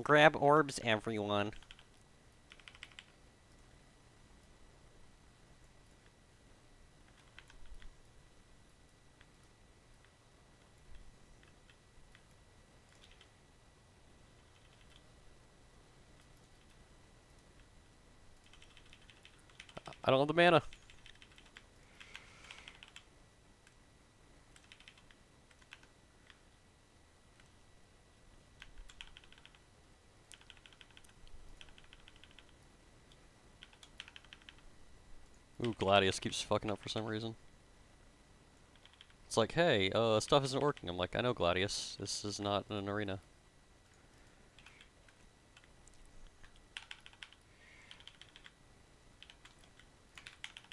Grab orbs, everyone. I don't have the mana. Ooh, Gladius keeps fucking up for some reason. It's like, hey, stuff isn't working. I'm like, I know, Gladius. This is not an arena.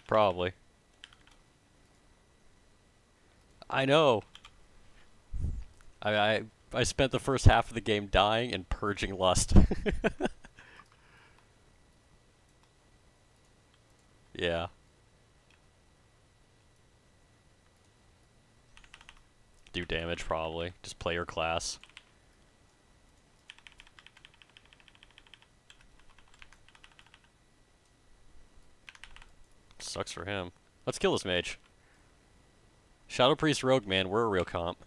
Probably. I know. I spent the first half of the game dying and purging lust. Yeah. Do damage, probably. Just play your class. Sucks for him. Let's kill this mage. Shadow Priest Rogue, man. We're a real comp.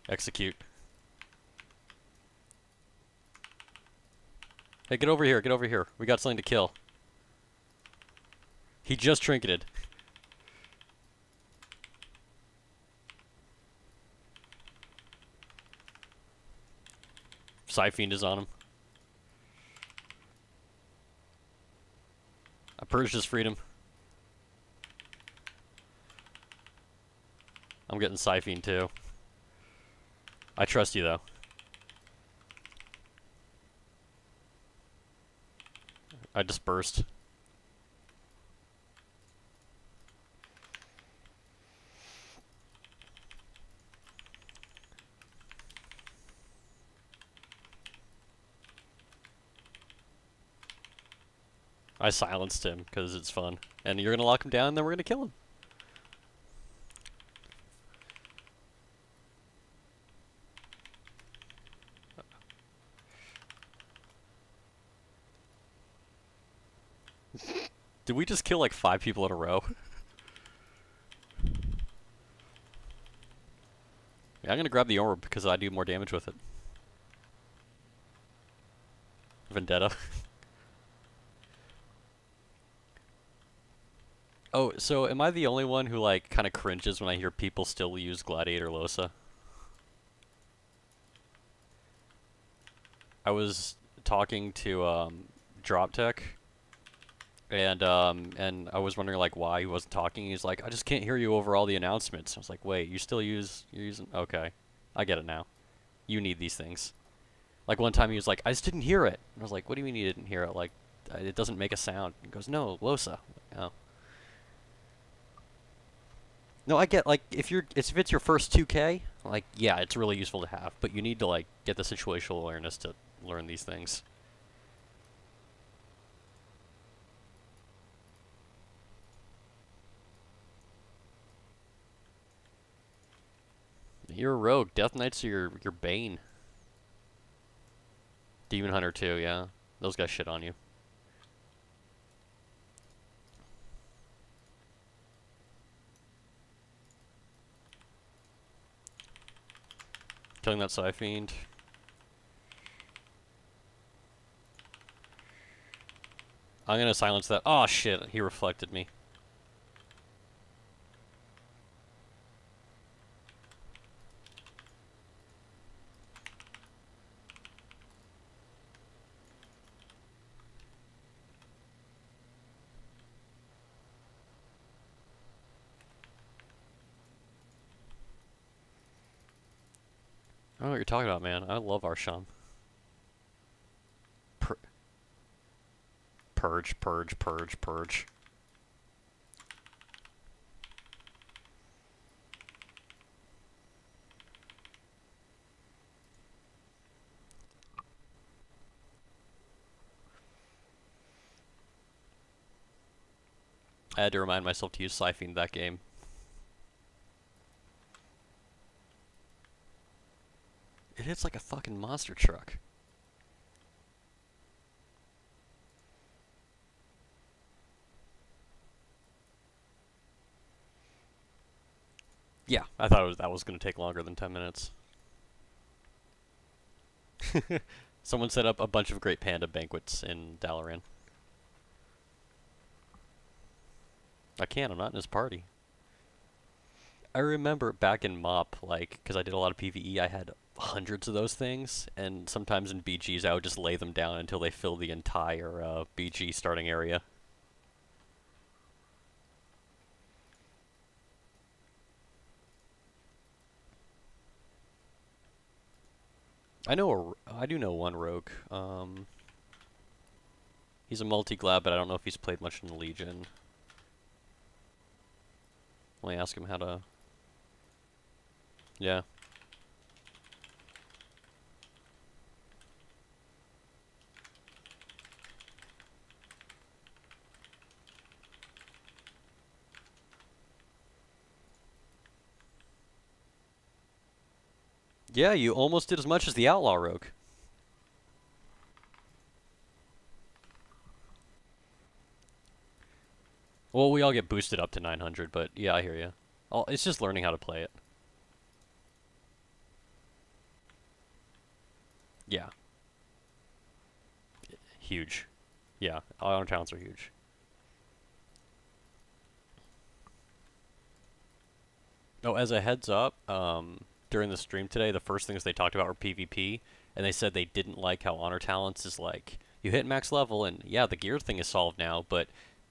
Execute. Hey, get over here. Get over here. We got something to kill. He just trinketed. Psyfiend is on him. I purged his freedom. I'm getting Psyfiend too. I trust you though. I dispersed. I silenced him because it's fun. And you're gonna lock him down and then we're gonna kill him. Did we just kill like 5 people in a row? Yeah, I'm gonna grab the orb because I do more damage with it. Vendetta. Oh, so am I the only one who like kind of cringes when I hear people still use Gladiator Losa? I was talking to DropTech, and I was wondering like why he wasn't talking. He's like, I just can't hear you over all the announcements. I was like, wait, you're using? Okay, I get it now. You need these things. Like one time he was like, I just didn't hear it. And I was like, what do you mean you didn't hear it? Like, it doesn't make a sound. He goes, no, Losa. Oh. No, I get, like, if it's your first 2K, like, yeah, it's really useful to have, but you need to, like, get the situational awareness to learn these things. You're a rogue. Death Knights are your bane. Demon Hunter too, yeah. Those guys shit on you. Killing that Psyfiend. I'm gonna silence that. Oh shit, he reflected me. I don't know what you're talking about, man. I love Arsham. Purge, purge, purge, purge. I had to remind myself to use Siphon that game. It hits like a fucking monster truck. Yeah, I thought that was going to take longer than 10 minutes. Someone set up a bunch of great panda banquets in Dalaran. I can't, I'm not in his party. I remember back in MoP, like, because I did a lot of PvE, I had hundreds of those things, and sometimes in BGs I would just lay them down until they fill the entire BG starting area. I do know one rogue. He's a multi-glab, but I don't know if he's played much in the Legion. Let me ask him how to... Yeah. Yeah, you almost did as much as the Outlaw Rogue. Well, we all get boosted up to 900, but yeah, I hear you. It's just learning how to play it. Yeah. Huge. Yeah, honor talents are huge. Oh, as a heads up, during the stream today, the first things they talked about were PvP, and they said they didn't like how honor talents is like, you hit max level, and yeah, the gear thing is solved now, but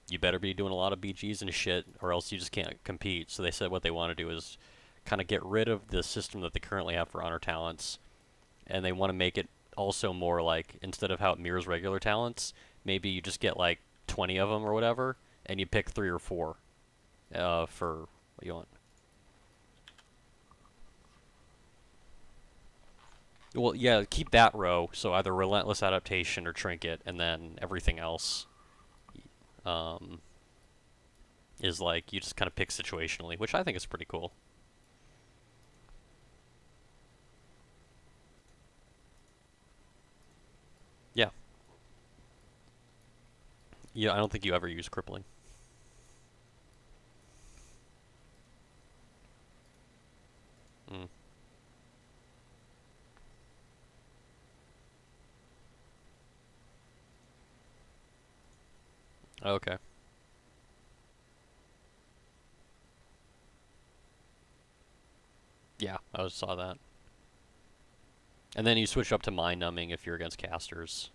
you better be doing a lot of BGs and shit, or else you just can't compete. So they said what they want to do is kind of get rid of the system that they currently have for honor talents, and they want to make it also more like, instead of how it mirrors regular talents, maybe you just get like 20 of them or whatever, and you pick 3 or 4 for what you want. Well, yeah, keep that row, so either Relentless Adaptation or Trinket, and then everything else is like, you just kind of pick situationally, which I think is pretty cool. Yeah. Yeah, I don't think you ever use Crippling. Mm. Okay. Yeah, I saw that. And then you switch up to Mind Numbing if you're against casters.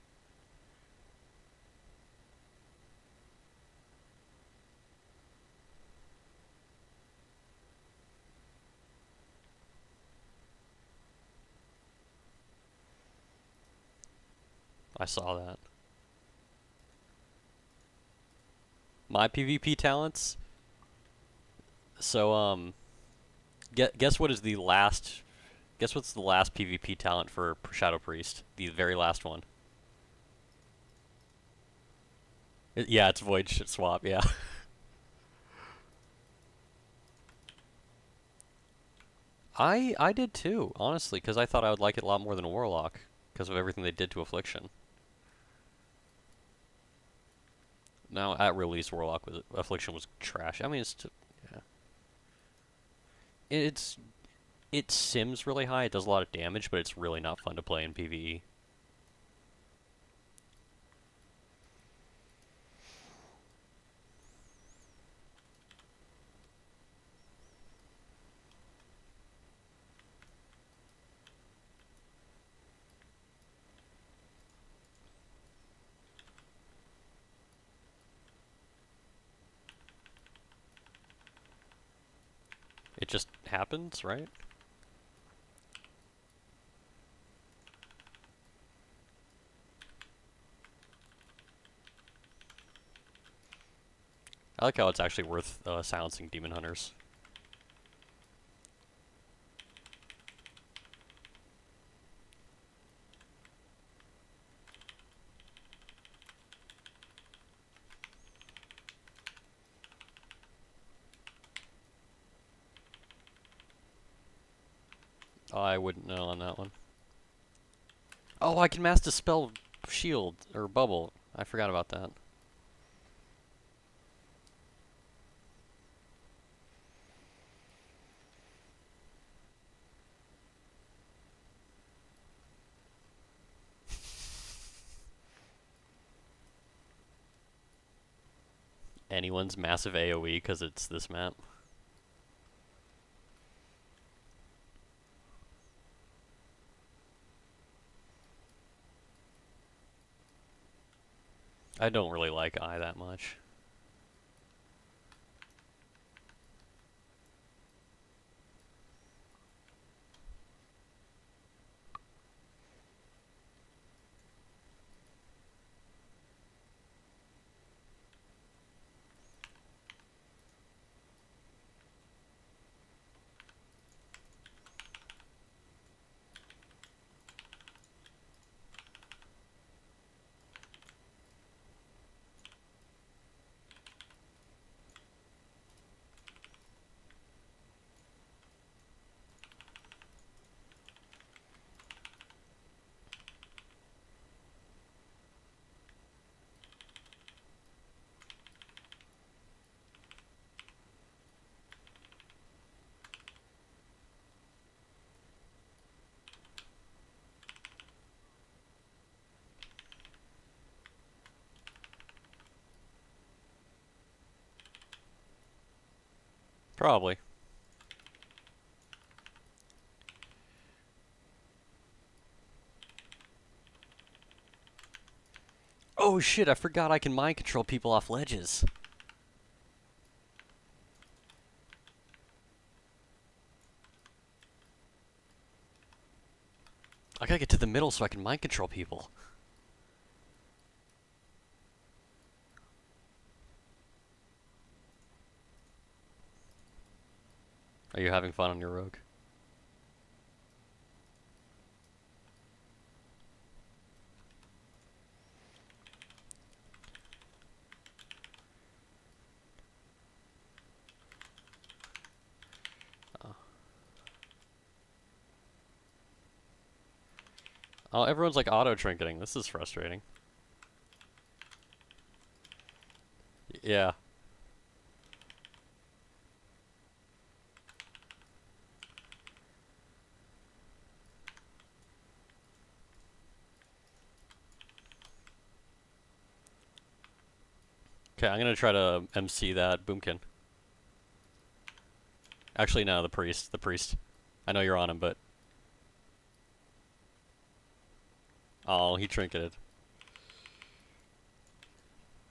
I saw that. My PvP talents? So, guess what is the last... Guess what's the last PvP talent for Shadow Priest? The very last one. Yeah, it's Void Swap, yeah. I did too, honestly, because I thought I would like it a lot more than Warlock, because of everything they did to Affliction. Now, at release, Affliction was trash. I mean, it's... yeah. It sims really high, it does a lot of damage, but it's really not fun to play in PvE. It just happens, right? I like how it's actually worth silencing demon hunters. I wouldn't know on that one. Oh, I can mass dispel shield or bubble. I forgot about that. Anyone's massive AoE because it's this map. I don't really like Eye that much. Probably. Oh shit, I forgot I can mind control people off ledges. I gotta get to the middle so I can mind control people. Are you having fun on your rogue? Oh, everyone's like auto-trinketing. This is frustrating. Yeah. Okay, I'm gonna try to MC that boomkin. Actually, no, the priest. The priest. I know you're on him, but... Oh, he trinketed.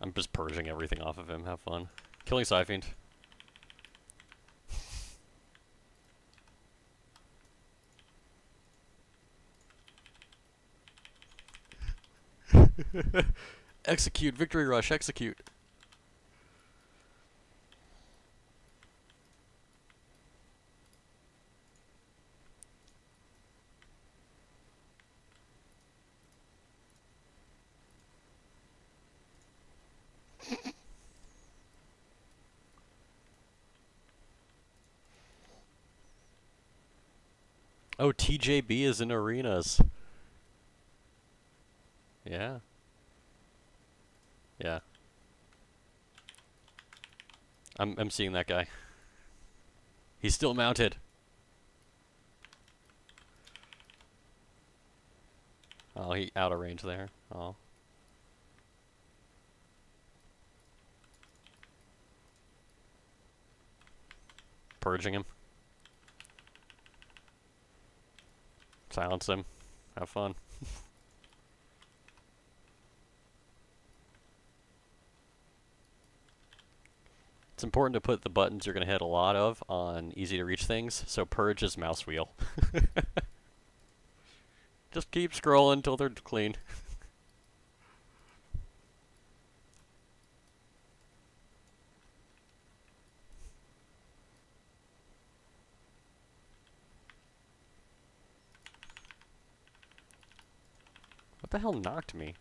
I'm just purging everything off of him. Have fun. Killing Siphoned. Execute. Victory rush. Execute. Oh, TJB is in arenas. Yeah. Yeah. I'm seeing that guy. He's still mounted. Oh, he out of range there. Oh. Purging him. Silence him. Have fun. It's important to put the buttons you're going to hit a lot of on easy to reach things, so purge is mouse wheel. Just keep scrolling until they're clean. What the hell knocked me?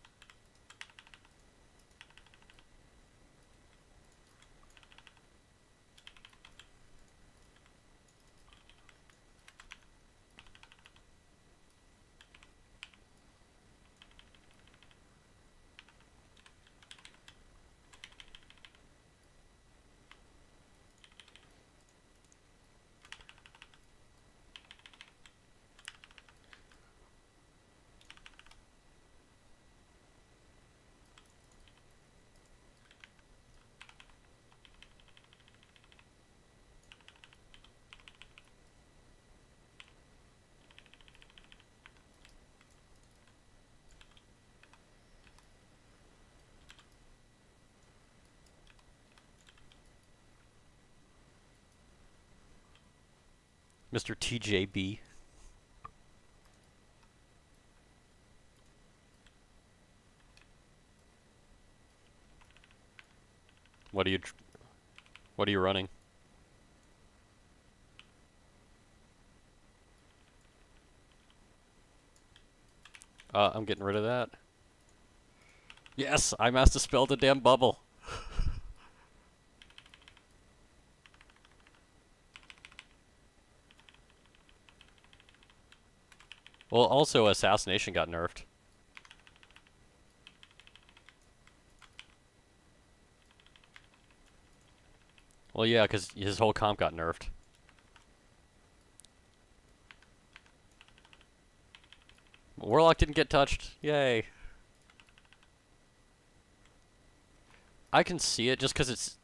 Mr. TJB. What are you running? I'm getting rid of that. Yes, I must have spelled a damn bubble. Well, also assassination got nerfed. Well, yeah, because his whole comp got nerfed. Warlock didn't get touched. Yay. I can see it just because it's...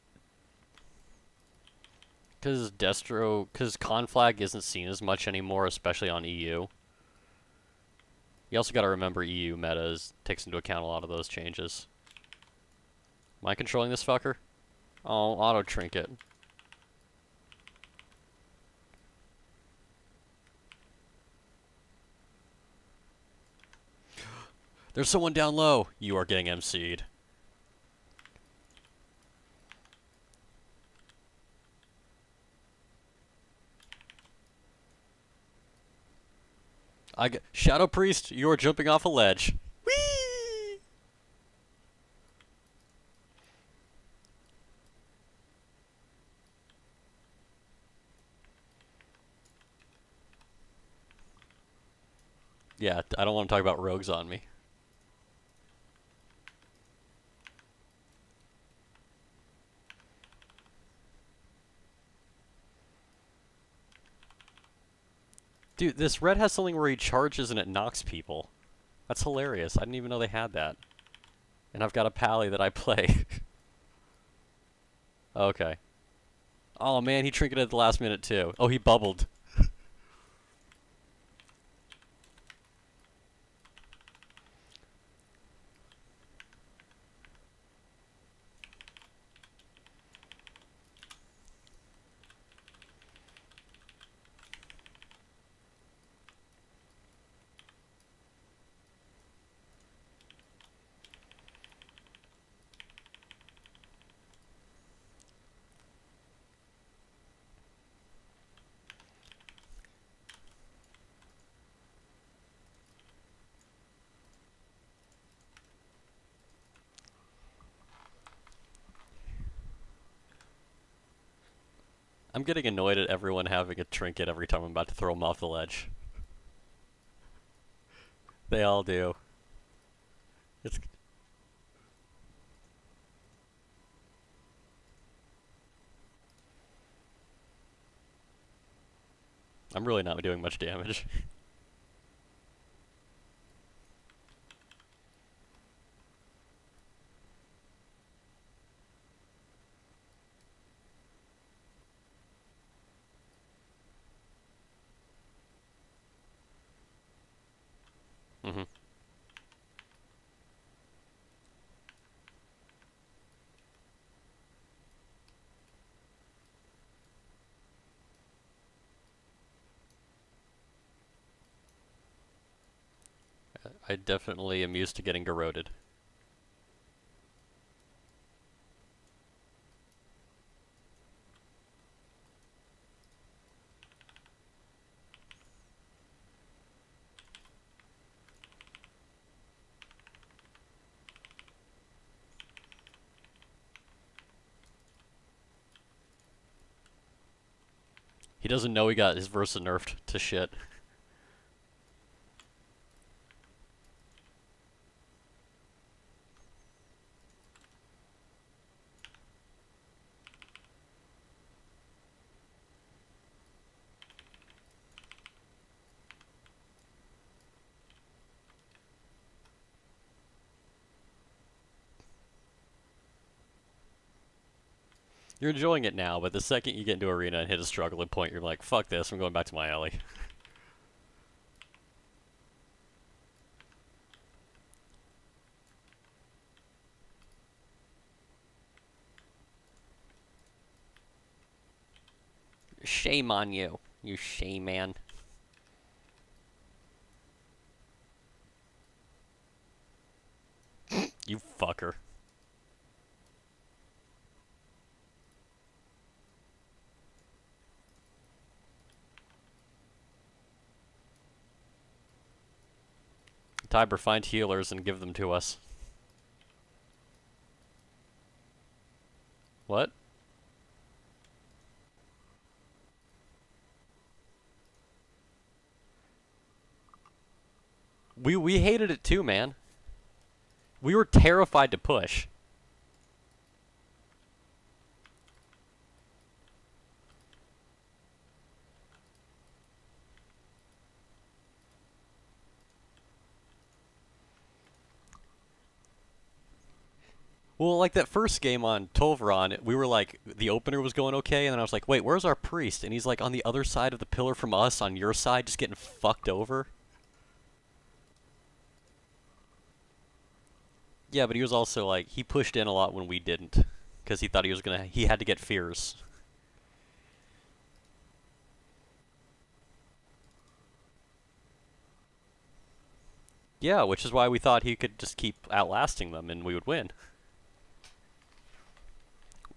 Because Destro... Because Conflag isn't seen as much anymore, especially on EU. You also gotta remember EU metas takes into account a lot of those changes. Am I controlling this fucker? Oh, auto trinket. There's someone down low. You are getting MC'd. Shadow Priest, you are jumping off a ledge. Whee! Yeah, I don't want to talk about rogues on me. Dude, this red has something where he charges and it knocks people. That's hilarious. I didn't even know they had that. And I've got a pally that I play. Okay. Oh man, he trinketed at the last minute too. Oh, he bubbled. I'm getting annoyed at everyone having a trinket every time I'm about to throw them off the ledge. They all do. It's... I'm really not doing much damage. Mm-hmm. I definitely am used to getting garroted. He doesn't know he got his Versa nerfed to shit. You're enjoying it now, but the second you get into arena and hit a struggling point, you're like, fuck this, I'm going back to my alley. Shame on you, you shame man. You fucker. Tiber, find healers and give them to us. What? We hated it too, man. We were terrified to push. Well, like that first game on Tolvaron, we were like, the opener was going okay, and then I was like, wait, where's our priest? And he's like on the other side of the pillar from us, on your side, just getting fucked over. Yeah, but he was also like, he pushed in a lot when we didn't, because he thought he had to get fears. Yeah, which is why we thought he could just keep outlasting them and we would win.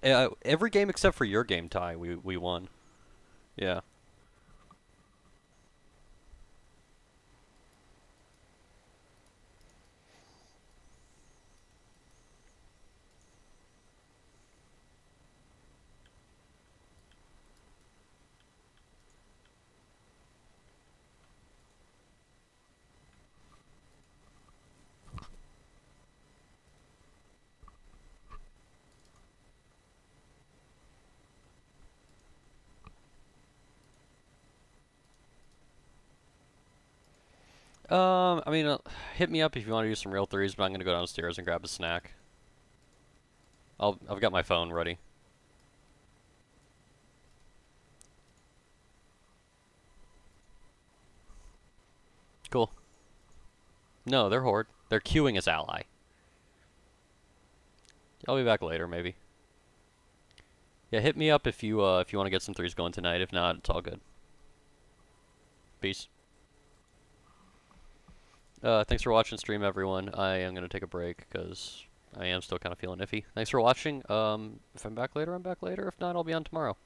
Every game except for your game, Ty, we won. Yeah. I mean, hit me up if you want to do some real threes, but I'm gonna go downstairs and grab a snack. I've got my phone ready. Cool. No, they're Horde. They're queuing as ally. I'll be back later, maybe. Yeah, hit me up if you want to get some threes going tonight. If not, it's all good. Peace. Thanks for watching stream, everyone. I am going to take a break because I am still kind of feeling iffy. Thanks for watching. If I'm back later, I'm back later. If not, I'll be on tomorrow.